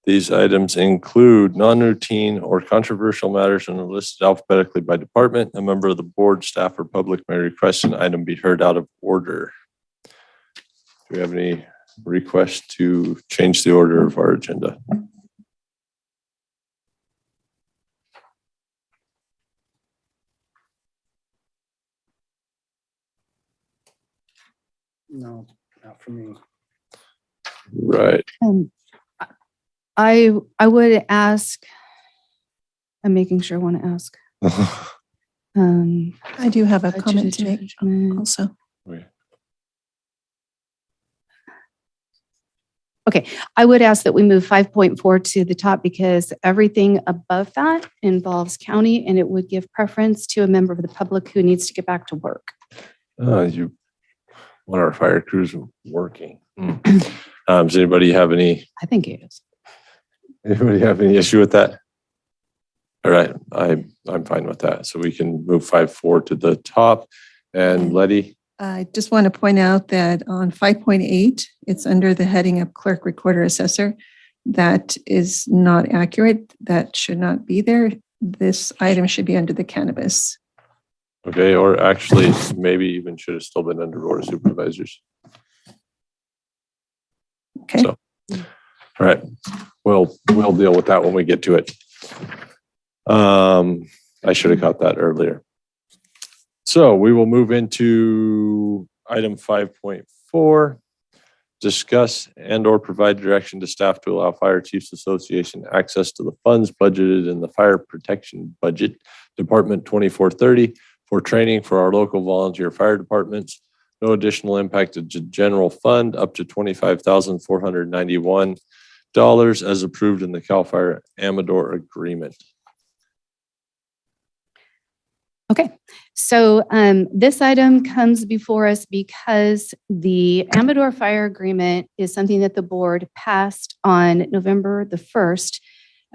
These items include non-routine or controversial matters and are listed alphabetically by department. A member of the board, staff, or public may request an item be heard out of order. Do we have any requests to change the order of our agenda? No, not for me. Right. I would ask, I'm making sure I want to ask. I do have a comment to make also. Okay, I would ask that we move 5.4 to the top because everything above that involves county and it would give preference to a member of the public who needs to get back to work. You want our fire crews working. Does anybody have any? I think it is. Anybody have any issue with that? All right, I'm fine with that. So we can move 5.4 to the top. And Letty? I just want to point out that on 5.8, it's under the heading of clerk, recorder, assessor. That is not accurate. That should not be there. This item should be under the cannabis. Okay, or actually maybe even should have still been under board of supervisors. Okay. So, all right, we'll deal with that when we get to it. I should have caught that earlier. So we will move into item 5.4. Discuss and or provide direction to staff to allow Fire Chiefs Association access to the funds budgeted in the Fire Protection Budget Department 2430 for training for our local volunteer fire departments. No additional impact to general fund, up to $25,491 as approved in the CAL FIRE Amador agreement. Okay, so this item comes before us because the Amador Fire Agreement is something that the board passed on November the 1st,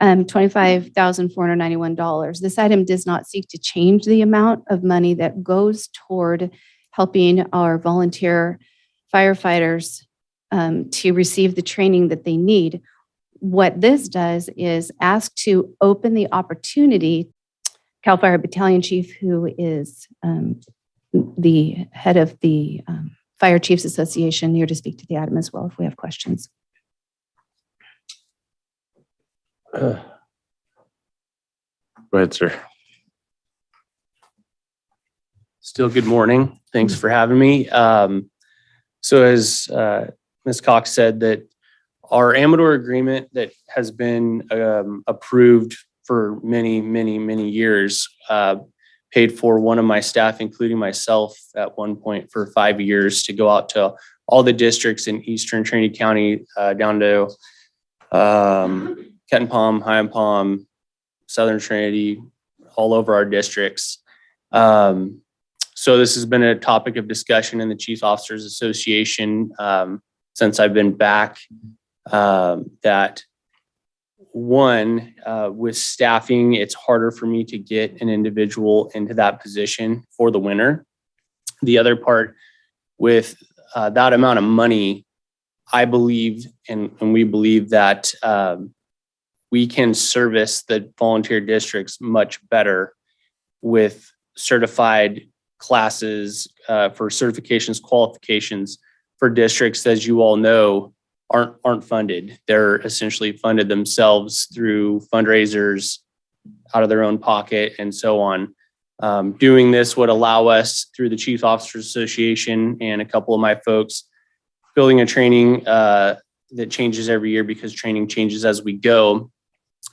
$25,491. This item does not seek to change the amount of money that goes toward helping our volunteer firefighters to receive the training that they need. What this does is ask to open the opportunity. CAL FIRE Battalion Chief, who is the head of the Fire Chiefs Association, here to speak to the item as well if we have questions. Go ahead, sir. Still good morning. Thanks for having me. So as Ms. Cox said, that our Amador agreement that has been approved for many years, paid for one of my staff, including myself at one point for 5 years to go out to all the districts in Eastern Trinity County, down to Kettenpalm, High and Palm, Southern Trinity, all over our districts. So this has been a topic of discussion in the Chief Officers Association since I've been back, that one, with staffing, it's harder for me to get an individual into that position for the winter. The other part, with that amount of money, I believe, and we believe that we can service the volunteer districts much better with certified classes for certifications, qualifications for districts, as you all know, aren't funded. They're essentially funded themselves through fundraisers out of their own pocket and so on. Doing this would allow us, through the Chief Officers Association and a couple of my folks, building a training that changes every year because training changes as we go.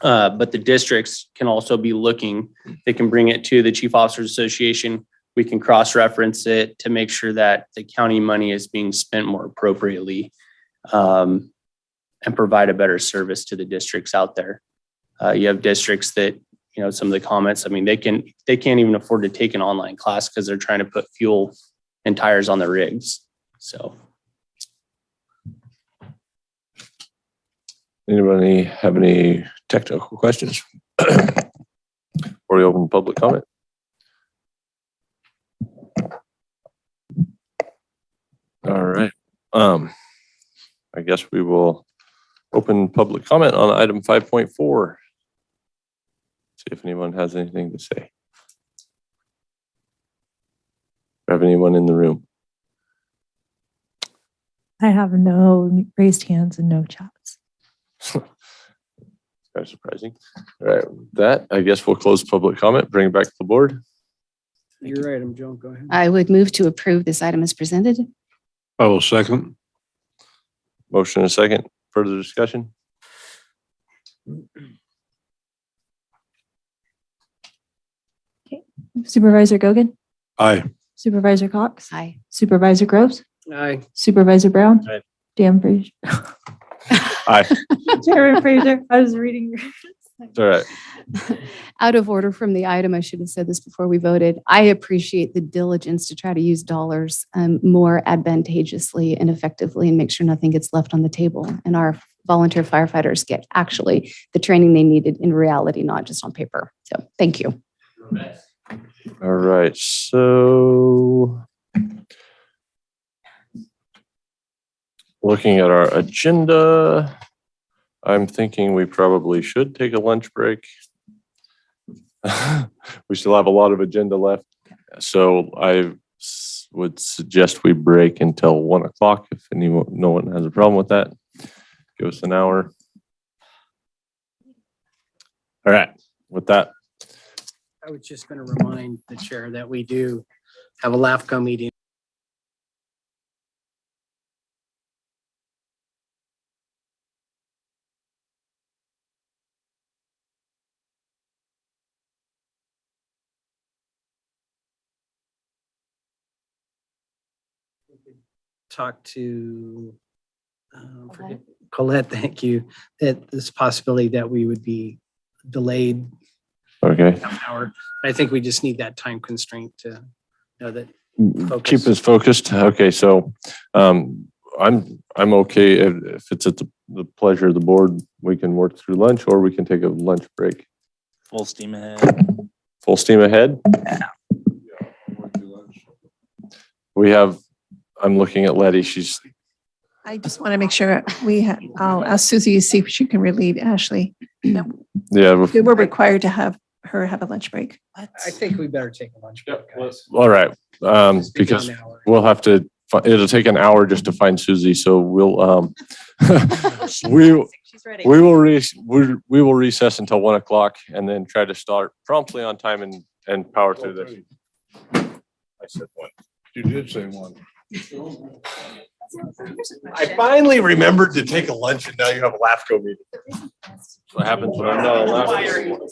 But the districts can also be looking, they can bring it to the Chief Officers Association. We can cross-reference it to make sure that the county money is being spent more appropriately. and provide a better service to the districts out there. You have districts that, you know, some of the comments, I mean, they can't even afford to take an online class because they're trying to put fuel and tires on their rigs. So. Anybody have any technical questions? Before we open public comment? All right. I guess we will open public comment on item 5.4. See if anyone has anything to say. Have anyone in the room? I have no raised hands and no chats. Kind of surprising. All right, with that, I guess we'll close public comment, bring it back to the board. You're right, I'm Joan, go ahead. I would move to approve this item as presented. I will second. Motion and a second. Further discussion? Supervisor Gogan, Aye. Supervisor Cox, Aye. Supervisor Groves, Aye. Supervisor Brown. Aye. Dan Fraser. Aye. Chairman Fraser, I was reading. It's all right. Out of order from the item, I should have said this before we voted. I appreciate the diligence to try to use dollars more advantageously and effectively and make sure nothing gets left on the table. And our volunteer firefighters get actually the training they needed in reality, not just on paper. So thank you. All right, so looking at our agenda, I'm thinking we probably should take a lunch break. We still have a lot of agenda left. So I would suggest we break until 1 o'clock if no one has a problem with that. Give us an hour. All right, with that. I was just going to remind the chair that we do have a LAFCO meeting. Talk to Colette, thank you, that this possibility that we would be delayed Okay. an hour. I think we just need that time constraint to know that. Keep us focused. Okay, so I'm okay if it's at the pleasure of the board. We can work through lunch or we can take a lunch break. Full steam ahead. Full steam ahead. We have. I'm looking at Letty. She's. I just want to make sure I'll ask Susie to see if she can relieve Ashley. Yeah. We're required to have her have a lunch break. I think we better take a lunch break, guys. All right. Because we'll have to. It'll take an hour just to find Susie. So we'll. We will recess until 1 o'clock and then try to start promptly on time and power through this. I said 1. You did say 1. I finally remembered to take a lunch and now you have a LAFCO meeting. That's what happens when I'm not on LAFCO.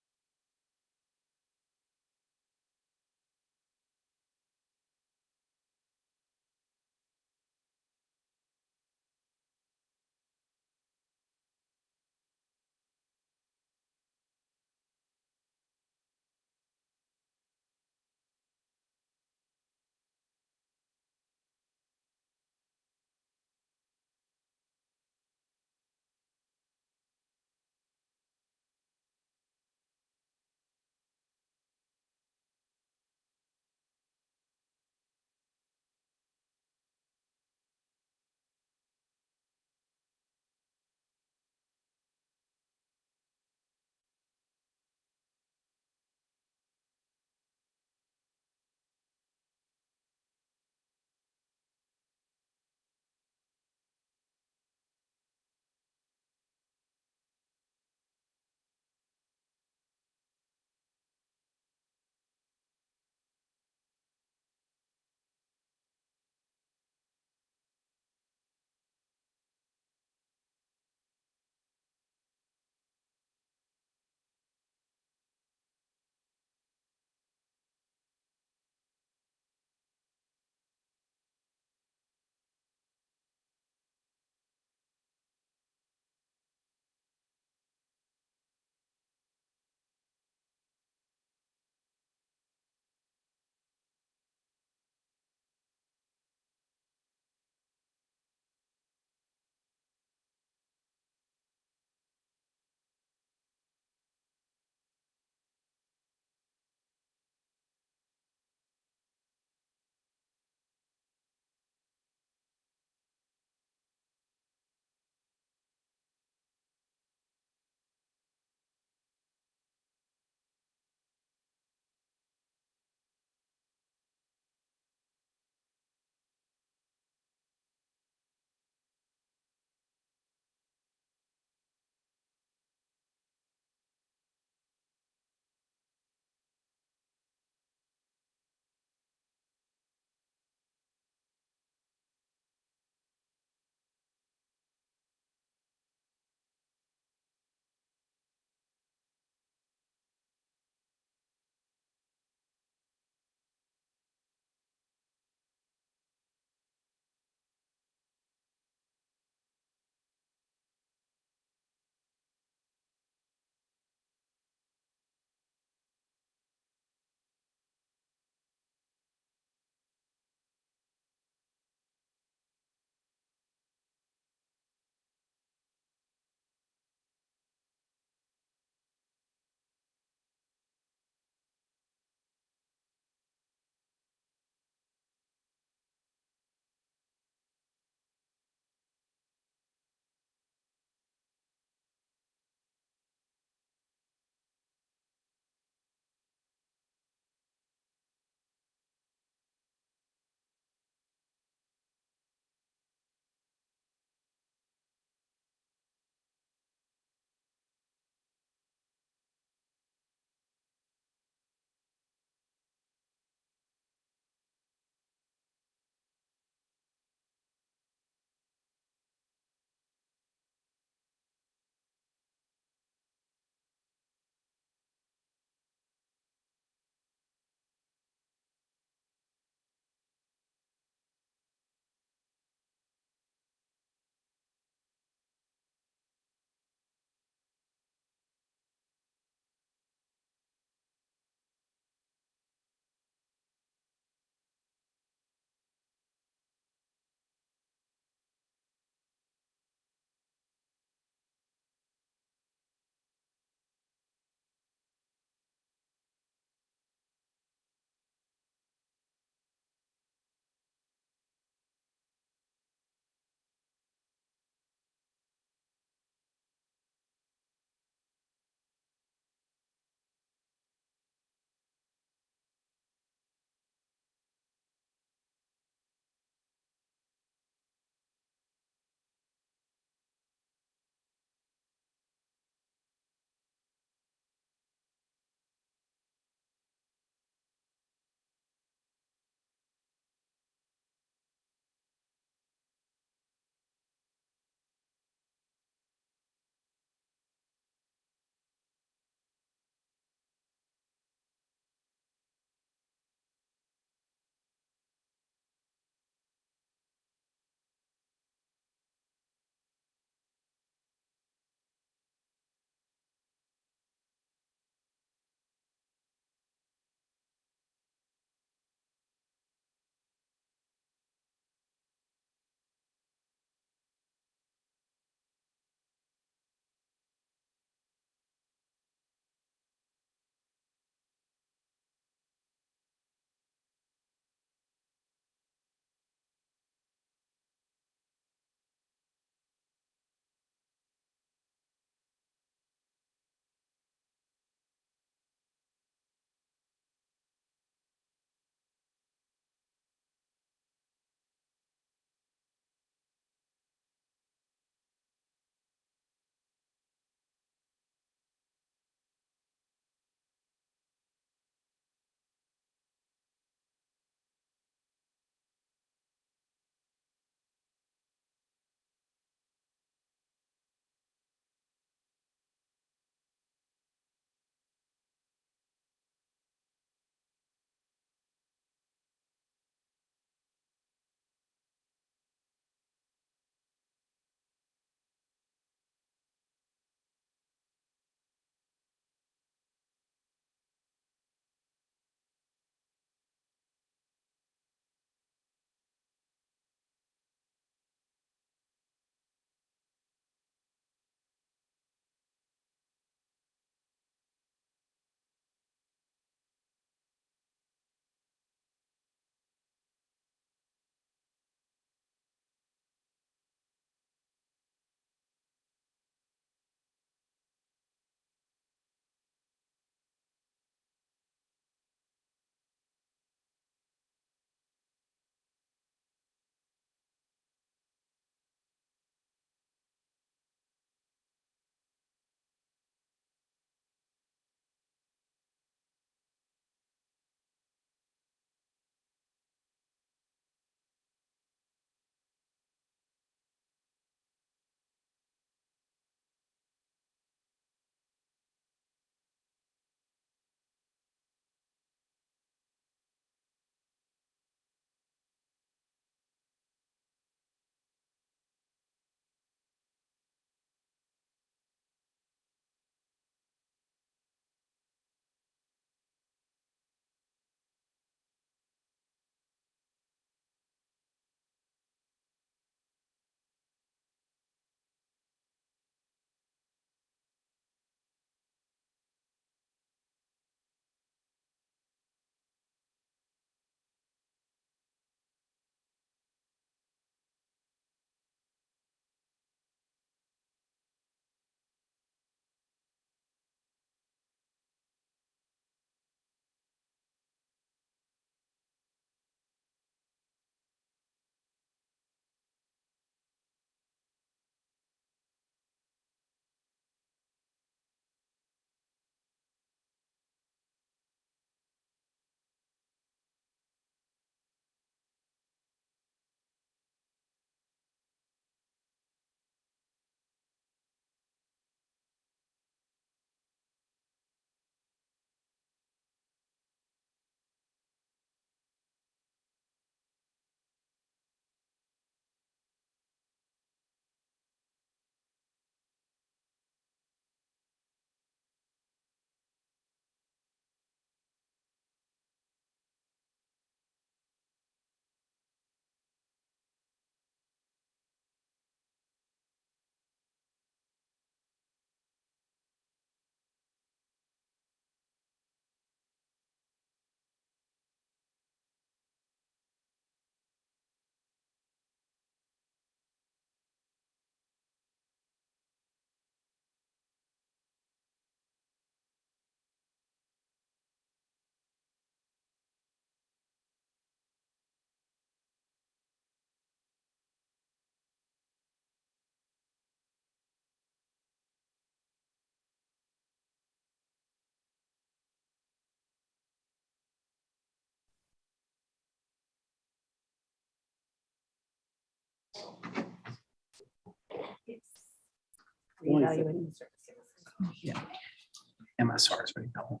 MSRs right now.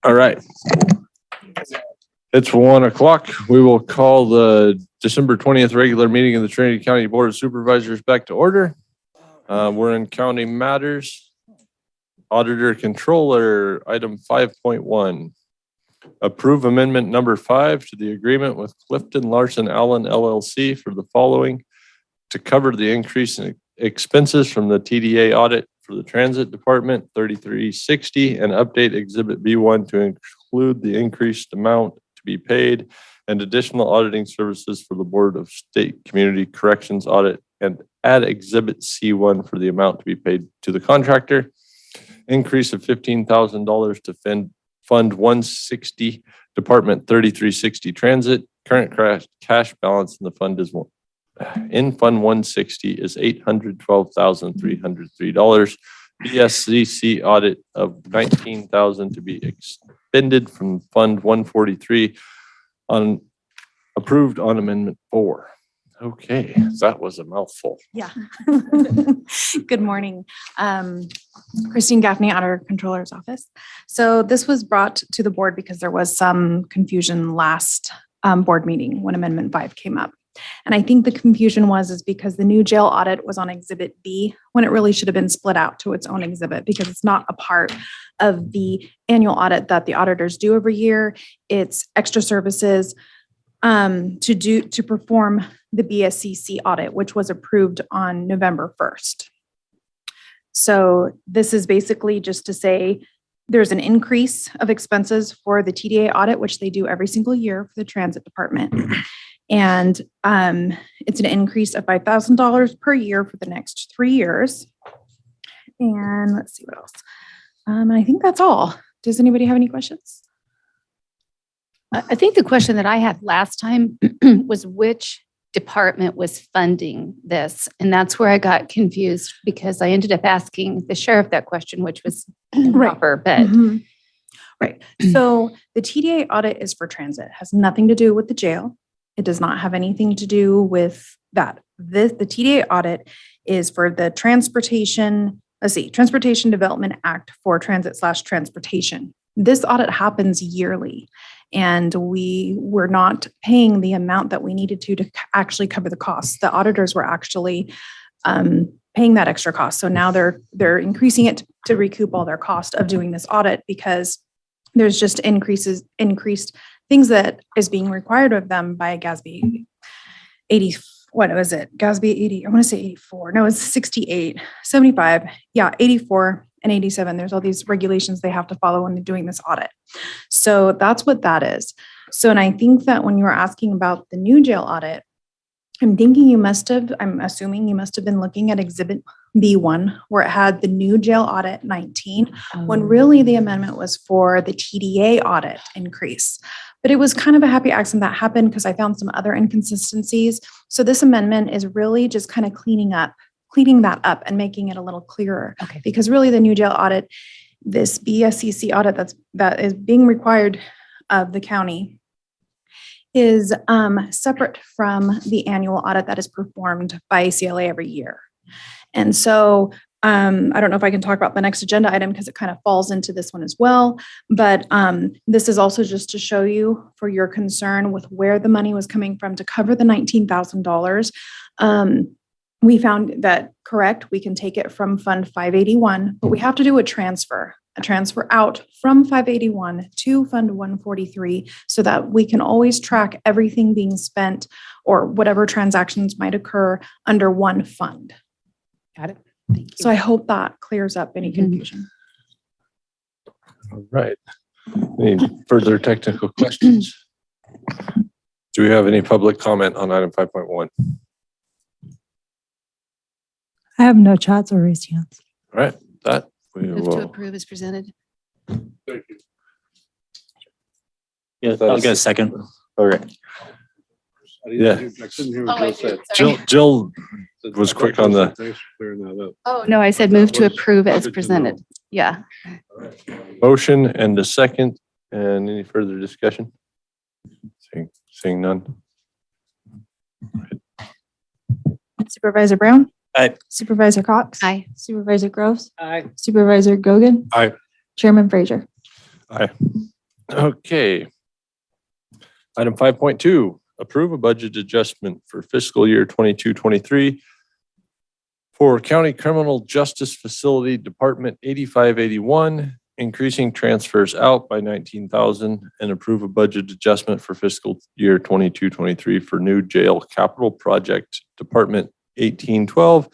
All right. It's 1:00. We will call the December 20th regular meeting of the Trinity County Board of Supervisors back to order. We're in county matters. Auditor Controller, item 5.1. Approve amendment number 5 to the agreement with Clifton Larson Allen LLC for the following: to cover the increase in expenses from the TDA audit for the Transit Department 3360 and update Exhibit B1 to include the increased amount to be paid and additional auditing services for the Board of State Community Corrections Audit, and add Exhibit C1 for the amount to be paid to the contractor. Increase of $15,000 to Fund 160, Department 3360 Transit. Current cash balance in the fund is in Fund 160 is $812,303. BSCC audit of $19,000 to be expended from Fund 143 approved on Amendment 4. Okay, that was a mouthful. Yeah. Good morning. Christine Gaffney, Auditor Controller's Office. So this was brought to the board because there was some confusion last board meeting when Amendment 5 came up. And I think the confusion is because the new jail audit was on Exhibit B when it really should have been split out to its own exhibit, because it's not a part of the annual audit that the auditors do every year. It's extra services to perform the BSCC audit, which was approved on November 1st. So this is basically just to say there's an increase of expenses for the TDA audit, which they do every single year for the Transit Department. And it's an increase of $5,000 per year for the next 3 years. And let's see what else. I think that's all. Does anybody have any questions? I think the question that I had last time was which department was funding this. And that's where I got confused, because I ended up asking the sheriff that question, which was improper, but. Mhm. Right. So the TDA audit is for transit. It has nothing to do with the jail. It does not have anything to do with that. The TDA audit is for the Transportation Development Act for transit/transportation. This audit happens yearly, and we were not paying the amount that we needed to actually cover the costs. The auditors were actually paying that extra cost. So now they're increasing it to recoup all their cost of doing this audit, because there's just increased things that is being required of them by GASB 80. What was it? GASB 80. I want to say 84. No, it's 68, 75. Yeah, 84 and 87. There's all these regulations they have to follow when they're doing this audit. So that's what that is. So, and I think that when you were asking about the new jail audit, I'm assuming you must have been looking at Exhibit B1, where it had the new jail audit 19, when really the amendment was for the TDA audit increase. But it was kind of a happy accident that happened, because I found some other inconsistencies. So this amendment is really just kind of cleaning that up and making it a little clearer. Okay. Because really the new jail audit, this BSCC audit that is being required of the county, is separate from the annual audit that is performed by ACLA every year. And so I don't know if I can talk about the next agenda item, because it kind of falls into this one as well. But this is also just to show you, for your concern with where the money was coming from to cover the $19,000. We found that, correct, we can take it from Fund 581, but we have to do a transfer out from 581 to Fund 143, so that we can always track everything being spent or whatever transactions might occur under one fund. Got it. Thank you. So I hope that clears up any confusion. All right. Any further technical questions? Do we have any public comment on item 5.1? I have no chats or raised hands. All right, that we Move to will. approve as presented. Thank you. Yeah, I'll get a second. Okay. Yeah. I couldn't hear Oh, what I Jill said. did. Jill was quick on the. Thanks for clearing that up. Oh, no, I said move to was- approve as good to presented. know. Yeah. Motion and a second, and any further discussion? Seeing none. Supervisor Brown? Aye. Supervisor Cox? Aye. Supervisor Groves? Aye. Supervisor Gogan? Aye. Chairman Frazier? Aye. Okay. Item 5.2, approve a budget adjustment for fiscal year 22-23 for County Criminal Justice Facility Department 8581, increasing transfers out by 19,000, and approve a budget adjustment for fiscal year 22-23 for new jail capital project Department 1812,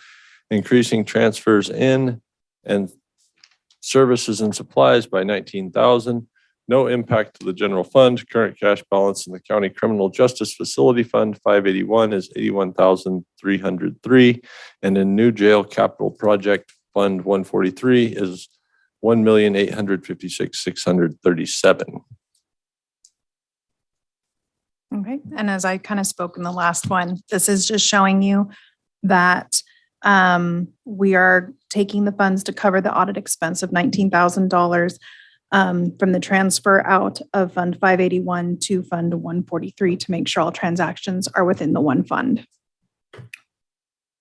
increasing transfers in and services and supplies by 19,000. No impact to the general fund. Current cash balance in the County Criminal Justice Facility Fund 581 is 81,303, and in new jail capital project Fund 143 is 1,856,637. Okay, and as I kind of spoke in the last one, this is just showing you that we are taking the funds to cover the audit expense of $19,000 from the transfer out of Fund 581 to Fund 143 to make sure all transactions are within the one fund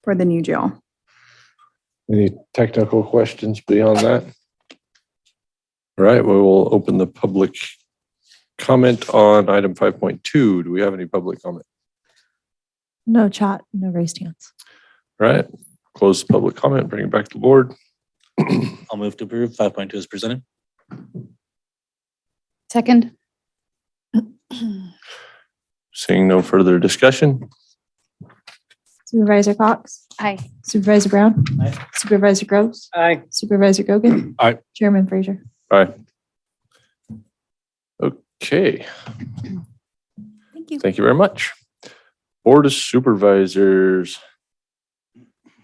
for the new jail. Any technical questions beyond that? All right, we will open the public comment on item 5.2. Do we have any public comment? No chat, no raised hands. All right, close the public comment, bring it back to the board. I'll move to approve 5.2 as presented. Second. Seeing no further discussion. Supervisor Cox? Aye. Supervisor Brown? Aye. Supervisor Groves? Aye. Supervisor Gogan? Aye. Chairman Frazier? All right. Okay, Thank you. thank you very much. Board of Supervisors.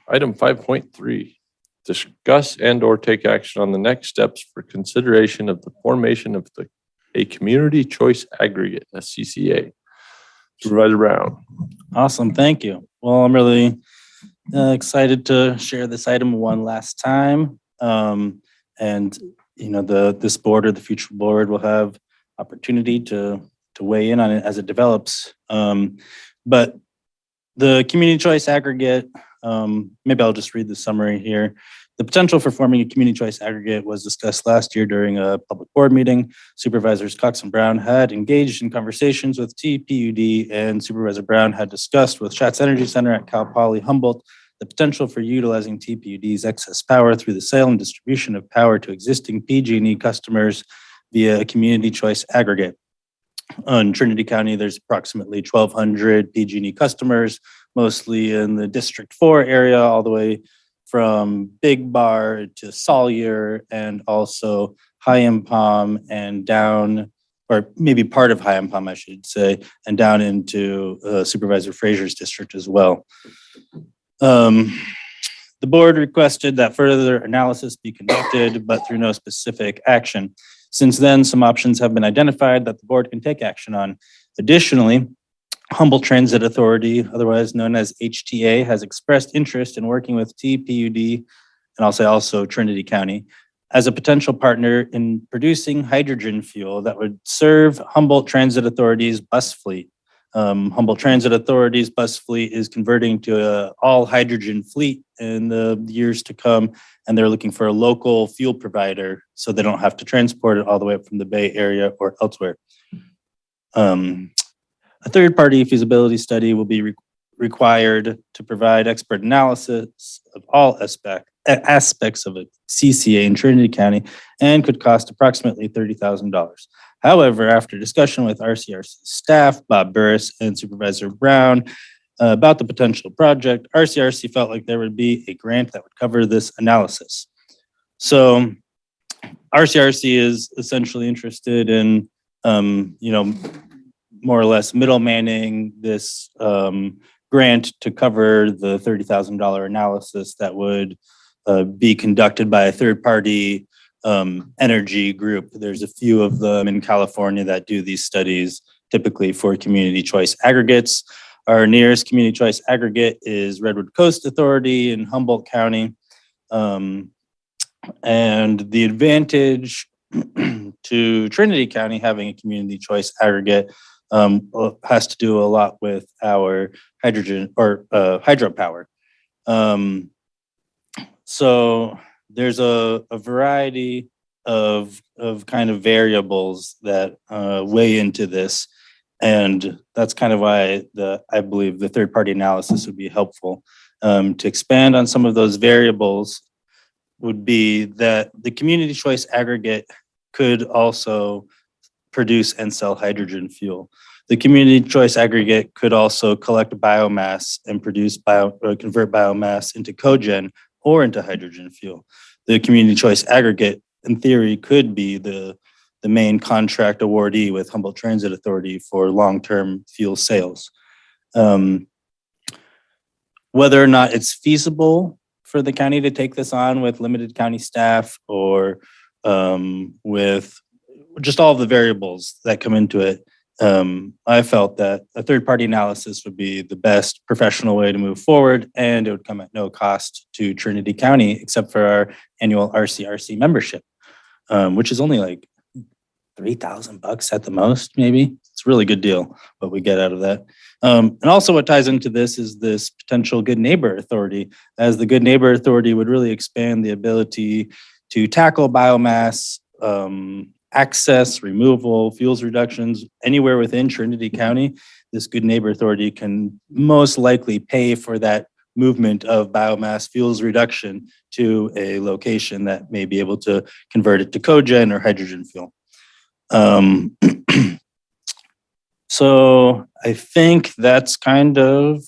Item 5.3, discuss and or take action on the next steps for consideration of the formation of a community choice aggregate, a CCA. Supervisor Brown. Awesome, thank you. Well, I'm really excited to share this item one last time. And this board or the future board will have opportunity to weigh in on it as it develops. But the community choice aggregate, maybe I'll just read the summary here. The potential for forming a community choice aggregate was discussed last year during a public board meeting. Supervisors Cox and Brown had engaged in conversations with TPUD, and Supervisor Brown had discussed with Schatz Energy Center at Cal Poly Humboldt the potential for utilizing TPUD's excess power through the sale and distribution of power to existing PG&E customers via a community choice aggregate. In Trinity County, there's approximately 1,200 PG&E customers, mostly in the District 4 area, all the way from Big Bar to Sawyer, and also High Palm and down, or maybe part of High Palm, I should say, and down into Supervisor Frazier's district as well. The board requested that further analysis be conducted, but through no specific action. Since then, some options have been identified that the board can take action on. Additionally, Humboldt Transit Authority, otherwise known as HTA, has expressed interest in working with TPUD, and I'll say also Trinity County, as a potential partner in producing hydrogen fuel that would serve Humboldt Transit Authority's bus fleet. Humboldt Transit Authority's bus fleet is converting to an all hydrogen fleet in the years to come, and they're looking for a local fuel provider so they don't have to transport it all the way up from the Bay Area or elsewhere. A third-party feasibility study will be required to provide expert analysis of all aspects of a CCA in Trinity County and could cost approximately $30,000. However, after discussion with RCRC staff, Bob Burris and Supervisor Brown about the potential project, RCRC felt like there would be a grant that would cover this analysis. So RCRC is essentially interested in, more or less middlemaning this grant to cover the $30,000 analysis that would be conducted by a third-party energy group. There's a few of them in California that do these studies, typically for community choice aggregates. Our nearest community choice aggregate is Redwood Coast Authority in Humboldt County. And the advantage to Trinity County having a community choice aggregate has to do a lot with our hydrogen or hydropower. So there's a variety of kind of variables that weigh into this. And that's kind of why I believe the third-party analysis would be helpful. To expand on some of those variables would be that the community choice aggregate could also produce and sell hydrogen fuel. The community choice aggregate could also collect biomass and convert biomass into cogen or into hydrogen fuel. The community choice aggregate, in theory, could be the main contract awardee with Humboldt Transit Authority for long-term fuel sales. Whether or not it's feasible for the county to take this on with limited county staff or with just all the variables that come into it, I felt that a third-party analysis would be the best professional way to move forward, and it would come at no cost to Trinity County except for our annual RCRC membership, which is only like $3,000 at the most, maybe. It's a really good deal what we get out of that. And also what ties into this is this potential Good Neighbor Authority, as the Good Neighbor Authority would really expand the ability to tackle biomass, access, removal, fuels reductions, anywhere within Trinity County. This Good Neighbor Authority can most likely pay for that movement of biomass fuels reduction to a location that may be able to convert it to cogen or hydrogen fuel. So I think that's kind of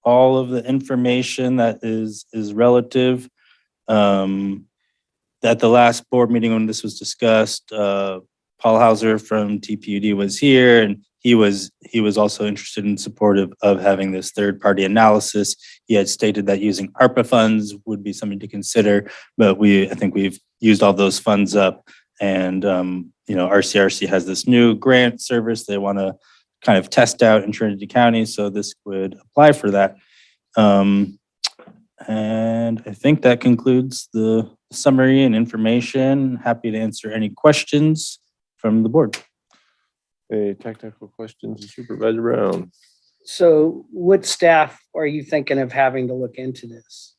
all of the information that is relative. At the last board meeting when this was discussed, Paul Hauser from TPUD was here, and he was also interested and supportive of having this third-party analysis. He had stated that using ARPA funds would be something to consider, but I think we've used all those funds up, and RCRC has this new grant service they want to kind of test out in Trinity County, so this would apply for that. And I think that concludes the summary and information. Happy to answer any questions from the board. Any technical questions, Supervisor Brown? So what staff are you thinking of having to look into this?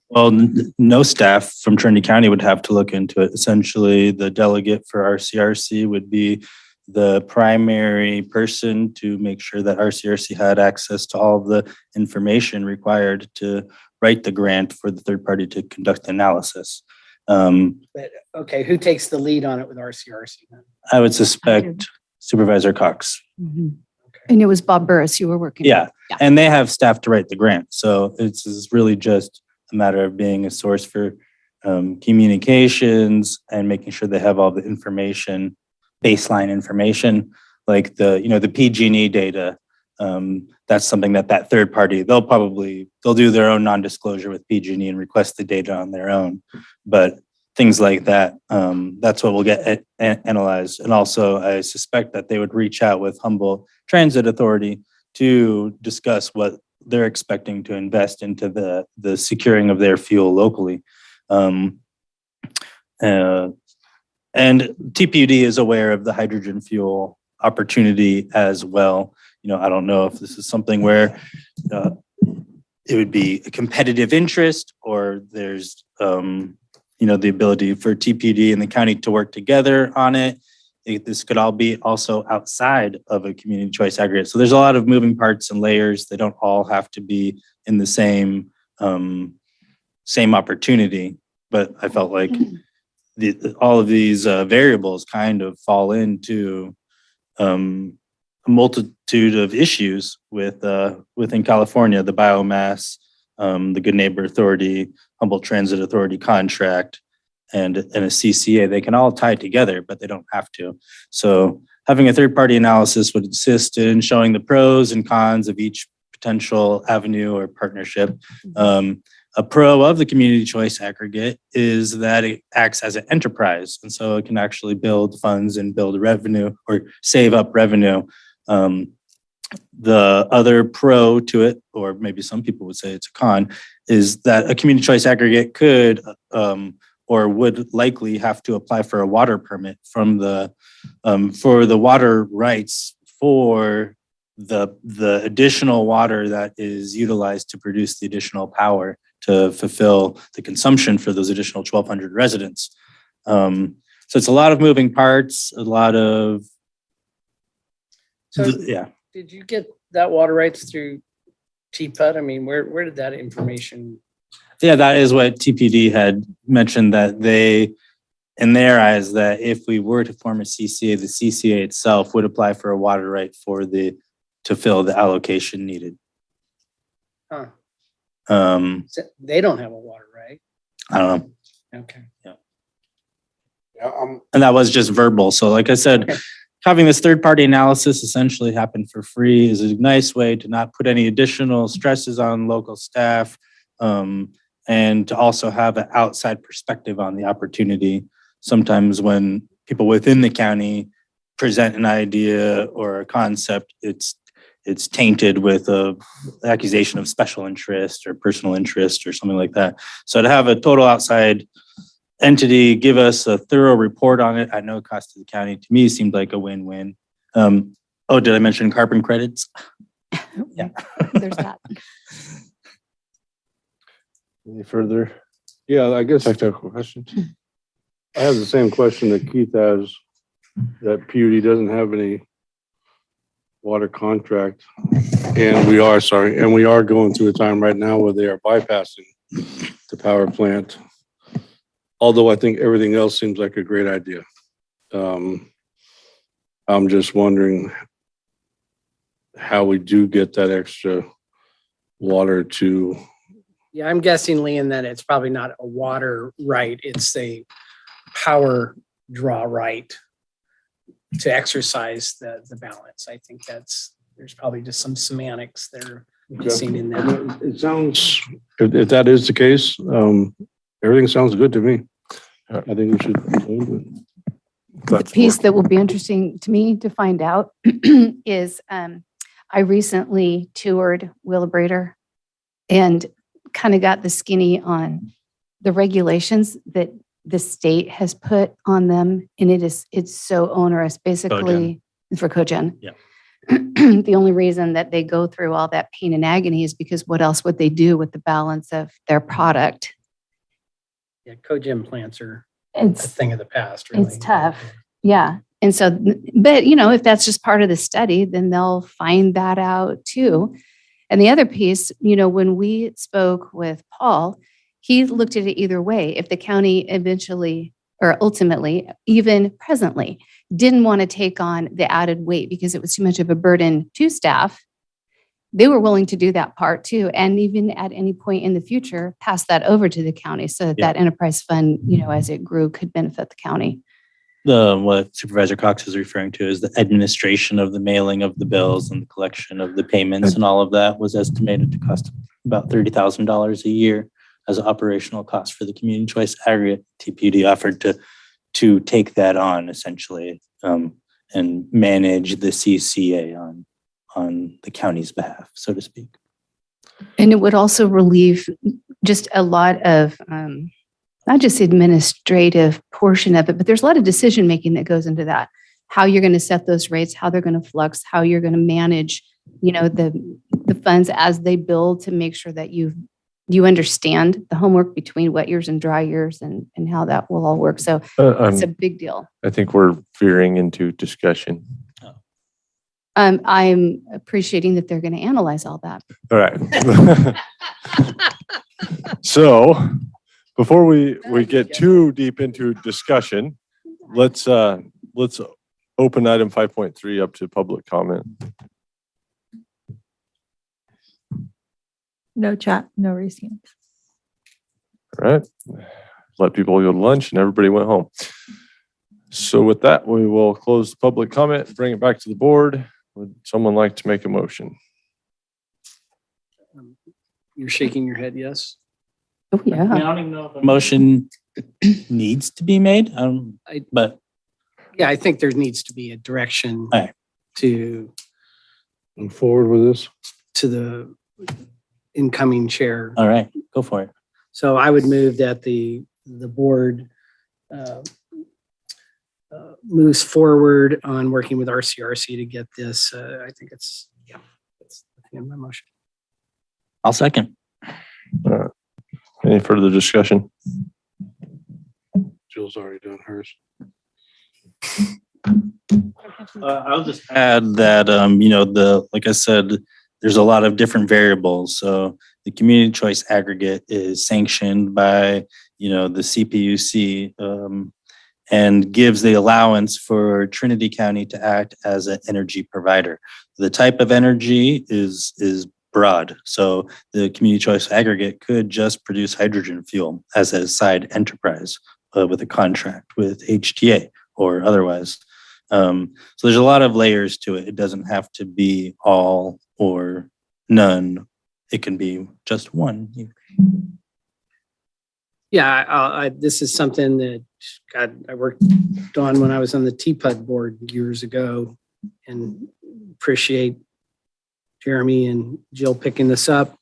Well, no staff from Trinity County would have to look into it. Essentially, the delegate for RCRC would be the primary person to make sure that RCRC had access to all of the information required to write the grant for the third party to conduct the analysis. But, okay, who takes the lead on it with RCRC then? I would suspect Supervisor Cox. And it was Bob Burris you were working Yeah, with. and they have staff to write the grant. So it's really just a matter of being a source for communications and making sure they have all the information, baseline information, like the PG&E data. That's something that third party, they'll do their own non-disclosure with PG&E and request the data on their own. But things like that, that's what will get analyzed. And also I suspect that they would reach out with Humboldt Transit Authority to discuss what they're expecting to invest into the securing of their fuel locally. And TPUD is aware of the hydrogen fuel opportunity as well. I don't know if this is something where it would be a competitive interest, or there's the ability for TPUD and the county to work together on it. This could all be also outside of a community choice aggregate. So there's a lot of moving parts and layers. They don't all have to be in the same opportunity. But I felt like all of these variables kind of fall into a multitude of issues within California, the biomass, the Good Neighbor Authority, Humboldt Transit Authority contract, and a CCA. They can all tie together, but they don't have to. So having a third-party analysis would assist in showing the pros and cons of each potential avenue or partnership. A pro of the community choice aggregate is that it acts as an enterprise. And so it can actually build funds and build revenue or save up revenue. The other pro to it, or maybe some people would say it's a con, is that a community choice aggregate could or would likely have to apply for a water permit from for the water rights for the additional water that is utilized to produce the additional power to fulfill the consumption for those additional 1,200 residents. So it's a lot of moving parts, a lot of, So yeah. did you get that water rights through TPUD? I mean, where did that information? Yeah, that is what TPD had mentioned, that they, in their eyes, that if we were to form a CCA, the CCA itself would apply for a water right to fill the allocation needed. Huh. Um, So they don't have a water right. I don't know. Okay. Yeah. Yeah, And that was just verbal. So like I said, having this third-party analysis essentially happen for free is a nice way to not put any additional stresses on local staff, and to also have an outside perspective on the opportunity. Sometimes when people within the county present an idea or a concept, it's tainted with a accusation of special interest or personal interest or something like that. So to have a total outside entity give us a thorough report on it at no cost to the county, to me seemed like a win-win. Oh, did I mention carbon credits? Yeah. There's that. Any further Yeah, I guess technical questions? I have the same question that Keith has, that PUD doesn't have any water contract. And we are going through a time right now where they are bypassing the power plant. Although I think everything else seems like a great idea. I'm just wondering how we do get that extra water to. Yeah, I'm guessing, Leon, that it's probably not a water right. It's a power draw right to exercise the balance. I think there's probably just some semantics there missing in that. It sounds, if that is the case, everything sounds good to me. I think we should. The piece that will be interesting to me to find out is I recently toured Wheelabrator and kind of got the skinny on the regulations that the state has put on them. And it's so onerous, basically for cogen. Yeah. The only reason that they go through all that pain and agony is because what else would they do with the balance of their product? Yeah, cogen plants are It's a thing of the past, really. It's tough. Yeah. And so, but if that's just part of the study, then they'll find that out too. And the other piece, when we spoke with Paul, he looked at it either way. If the county eventually or ultimately, even presently, didn't want to take on the added weight because it was too much of a burden to staff, they were willing to do that part too. And even at any point in the future, pass that over to the county so that that enterprise fund, as it grew, could benefit the county. What Supervisor Cox is referring to is the administration of the mailing of the bills and the collection of the payments and all of that was estimated to cost about $30,000 a year as an operational cost for the community choice aggregate. TPD offered to take that on essentially and manage the CCA on the county's behalf, so to speak. And it would also relieve just a lot of not just the administrative portion of it, but there's a lot of decision making that goes into that. How you're going to set those rates, how they're going to flux, how you're going to manage, the funds as they build to make sure that you understand the homework between wet years and dry years and how that will all work. So it's a big deal. I think we're veering into discussion. I'm appreciating that they're going to analyze all that. All right. So before we get too deep into discussion, let's open item 5.3 up to public comment. No chat, no raised hands. All right. Let people go to lunch and everybody went home. So with that, we will close the public comment, bring it back to the board. Would someone like to make a motion? You're shaking your head, yes? Oh, yeah. I don't even know if a motion needs to be made, but. Yeah, I think there needs to be a direction to move forward with this. To the incoming chair. All right, go for it. So I would move that the board moves forward on working with RCRC to get this. I think it's anything in my motion. I'll second. Any further discussion? Jill's already done hers. I'll just add that, like I said, there's a lot of different variables. So the community choice aggregate is sanctioned by, the CPUC, and gives the allowance for Trinity County to act as an energy provider. The type of energy is broad. So the community choice aggregate could just produce hydrogen fuel as a side enterprise with a contract with HTA or otherwise. So there's a lot of layers to it. It doesn't have to be all or none. It can be just one. Yeah, this is something that, God, I worked on when I was on the TPUD board years ago, and appreciate Jeremy and Jill picking this up.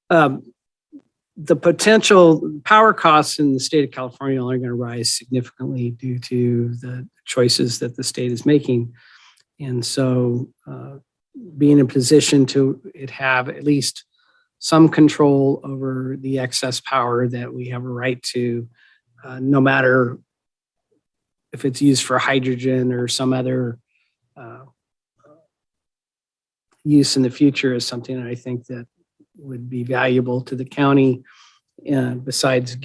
The potential power costs in the state of California are going to rise significantly due to the choices that the state is making. And so being in a position to have at least some control over the excess power that we have a right to, no matter if it's used for hydrogen or some other use in the future, is something that I think that would be valuable to the county, besides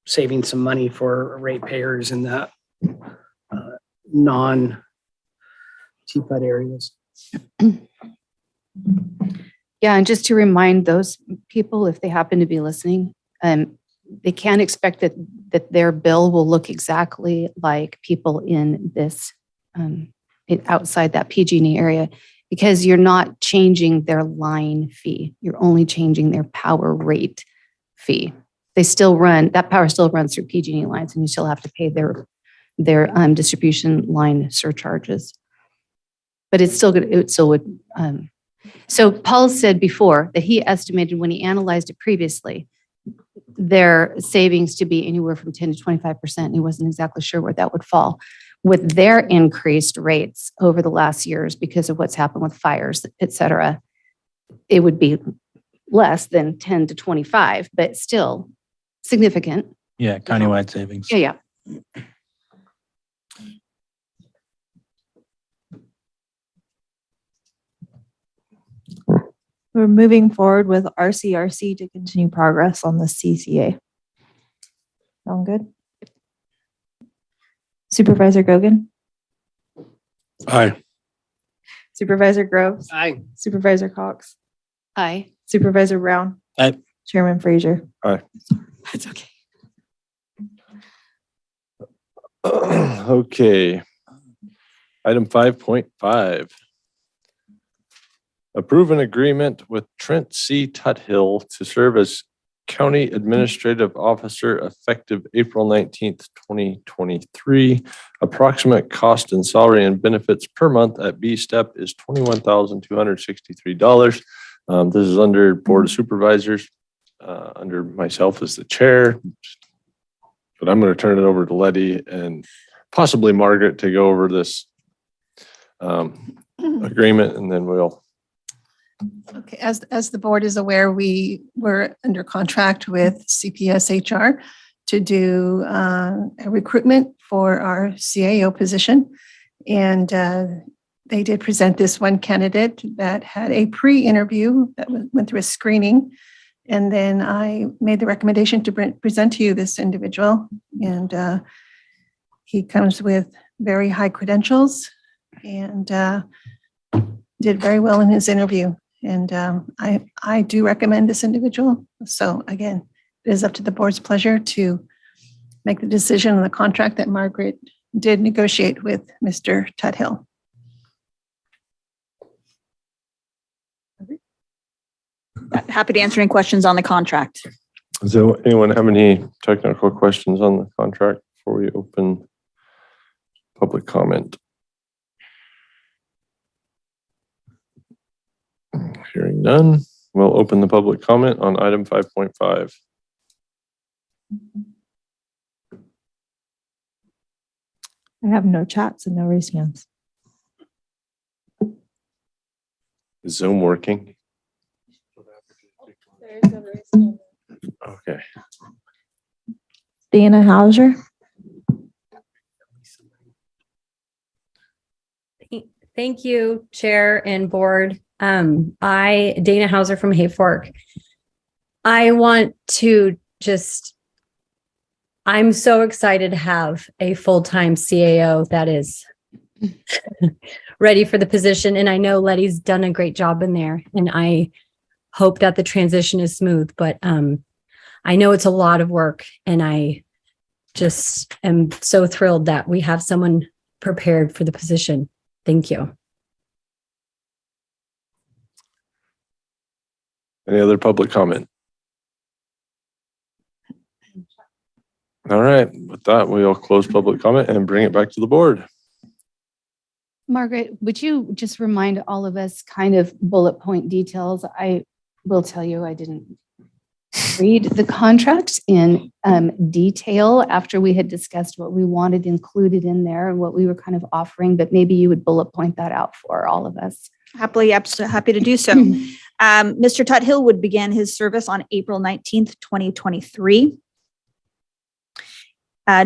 saving some money for ratepayers in the non-TPUD areas. Yeah, and just to remind those people, if they happen to be listening, they can't expect that their bill will look exactly like people in this outside that PG&E area, because you're not changing their line fee. You're only changing their power rate fee. That power still runs through PG&E lines, and you still have to pay their distribution line surcharges. But it's still good. It still would. So Paul said before that he estimated, when he analyzed it previously, their savings to be anywhere from 10 to 25%. And he wasn't exactly sure where that would fall. With their increased rates over the last years because of what's happened with fires, et cetera, it would be less than 10 to 25, but still significant. Yeah, countywide savings. Yeah. We're moving forward with RCRC to continue progress on the CCA. Sound good? Supervisor Gogan? Aye. Supervisor Groves? Aye. Supervisor Cox? Aye. Supervisor Brown? Aye. Chairman Frazier? Aye. That's okay. Okay. Item 5.5. Approve an agreement with Trent C. Tuthill to serve as County Administrative Officer effective April 19th, 2023. Approximate cost and salary and benefits per month at B step is $21,263. This is under Board of Supervisors, under myself as the chair. But I'm going to turn it over to Letty and possibly Margaret to go over this agreement, and then we'll. Okay, as the board is aware, we were under contract with CPS HR to do a recruitment for our CAO position. And they did present this one candidate that had a pre-interview that went through a screening. And then I made the recommendation to present to you this individual. And he comes with very high credentials and did very well in his interview. And I do recommend this individual. So again, it is up to the board's pleasure to make the decision on the contract that Margaret did negotiate with Mr. Tuthill. Happy to answer any questions on the contract. Does anyone have any technical questions on the contract before we open public comment? Hearing none, we'll open the public comment on item 5.5. I have no chats and no raised hands. Is Zoom working? Okay. Dana Hauser. Thank you, Chair and Board. Dana Hauser from Hayfork. I want to I'm so excited to have a full-time CAO that is ready for the position. And I know Letty's done a great job in there, and I hope that the transition is smooth, but I know it's a lot of work, and I just am so thrilled that we have someone prepared for the position. Thank you. Any other public comment? All right, with that, we'll close public comment and bring it back to the board. Margaret, would you just remind all of us kind of bullet point details? I will tell you, I didn't read the contract in detail after we had discussed what we wanted included in there and what we were kind of offering, but maybe you would bullet point that out for all of us. Happy to do so. Mr. Tuthill would begin his service on April 19th, 2023.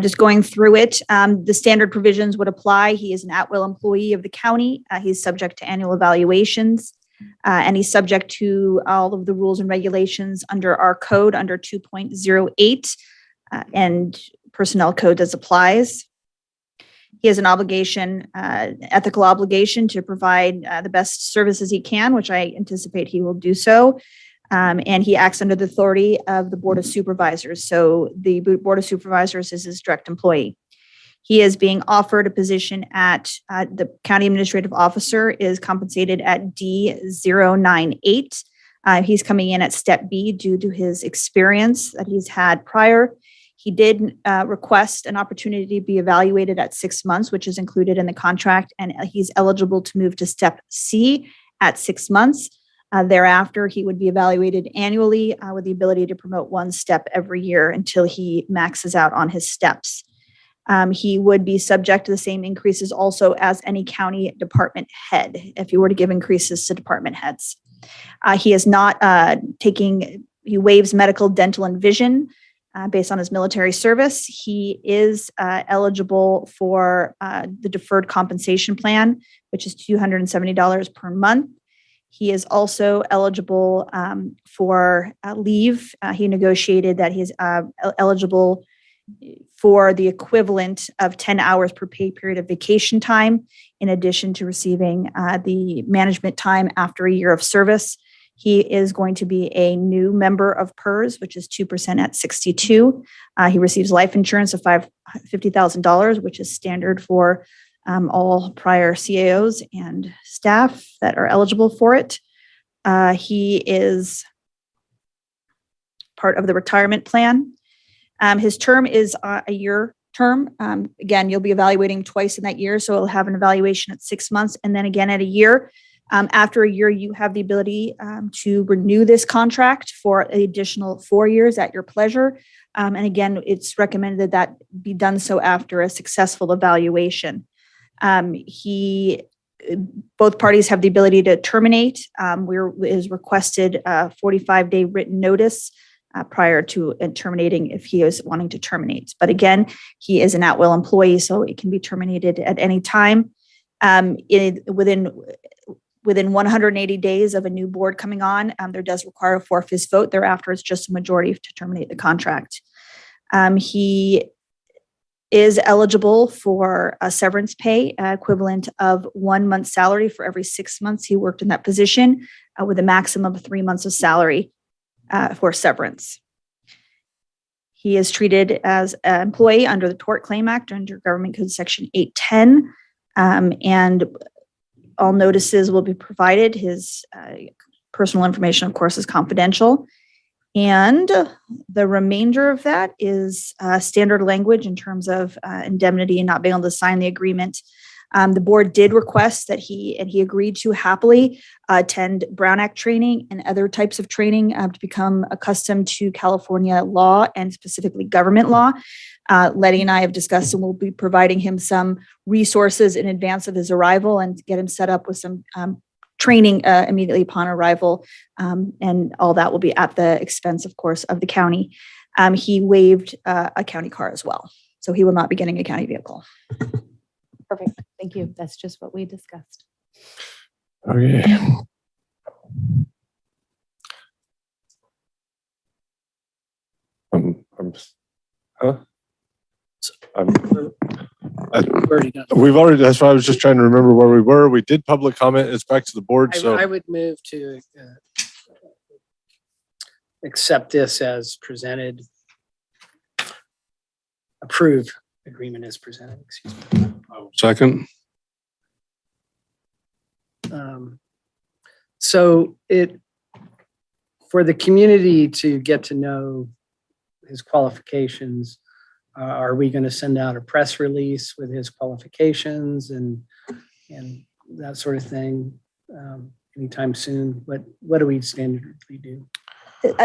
Just going through it, the standard provisions would apply. He is an at-will employee of the county. He's subject to annual evaluations, and he's subject to all of the rules and regulations under our code under 2.08 and personnel code as applies. He has an obligation, ethical obligation to provide the best services he can, which I anticipate he will do so. And he acts under the authority of the Board of Supervisors. So the Board of Supervisors is his direct employee. He is being offered a position at the County Administrative Officer, is compensated at D098. He's coming in at step B due to his experience that he's had prior. He did request an opportunity to be evaluated at 6 months, which is included in the contract, and he's eligible to move to step C at 6 months. Thereafter, he would be evaluated annually with the ability to promote one step every year until he maxes out on his steps. He would be subject to the same increases also as any county department head if you were to give increases to department heads. He is not he waives medical, dental, and vision based on his military service. He is eligible for the deferred compensation plan, which is $270 per month. He is also eligible for leave. He negotiated that he's eligible for the equivalent of 10 hours per pay period of vacation time, in addition to receiving the management time after a year of service. He is going to be a new member of PERS, which is 2% at 62. He receives life insurance of $50,000, which is standard for all prior CAOs and staff that are eligible for it. He is part of the retirement plan. His term is a year term. Again, you'll be evaluating twice in that year, so he'll have an evaluation at 6 months and then again at a year. After a year, you have the ability to renew this contract for an additional 4 years at your pleasure. And again, it's recommended that be done so after a successful evaluation. Both parties have the ability to terminate. Is requested a 45-day written notice prior to terminating if he is wanting to terminate. But again, he is an at-will employee, so it can be terminated at any time. Within 180 days of a new board coming on, there does require a 4/5 vote. Thereafter, it's just a majority to terminate the contract. He is eligible for a severance pay equivalent of 1 month's salary for every 6 months he worked in that position, with a maximum of 3 months of salary for severance. He is treated as an employee under the Tort Claim Act under Government Code Section 810, and all notices will be provided. His personal information, of course, is confidential. And the remainder of that is standard language in terms of indemnity and not being able to sign the agreement. The board did request that he agreed to happily attend Brown Act training and other types of training to become accustomed to California law and specifically government law. Letty and I have discussed, and we'll be providing him some resources in advance of his arrival and get him set up with some training immediately upon arrival. And all that will be at the expense, of course, of the county. He waived a county car as well. So he will not be getting a county vehicle. Perfect. Thank you. That's just what we discussed. Okay. We've already, that's why I was just trying to remember where we were. We did public comment. It's back to the board. So I would move to accept this as presented. Approve agreement as presented, excuse me. Second. So for the community to get to know his qualifications, are we going to send out a press release with his qualifications and that sort of thing anytime soon? What do we standardly do?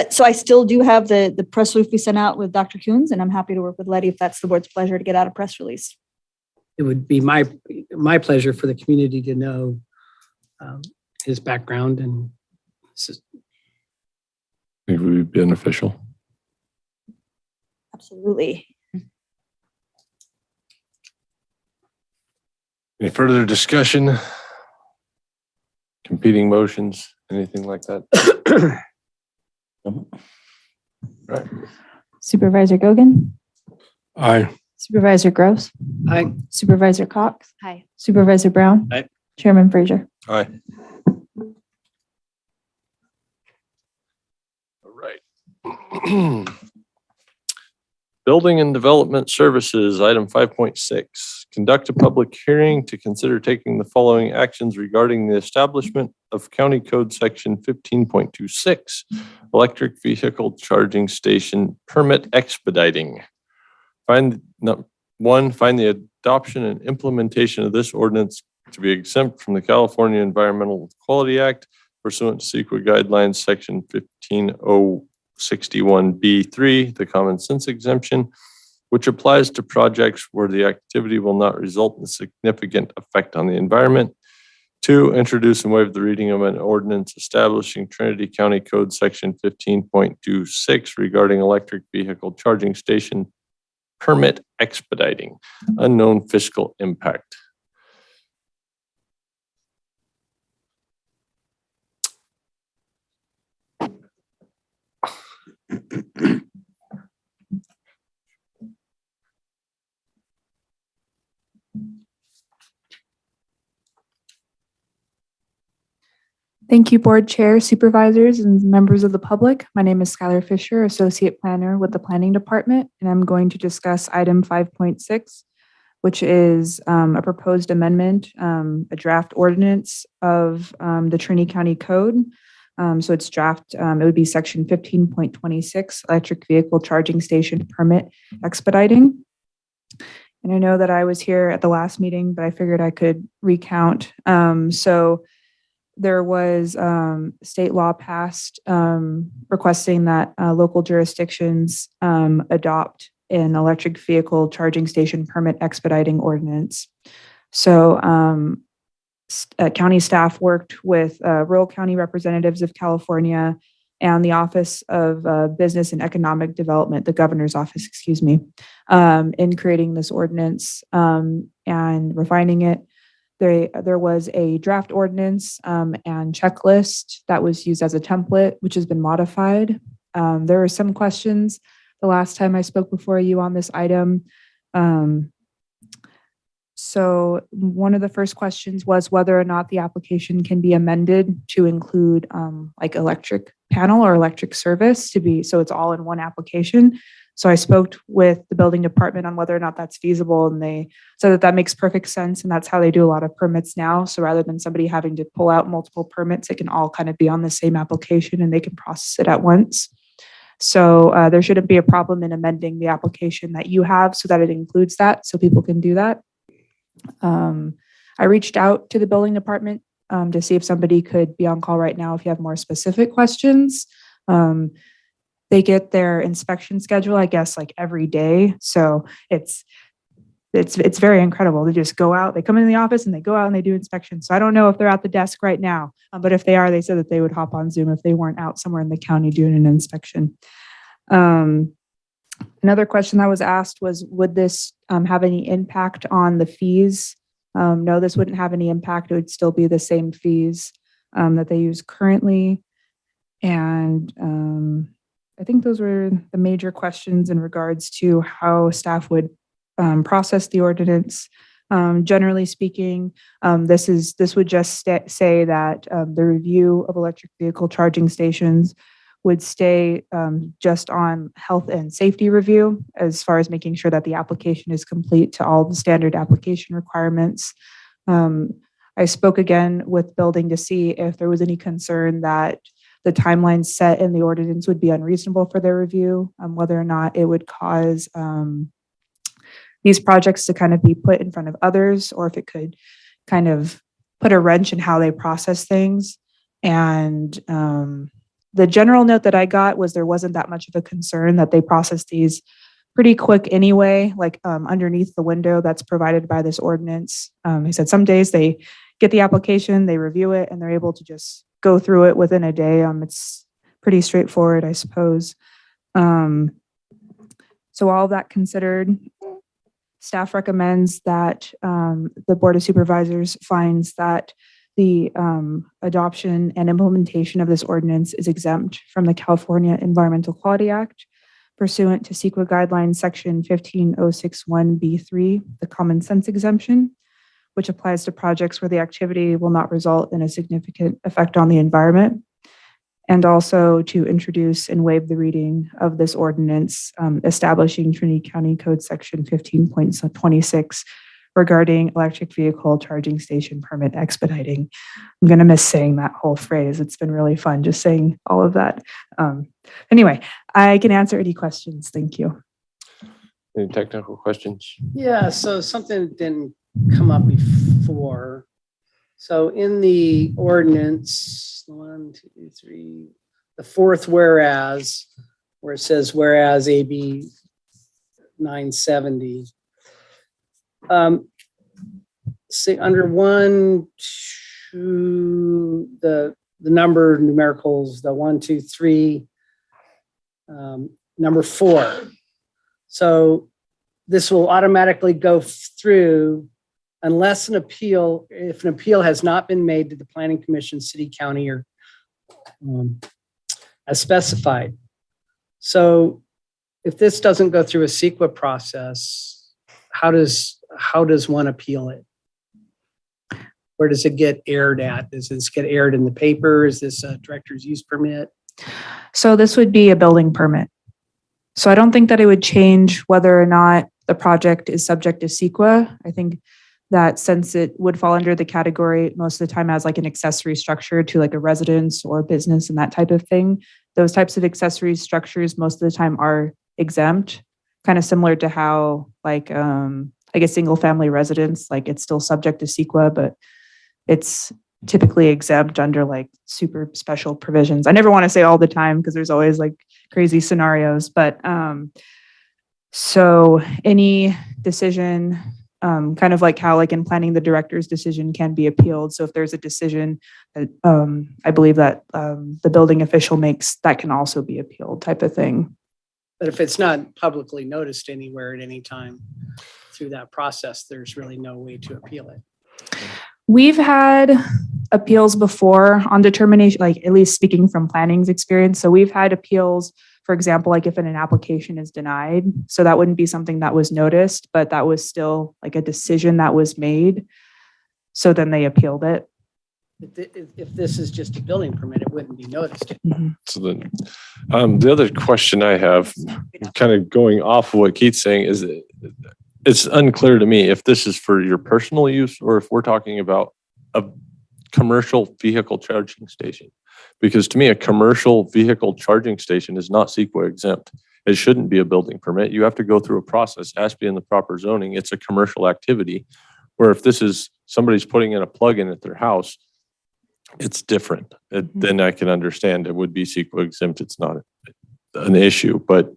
So I still do have the press release we sent out with Dr. Coons, and I'm happy to work with Letty if that's the board's pleasure to get out a press release. It would be my pleasure for the community to know his background, and it would be beneficial. Absolutely. Any further discussion? Competing motions, anything like that? Right. Supervisor Gogan, Aye. Supervisor Gross, Aye. Supervisor Cox, Hi. Supervisor Brown, Aye. Chairman Frazier. Aye. All right. Building and Development Services, item 5.6. Conduct a public hearing to consider taking the following actions regarding the establishment of County Code Section 15.26, electric vehicle charging station permit expediting. Find the adoption and implementation of this ordinance to be exempt from the California Environmental Quality Act pursuant to CEQA guidelines, section 15061B3, the common sense exemption, which applies to projects where the activity will not result in significant effect on the environment. 2, introduce and waive the reading of an ordinance establishing Trinity County Code Section 15.26 regarding electric vehicle charging station permit expediting, unknown fiscal impact. Thank you, Board Chair, Supervisors, and members of the public. My name is Skylar Fisher, Associate Planner with the Planning Department, and I'm going to discuss item 5.6, which is a proposed amendment, a draft ordinance of the Trinity County Code. So it's draft, it would be section 15.26, electric vehicle charging station permit expediting. And I know that I was here at the last meeting, but I figured I could recount. So there was state law passed requesting that local jurisdictions adopt an electric vehicle charging station permit expediting ordinance. So county staff worked with rural county representatives of California and the Office of Business and Economic Development, the governor's office, excuse me, in creating this ordinance and refining it. There was a draft ordinance and checklist that was used as a template, which has been modified. There were some questions the last time I spoke before you on this item. So one of the first questions was whether or not the application can be amended to include like electric panel or electric service so it's all in one application. So I spoke with the building department on whether or not that's feasible, and they said that makes perfect sense, and that's how they do a lot of permits now. So rather than somebody having to pull out multiple permits, it can all kind of be on the same application and they can process it at once. So there shouldn't be a problem in amending the application that you have so that it includes that, so people can do that. I reached out to the building department to see if somebody could be on call right now if you have more specific questions. They get their inspection schedule, I guess, like every day. So it's very incredible. They just go out, they come into the office and they go out and they do inspections. So I don't know if they're at the desk right now, but if they are, they said that they would hop on Zoom if they weren't out somewhere in the county doing an inspection. Another question that was asked was, would this have any impact on the fees? No, this wouldn't have any impact. It would still be the same fees that they use currently. And I think those were the major questions in regards to how staff would process the ordinance. Generally speaking, this would just say that the review of electric vehicle charging stations would stay just on health and safety review, as far as making sure that the application is complete to all the standard application requirements. I spoke again with building to see if there was any concern that the timeline set in the ordinance would be unreasonable for their review, whether or not it would cause these projects to kind of be put in front of others, or if it could kind of put a wrench in how they process things. And the general note that I got was there wasn't that much of a concern, that they process these pretty quick anyway, like underneath the window that's provided by this ordinance. He said some days they get the application, they review it, and they're able to just go through it within a day. It's pretty straightforward, I suppose. So all of that considered, staff recommends that the Board of Supervisors finds that the adoption and implementation of this ordinance is exempt from the California Environmental Quality Act pursuant to CEQA Guidelines Section 15061B3, the common sense exemption, which applies to projects where the activity will not result in a significant effect on the environment, and also to introduce and waive the reading of this ordinance establishing Trinity County Code Section 15.26 regarding electric vehicle charging station permit expediting. I'm going to miss saying that whole phrase. It's been really fun just saying all of that. Anyway, I can answer any questions. Thank you. Any technical questions? Yeah, so something that didn't come up before. So in the ordinance, 1, 2, 3, the fourth whereas, where it says whereas AB 970. See under 1, 2, the number numericals, the 1, 2, 3, number 4. So this will automatically go through unless if an appeal has not been made to the Planning Commission, City, County, or as specified. So if this doesn't go through a CEQA process, how does one appeal it? Where does it get aired at? Does this get aired in the paper? Is this a director's use permit? So this would be a building permit. So I don't think that it would change whether or not the project is subject to CEQA. I think that since it would fall under the category most of the time as like an accessory structure to like a residence or business and that type of thing, those types of accessory structures most of the time are exempt, kind of similar to how like I guess single family residence, like it's still subject to CEQA, but it's typically exempt under like super special provisions. I never want to say all the time because there's always like crazy scenarios, but so any decision, kind of like how like in planning the director's decision can be appealed. So if there's a decision that I believe that the building official makes, that can also be appealed type of thing. But if it's not publicly noticed anywhere at any time through that process, there's really no way to appeal it. We've had appeals before on determination, like at least speaking from planning's experience. So we've had appeals, for example, like if an application is denied. So that wouldn't be something that was noticed, but that was still like a decision that was made. So then they appealed it. If this is just a building permit, it wouldn't be noticed. So then the other question I have, kind of going off of what Keith's saying, is it's unclear to me if this is for your personal use or if we're talking about a commercial vehicle charging station. Because to me, a commercial vehicle charging station is not CEQA exempt. It shouldn't be a building permit. You have to go through a process, it has to be in the proper zoning. It's a commercial activity. Where if this is somebody's putting in a plug-in at their house, it's different. Then I can understand it would be CEQA exempt. It's not an issue, but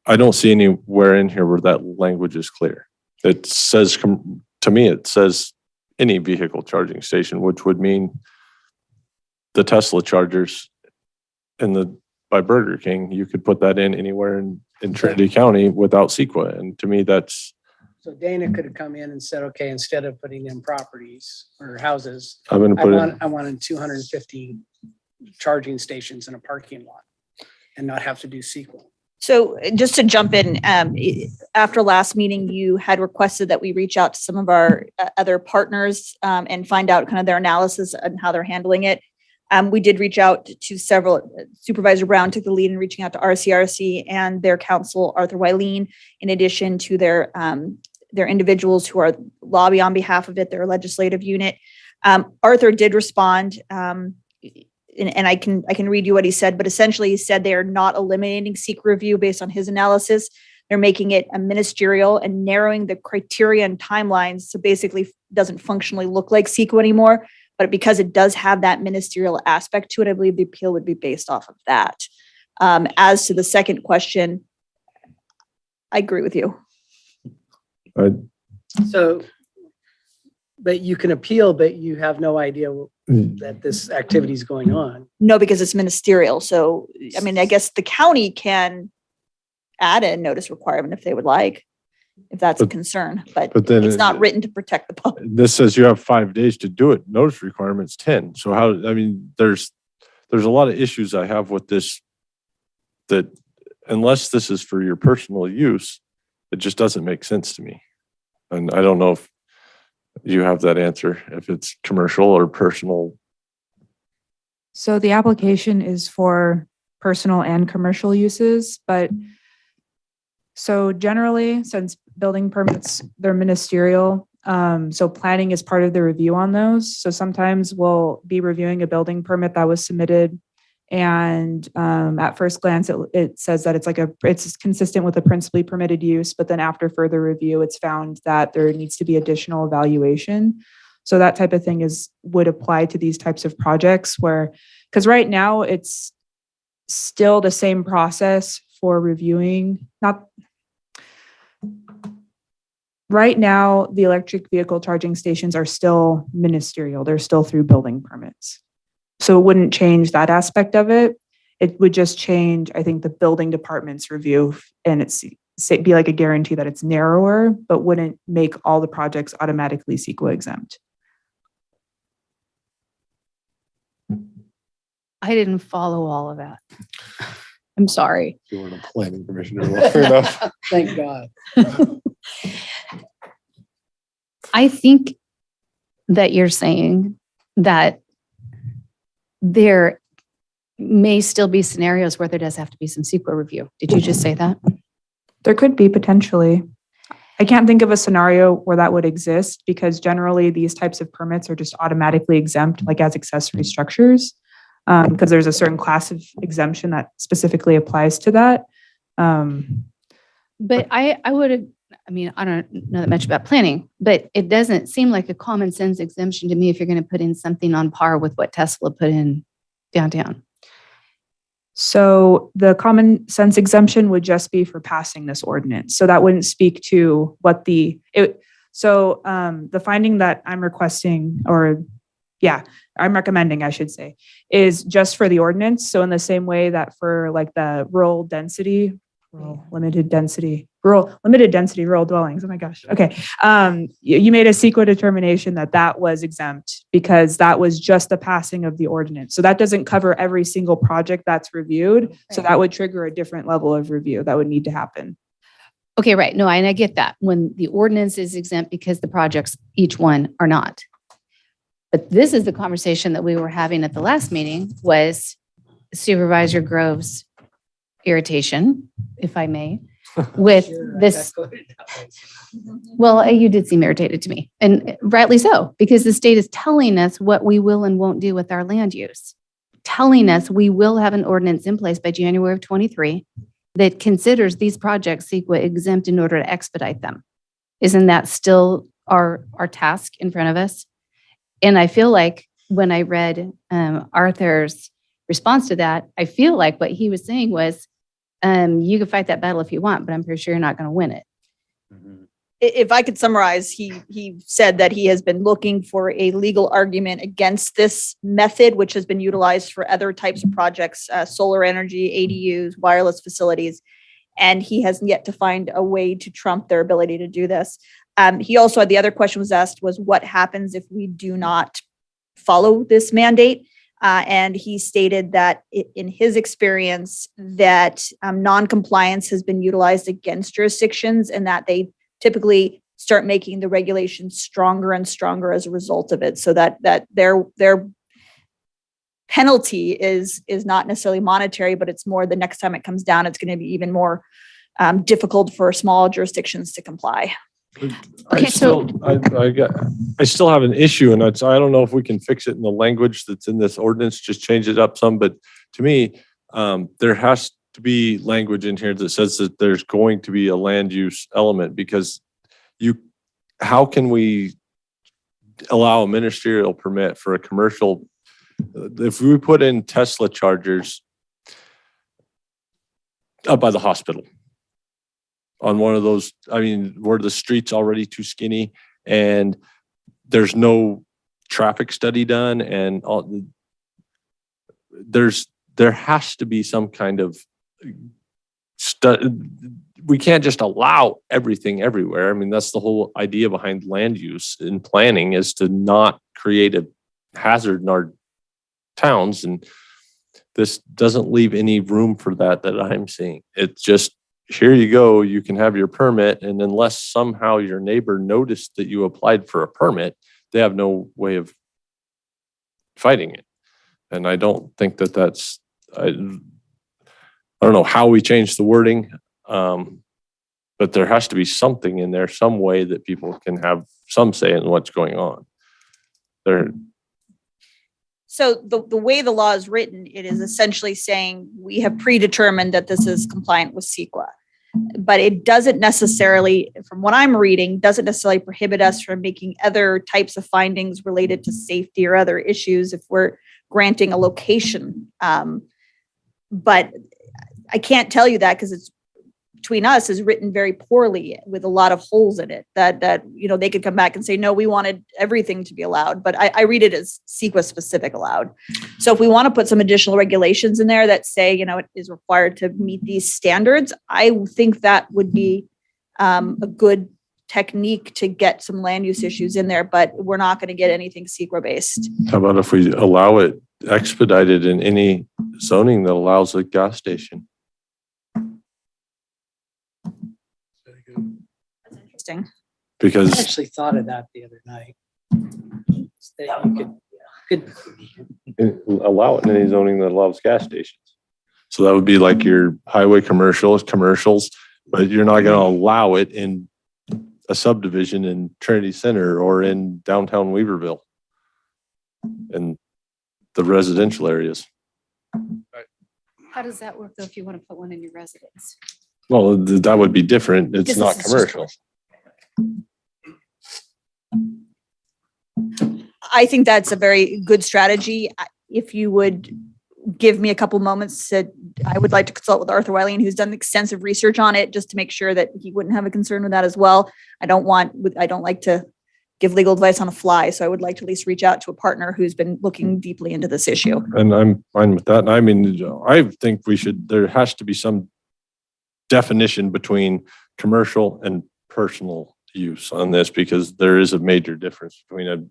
I don't see anywhere in here where that language is clear. It says, to me, it says any vehicle charging station, which would mean the Tesla chargers by Burger King, you could put that in anywhere in Trinity County without CEQA. And to me, that's, So Dana could have come in and said, okay, instead of putting in properties or houses, I'm going to put in. I wanted 250 charging stations in a parking lot and not have to do sequel. So just to jump in, after last meeting, you had requested that we reach out to some of our other partners and find out kind of their analysis and how they're handling it. We did reach out to several. Supervisor Brown took the lead in reaching out to RCRC and their counsel, Arthur Wyleen, in addition to their individuals who are lobby on behalf of it, their legislative unit. Arthur did respond. And I can read you what he said, but essentially he said they are not eliminating secret review based on his analysis. They're making it a ministerial and narrowing the criteria and timelines. So basically doesn't functionally look like CEQA anymore, but because it does have that ministerial aspect to it, I believe the appeal would be based off of that. As to the second question, I agree with you. So, but you can appeal, but you have no idea that this activity is going on. No, because it's ministerial. So, I mean, I guess the county can add a notice requirement if they would like, if that's a concern, but then it's not written to protect the public. This says you have 5 days to do it. Notice requirement's 10. So how, I mean, there's a lot of issues I have with this, that unless this is for your personal use, it just doesn't make sense to me. And I don't know if you have that answer, if it's commercial or personal. So the application is for personal and commercial uses, but so generally, since building permits, they're ministerial. So planning is part of the review on those. So sometimes we'll be reviewing a building permit that was submitted, and at first glance, it says that it's consistent with a principally permitted use, but then after further review, it's found that there needs to be additional evaluation. So that type of thing would apply to these types of projects because right now it's still the same process for reviewing. Right now, the electric vehicle charging stations are still ministerial. They're still through building permits. So it wouldn't change that aspect of it. It would just change, I think, the building department's review, and be like a guarantee that it's narrower, but wouldn't make all the projects automatically CEQA exempt. I didn't follow all of that. I'm sorry. You weren't a planning commissioner long enough. Thank God. I think that you're saying that there may still be scenarios where there does have to be some CEQA review. Did you just say that? There could be potentially. I can't think of a scenario where that would exist because generally these types of permits are just automatically exempt, like as accessory structures, because there's a certain class of exemption that specifically applies to that. But I don't know that much about planning, but it doesn't seem like a common sense exemption to me if you're going to put in something on par with what Tesla put in downtown. So the common sense exemption would just be for passing this ordinance. So that wouldn't speak to what the finding that I'm requesting, I'm recommending, I should say, is just for the ordinance. So in the same way that for like the limited density rural dwellings. Oh my gosh. Okay. You made a CEQA determination that was exempt because that was just the passing of the ordinance. So that doesn't cover every single project that's reviewed. So that would trigger a different level of review that would need to happen. Okay, right. No, and I get that when the ordinance is exempt because the projects, each one are not. But this is the conversation that we were having at the last meeting was Supervisor Grove's irritation, if I may, with this. Well, you did seem irritated to me, and rightly so, because the state is telling us what we will and won't do with our land use, telling us we will have an ordinance in place by January of 23 that considers these projects CEQA exempt in order to expedite them. Isn't that still our task in front of us? And I feel like when I read Arthur's response to that, I feel like what he was saying was, you can fight that battle if you want, but I'm pretty sure you're not going to win it. if I could summarize, he said that he has been looking for a legal argument against this method, which has been utilized for other types of projects, solar energy, ADUs, wireless facilities, and he has yet to find a way to trump their ability to do this. He also had, the other question was asked was what happens if we do not follow this mandate? And he stated that in his experience that non-compliance has been utilized against jurisdictions and that they typically start making the regulations stronger and stronger as a result of it, so that their penalty is not necessarily monetary, but it's more the next time it comes down, it's going to be even more difficult for small jurisdictions to comply. Okay, so I still have an issue, and I don't know if we can fix it in the language that's in this ordinance, just change it up some, but to me, there has to be language in here that says that there's going to be a land use element, because how can we allow a ministerial permit for a commercial? If we put in Tesla chargers up by the hospital on one of those, I mean, where the street's already too skinny and there's no traffic study done and all, there has to be some kind of we can't just allow everything everywhere. I mean, that's the whole idea behind land use and planning, is to not create a hazard in our towns. And this doesn't leave any room for that I'm seeing. It's just, here you go, you can have your permit. And unless somehow your neighbor noticed that you applied for a permit, they have no way of fighting it. And I don't think that that's, I don't know how we change the wording, but there has to be something in there, some way that people can have some say in what's going on. So the way the law is written, it is essentially saying we have predetermined that this is compliant with CEQA. But it doesn't necessarily, from what I'm reading, doesn't necessarily prohibit us from making other types of findings related to safety or other issues if we're granting a location. But I can't tell you that because it's between us is written very poorly with a lot of holes in it that you know, they could come back and say, no, we wanted everything to be allowed. But I read it as CEQA specific allowed. So if we want to put some additional regulations in there that say, you know, it is required to meet these standards, I think that would be a good technique to get some land use issues in there, but we're not going to get anything CEQA based. How about if we allow it expedited in any zoning that allows a gas station? That's interesting. Because I actually thought of that the other night. That you could allow it in any zoning that allows gas stations. So that would be like your highway commercials, but you're not going to allow it in a subdivision in Trinity Center or in downtown Weaverville and the residential areas. how does that work though if you want to put one in your residence? Well, that would be different. It's Because not this is just commercial. I think that's a very good strategy. If you would give me a couple moments I would like to consult with Arthur Wiley, who's done extensive research on it, just to make sure that he wouldn't have a concern with that as well. I don't like to give legal advice on the fly. So I would like to at least reach out to a partner who's been looking deeply into this issue. And I'm fine with that. And I mean, I think there has to be some definition between commercial and personal use on this, because there is a major difference between a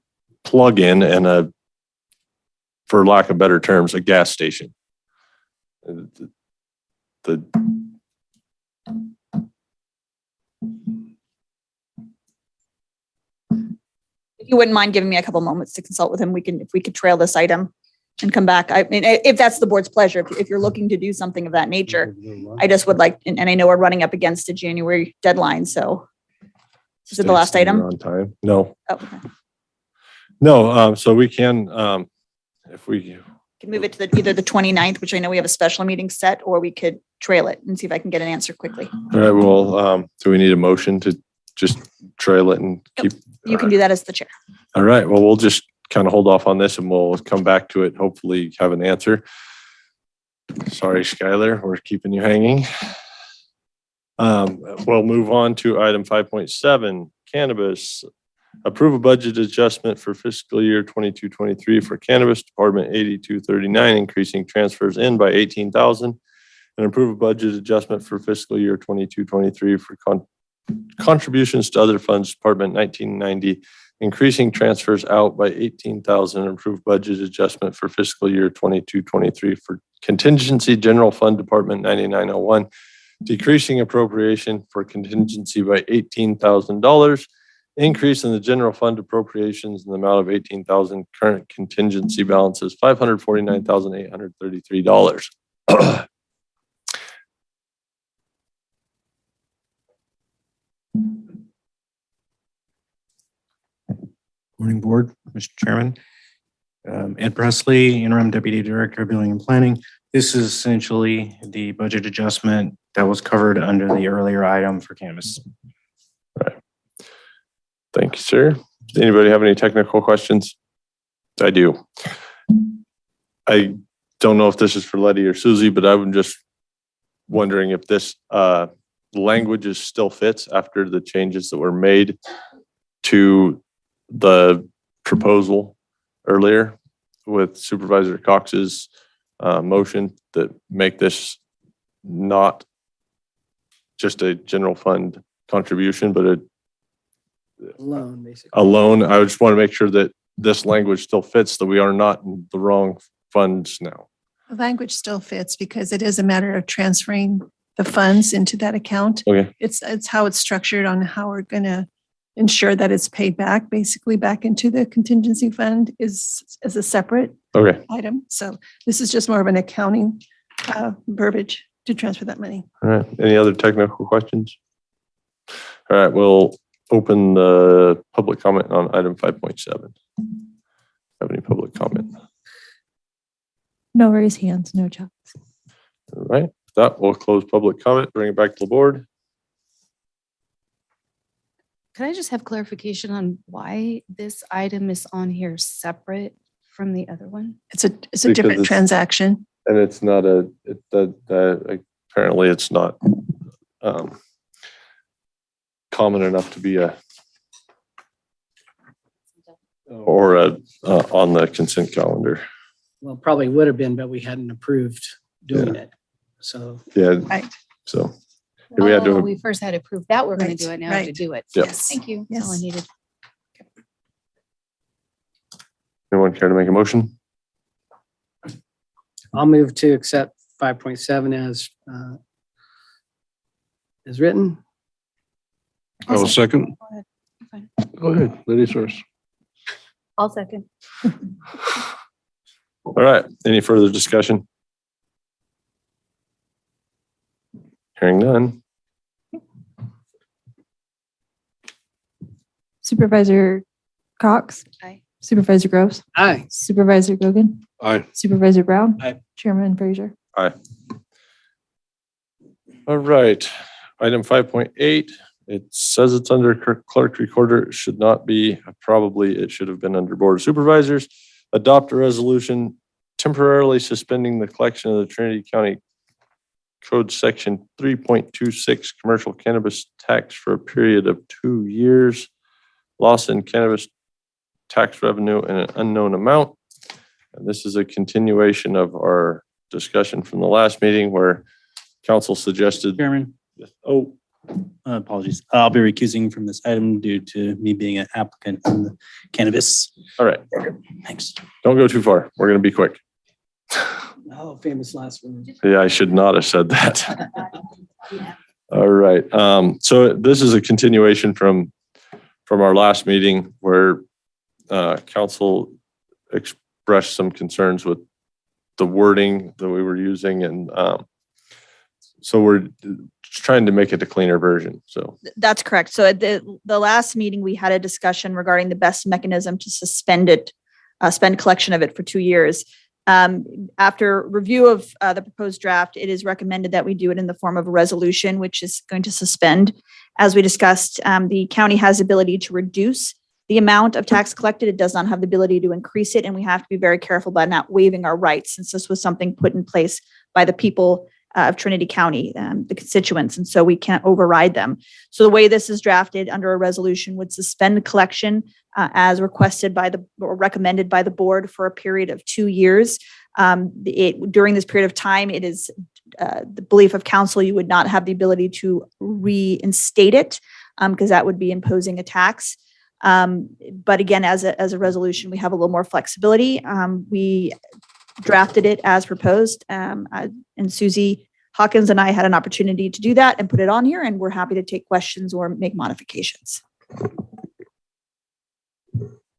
plug-in and for lack of better terms, a gas station. If you wouldn't mind giving me a couple moments to consult with him, if we could trail this item and come back. I mean, if that's the board's pleasure, if you're looking to do something of that nature, I just would like, and I know we're running up against a January deadline, so. Is it the last item? on time. No. Oh, okay. No, so we can, if we Can move it to either the 29th, which I know we have a special meeting set, or we could trail it and see if I can get an answer quickly. all right, well, do we need a motion to just trail it and keep? You can do that as the chair. All right, well, we'll just kind of hold off on this and we'll come back to it. Hopefully have an answer. Sorry, Skylar, we're keeping you hanging. We'll move on to item 5.7, cannabis. Approve a budget adjustment for fiscal year 22-23 for cannabis department 8239, increasing transfers in by 18,000. And approve a budget adjustment for fiscal year 22-23 for contributions to other funds department 1990, increasing transfers out by 18,000. Approve budget adjustment for fiscal year 22-23 for contingency general fund department 9901, decreasing appropriation for contingency by $18,000. Increase in the general fund appropriations in the amount of 18,000. Current contingency balance is $549,833. Morning, Board, Mr. Chairman. Ed Presley, Interim Deputy Director of Building and Planning. This is essentially the budget adjustment that was covered under the earlier item for cannabis. Thank you, sir. Does anybody have any technical questions? I do. I don't know if this is for Letty or Susie, but I'm just wondering if this language still fits after the changes that were made to the proposal earlier with Supervisor Cox's motion that make this not just a general fund contribution, but Loan, basically. a loan. I just want to make sure that this language still fits, that we are not in the wrong funds now. The language still fits because it is a matter of transferring the funds into that account. Okay. It's how it's structured on how we're going to ensure that it's paid back, basically back into the contingency fund is as a separate item. So this is just more of an accounting verbiage to transfer that money. All right. Any other technical questions? All right. We'll open the public comment on item 5.7. Have any public comment? No raised hands, no chats. All right. With that, we'll close public comment, bring it back to the board. Could I just have clarification on why this item is on here separate from the other one? It's a different transaction. And it's not apparently it's not common enough to be on the consent calendar. Well, probably would have been, but we hadn't approved doing it. So. Yeah. Right. So we had to. We first had to prove that we're going Right, to do it. Now we have to right. do it. Yep. Yes. Thank you. That's all I needed. Anyone care to make a motion? I'll move to accept 5.7 as written. I will second. Fine. Go ahead, ladies first. I'll second. All right. Any further discussion? Hearing none. Supervisor Cox. Aye. Supervisor Groves. Aye. Supervisor Gogan. Aye. Supervisor Brown. Aye. Chairman Frazier. Aye. All right. Item 5.8. It says it's under clerk recorder. It should not be. Probably it should have been under board of supervisors. Adopt a resolution temporarily suspending the collection of the Trinity County Code Section 3.26 commercial cannabis tax for a period of 2 years. Loss in cannabis tax revenue in an unknown amount. And this is a continuation of our discussion from the last meeting where council suggested. Chairman. Oh, apologies. I'll be recusing from this item due to me being an applicant in the cannabis. All right. Thanks. Don't go too far. We're going to be quick. Oh, famous last one. Yeah, I should not have said that. All right. So this is a continuation from our last meeting where council expressed some concerns with the wording that we were using. And so we're trying to make it a cleaner version. So That's correct. So at the last meeting, we had a discussion regarding the best mechanism to suspend collection of it for 2 years. After review of the proposed draft, it is recommended that we do it in the form of a resolution, which is going to suspend. As we discussed, the county has the ability to reduce the amount of tax collected. It does not have the ability to increase it, and we have to be very careful about not waiving our rights, since this was something put in place by the people of Trinity County, the constituents, and so we can't override them. So the way this is drafted under a resolution would suspend collection as requested by or recommended by the board for a period of 2 years. During this period of time, it is the belief of council you would not have the ability to reinstate it because that would be imposing a tax. But again, as a resolution, we have a little more flexibility. We drafted it as proposed, and Susie Hawkins and I had an opportunity to do that and put it on here, and we're happy to take questions or make modifications.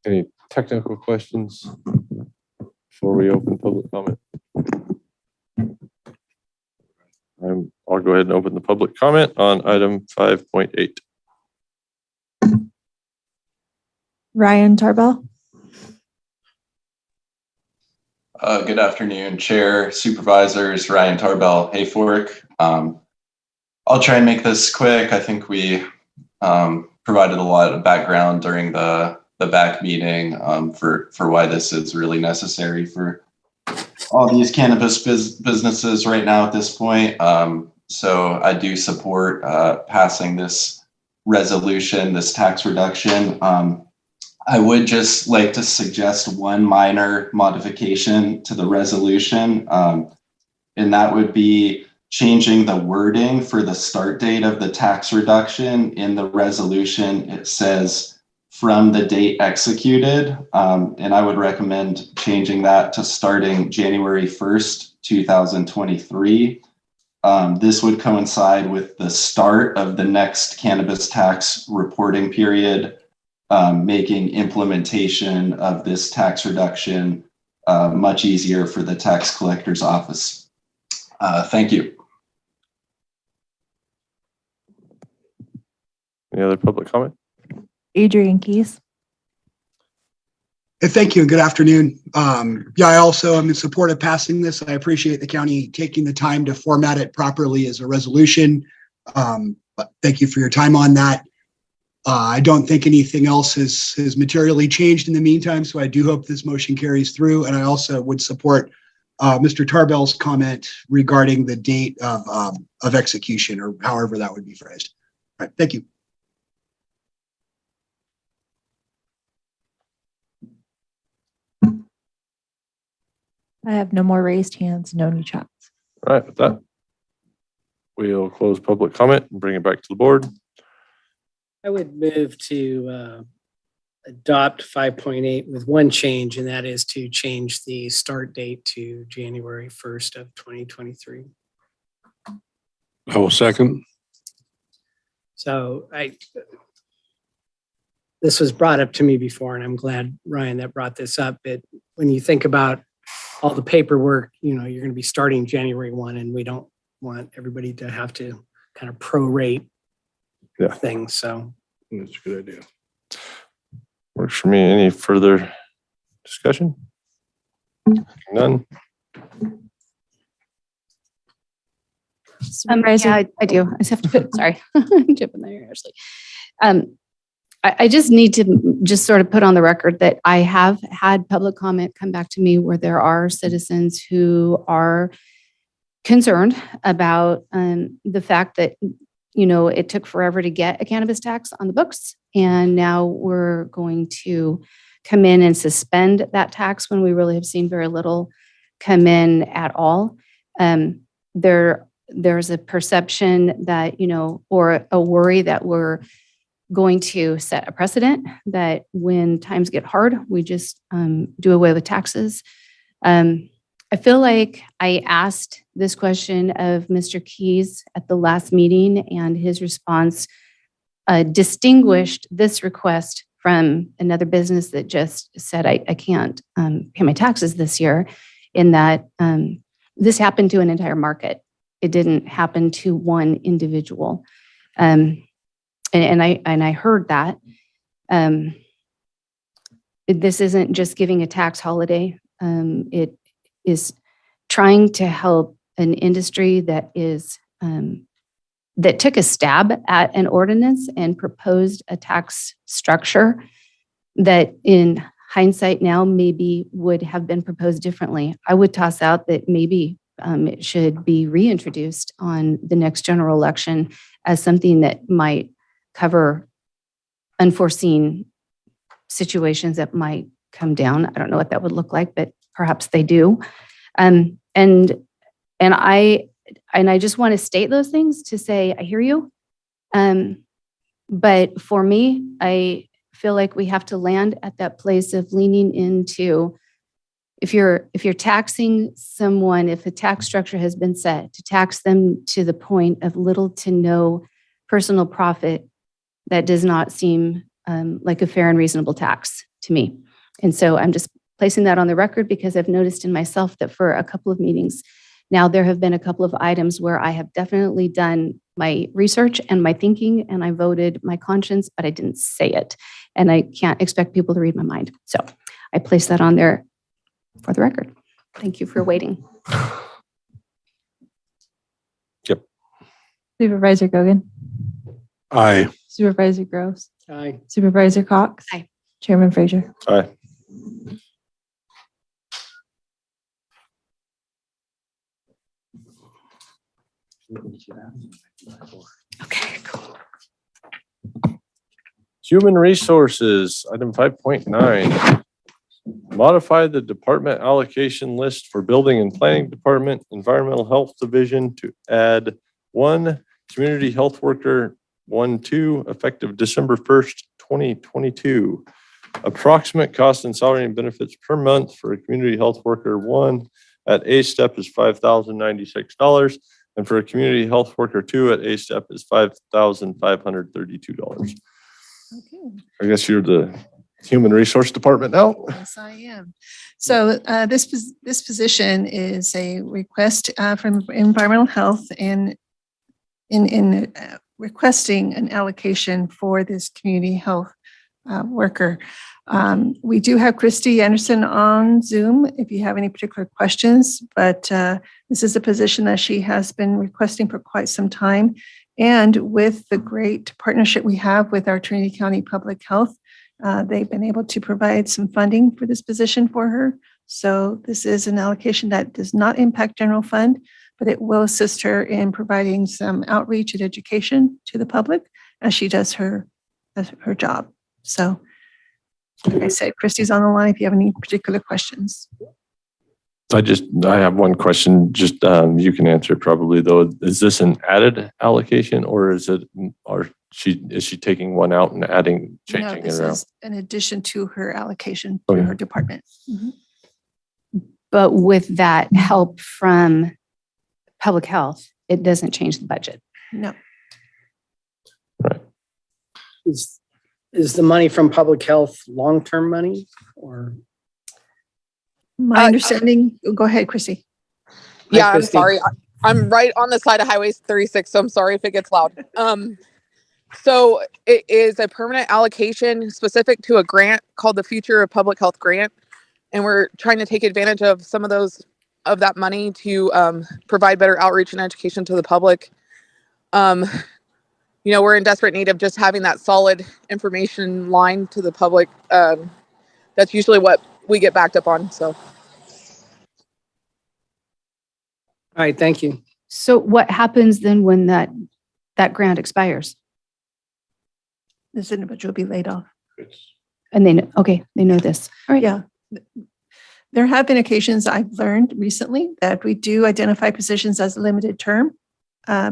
Any technical questions before we open public comment? I'll go ahead and open the public comment on item 5.8. Ryan Tarbell. Good afternoon, Chair, Supervisors, Ryan Tarbell, Hayfork. I'll try and make this quick. I think we provided a lot of background during the back meeting for why this is really necessary for all these cannabis businesses right now at this point. So I do support passing this resolution, this tax reduction. I would just like to suggest one minor modification to the resolution, and that would be changing the wording for the start date of the tax reduction. In the resolution, it says from the date executed, and I would recommend changing that to starting January 1st, 2023. This would coincide with the start of the next cannabis tax reporting period, making implementation of this tax reduction much easier for the tax collector's office. Thank you. Any other public comment? Adrian Keys. Thank you and good afternoon. Yeah, I also am in support of passing this. I appreciate the county taking the time to format it properly as a resolution. But thank you for your time on that. I don't think anything else has materially changed in the meantime, so I do hope this motion carries through. And I also would support Mr. Tarbell's comment regarding the date of execution, or however that would be phrased. All right, thank you. I have no more raised hands, no new chats. All right, with that, we'll close public comment and bring it back to the board. I would move to adopt 5.8 with one change, and that is to change the start date to January 1st of 2023. I will second. So this was brought up to me before, and I'm glad, Ryan, that brought this up. But when you think about all the paperwork, you're going to be starting January 1, and we don't want everybody to have to kind of prorate things. So that's a good idea. Works for me. Any further discussion? None. Yeah, I do. I just have to put, sorry, I'm jumping there, Ashley. I just need to just sort of put on the record that I have had public comment come back to me where there are citizens who are concerned about the fact that, it took forever to get a cannabis tax on the books. And now we're going to come in and suspend that tax when we really have seen very little come in at all. There's a perception that, or a worry that we're going to set a precedent that when times get hard, we just do away with taxes. I feel like I asked this question of Mr. Keys at the last meeting, and his response distinguished this request from another business that just said, I can't pay my taxes this year, in that this happened to an entire market. It didn't happen to one individual. And I heard that. This isn't just giving a tax holiday. It is trying to help an industry that is that took a stab at an ordinance and proposed a tax structure that in hindsight now maybe would have been proposed differently. I would toss out that maybe it should be reintroduced on the next general election as something that might cover unforeseen situations that might come down. I don't know what that would look like, but perhaps they do. And I just want to state those things to say, I hear you. But for me, I feel like we have to land at that place of leaning into, if you're taxing someone, if a tax structure has been set to tax them to the point of little to no personal profit, that does not seem like a fair and reasonable tax to me. And so I'm just placing that on the record because I've noticed in myself that for a couple of meetings now, there have been a couple of items where I have definitely done my research and my thinking, and I voted my conscience, but I didn't say it. And I can't expect people to read my mind. So I place that on there for the record. Thank you for waiting. Yep. Supervisor Gogan, Aye. Supervisor Gross, Aye. Supervisor Cox. Aye. Chairman Frazier. Aye. Okay, cool. Human Resources, item 5.9. Modify the department allocation list for Building and Planning Department, Environmental Health Division to add 1 community health worker, 1-2, effective December 1st, 2022. Approximate cost and salary and benefits per month for a community health worker 1 at A step is $5,096. And for a community health worker 2 at A step is $5,532. Okay. I guess you're the Human Resource Department now? Yes, I am. So this position is a request from Environmental Health and in requesting an allocation for this community health worker. We do have Christy Anderson on Zoom if you have any particular questions, but this is a position that she has been requesting for quite some time. And with the great partnership we have with our Trinity County Public Health, they've been able to provide some funding for this position for her. So this is an allocation that does not impact general fund, but it will assist her in providing some outreach and education to the public as she does her job. So like I said, Christy's on the line if you have any particular questions. I have one question, just you can answer it probably though. Is this an added allocation or is she taking one out and adding, No, changing it this around? is in addition to her allocation through her department. Mhm. But with that help from public health, it doesn't change the budget. No. Is the money from public health long-term money or? My understanding, go ahead, Chrissy. Yeah, I'm Christy. sorry. I'm right on the side of Highway 36, so I'm sorry if it gets loud. So it is a permanent allocation specific to a grant called the Future of Public Health Grant. And we're trying to take advantage of some of that money to provide better outreach and education to the public. We're in desperate need of just having that solid information line to the public. That's usually what we get backed up on, so. All right, thank you. So what happens then when that grant expires? This individual will be laid off. And they know this. All right. Yeah. There have been occasions I've learned recently that we do identify positions as limited term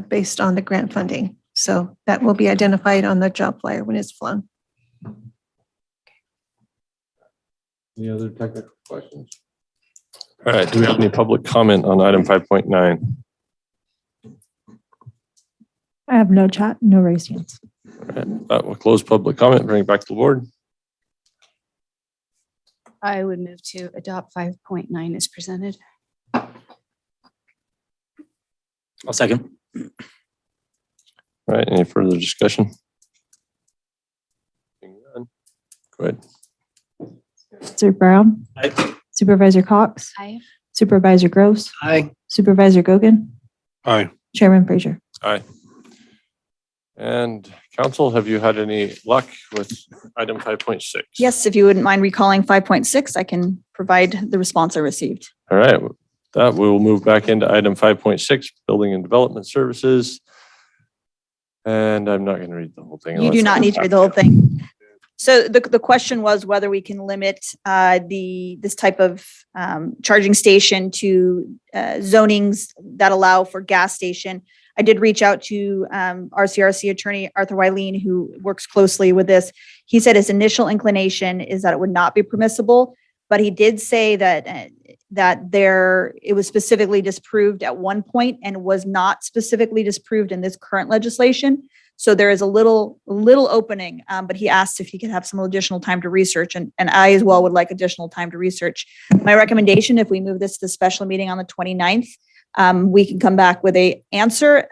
based on the grant funding. So that will be identified on the job flyer when it's flown. Any other technical questions? All right, do we have any public comment on item 5.9? I have no chat, no raised hands. All right, we'll close public comment, bring it back to the board. I would move to adopt 5.9 as presented. I'll second. All right, any further discussion? Go ahead. Supervisor Brown. Aye. Supervisor Cox. Aye. Supervisor Gross. Aye. Supervisor Gogan. Aye. Chairman Frazier. Aye. And council, have you had any luck with item 5.6? Yes, if you wouldn't mind recalling 5.6, I can provide the response I received. All right, That we'll move back into item 5.6, building and development services. And I'm not going to read the whole thing. You do not need to read the whole thing. So the question was whether we can limit this type of charging station to zonings that allow for gas station. I did reach out to RCRC attorney Arthur Wyleen, who works closely with this. He said his initial inclination is that it would not be permissible, but he did say that it was specifically disproved at one point and was not specifically disproved in this current legislation. So there is a little opening, but he asked if he could have some additional time to research, and I as well would like additional time to research. My recommendation, if we move this to the special meeting on the 29th, we can come back with a answer.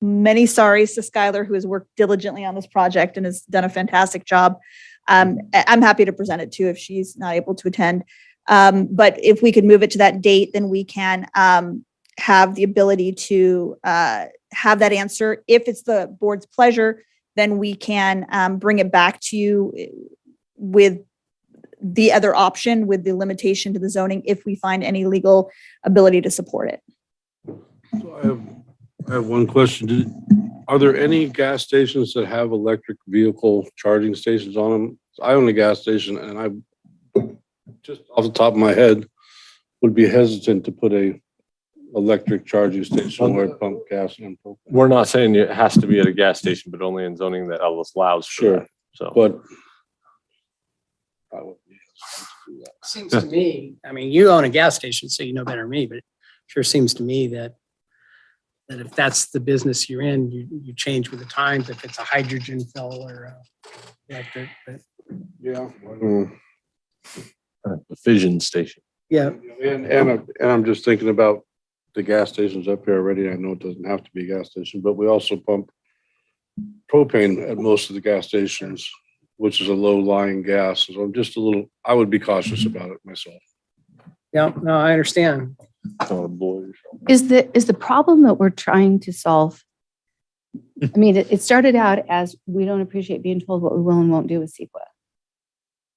Many sorries to Skylar, who has worked diligently on this project and has done a fantastic job. I'm happy to present it too if she's not able to attend. But if we could move it to that date, then we can have the ability to have that answer. If it's the board's pleasure, then we can bring it back to you with the other option, with the limitation to the zoning, if we find any legal ability to support it. So I have one question. Are there any gas stations that have electric vehicle charging stations on them? I own a gas station, and I just off the top of my head would be hesitant to put a electric charging station where I pump gas and propane. We're not saying it has to be at a gas station, but only in zoning that allows. Sure. So, but Seems to me, I mean, you own a gas station, so you know better than me, but it sure seems to me that if that's the business you're in, you change with the times, if it's a hydrogen fill or electric, but yeah. The fission station. Yeah. And I'm just thinking about the gas stations up here already. I know it doesn't have to be a gas station, but we also pump propane at most of the gas stations, which is a low lying gas. So I'm just I would be cautious about it myself. Yeah, no, I understand. Oh boy. Is the problem that we're trying to solve? I mean, it started out as we don't appreciate being told what we will and won't do with CEQA.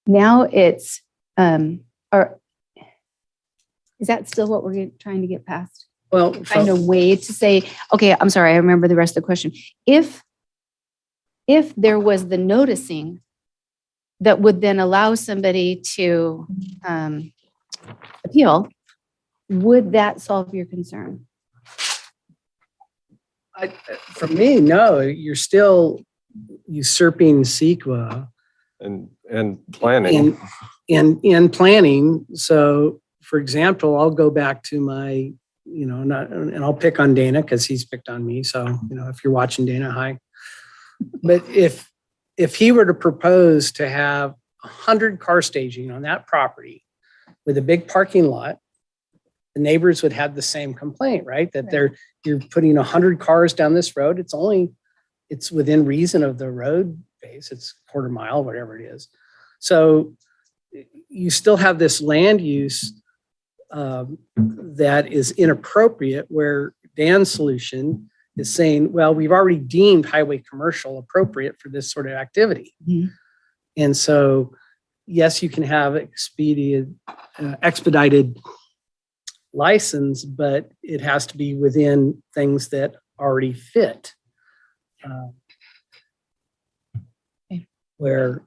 Now it's, or is that still what we're trying to get past? Well, Find a way to say, okay, I'm sorry, I remember the rest of the question. If there was the noticing that would then allow somebody to appeal, would that solve your concern? For me, no, you're still usurping CEQA and planning. In planning. So for example, I'll go back to my, and I'll pick on Dana because he's picked on me. So, if you're watching, Dana, hi. But if he were to propose to have 100 car staging on that property with a big parking lot, the neighbors would have the same complaint, right? That you're putting 100 cars down this road. It's within reason of the road base. It's quarter mile, whatever it is. So you still have this land use that is inappropriate, where Dan's solution is saying, well, we've already deemed highway commercial appropriate for this sort of activity. Mm-hmm. And so, yes, you can have expedited license, but it has to be within things that already fit. Where,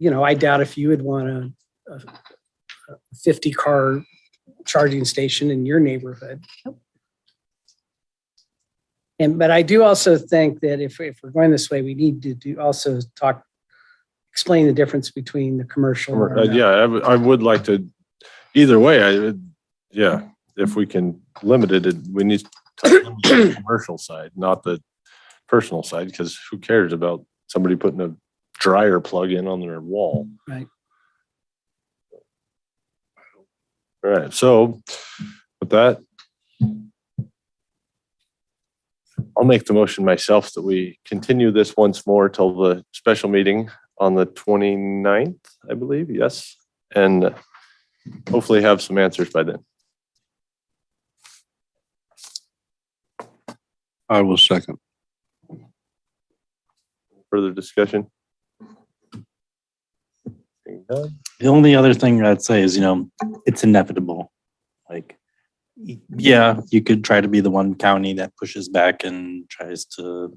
I doubt if you would want a 50 car charging station in your neighborhood. But I do also think that if we're going this way, we need to also explain the difference between the commercial. I would like to, either way, if we can limit it, we need to limit the commercial side, not the personal side, because who cares about somebody putting a dryer plug in on their wall? Right. All right. So with that, I'll make the motion myself that we continue this once more till the special meeting on the 29th, I believe. Yes. And hopefully have some answers by then. I will second. Further discussion? The only other thing I'd say is, it's inevitable. Like, yeah, you could try to be the one county that pushes back and tries to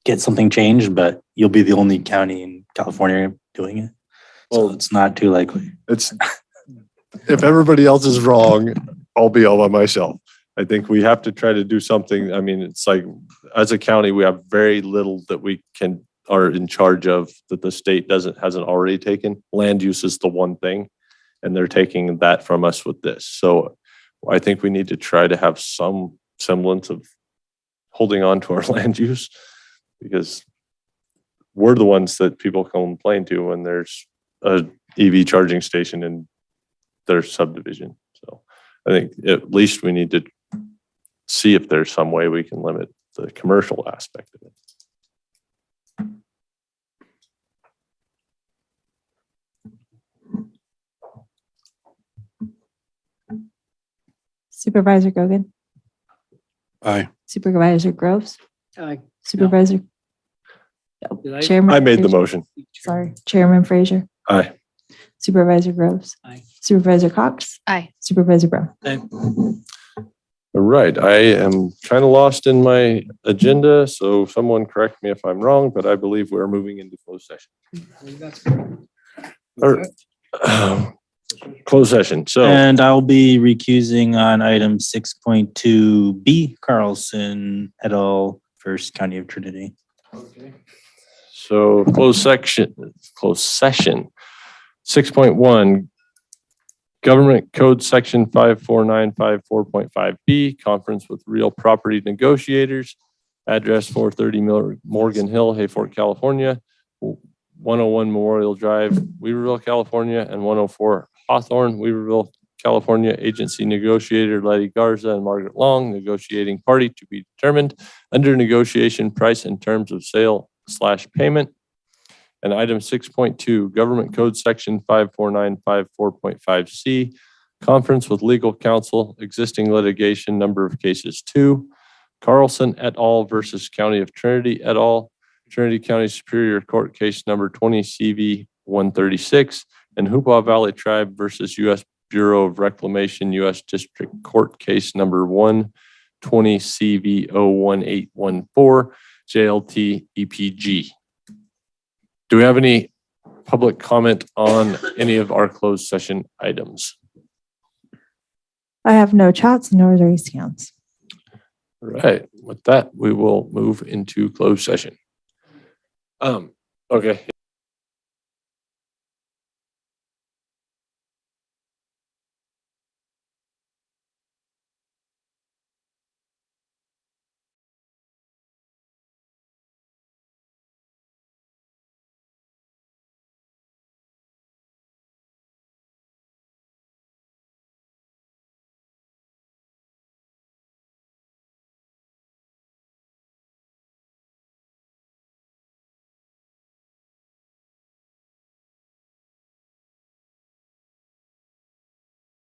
get something changed, but you'll be the only county in California doing it. So it's not too likely. It's, if everybody else is wrong, I'll be all by myself. I think we have to try to do something. I mean, it's like, as a county, we have very little that we are in charge of that the state hasn't already taken. Land use is the one thing, and they're taking that from us with this. So I think we need to try to have some semblance of holding on to our land use, because we're the ones that people complain to when there's a EV charging station in their subdivision. So I think at least we need to see if there's some way we can limit the commercial aspect of it. Supervisor Gogan, Aye. Supervisor Groves, Aye. Supervisor. Did I- Chairman. I made the Fraser. motion. Sorry, Chairman Fraser, Aye. Supervisor Groves. Aye. Supervisor Cox, Aye. Supervisor Brown. All right, I am kind of lost in my agenda, so someone correct me if I'm wrong, but I believe we're moving into closed session. Or, closed session, so. And I'll be recusing on item 6.2B, Carlson et al., First County of Trinity. So closed session, 6.1, Government Code Section 54954.5B, conference with real property negotiators, address 430 Morgan Hill, Hayfork, California, 101 Memorial Drive, Weaverville, California, and 104 Hawthorne, Weaverville, California. Agency negotiator Letty Garza and Margaret Long, negotiating party to be determined under negotiation, price and terms of sale/payment. And item 6.2, Government Code Section 54954.5C, conference with legal counsel, existing litigation, number of cases 2, Carlson et al. Versus County of Trinity et al., Trinity County Superior Court case number 20 CV 136, and Hoopa Valley Tribe versus U.S. Bureau of Reclamation, U.S. District Court case number 120 CV 01814, JLT EPG. Do we have any public comment on any of our closed session items? I have no chats nor raised hands. All right, with that, we will move into closed session. Okay.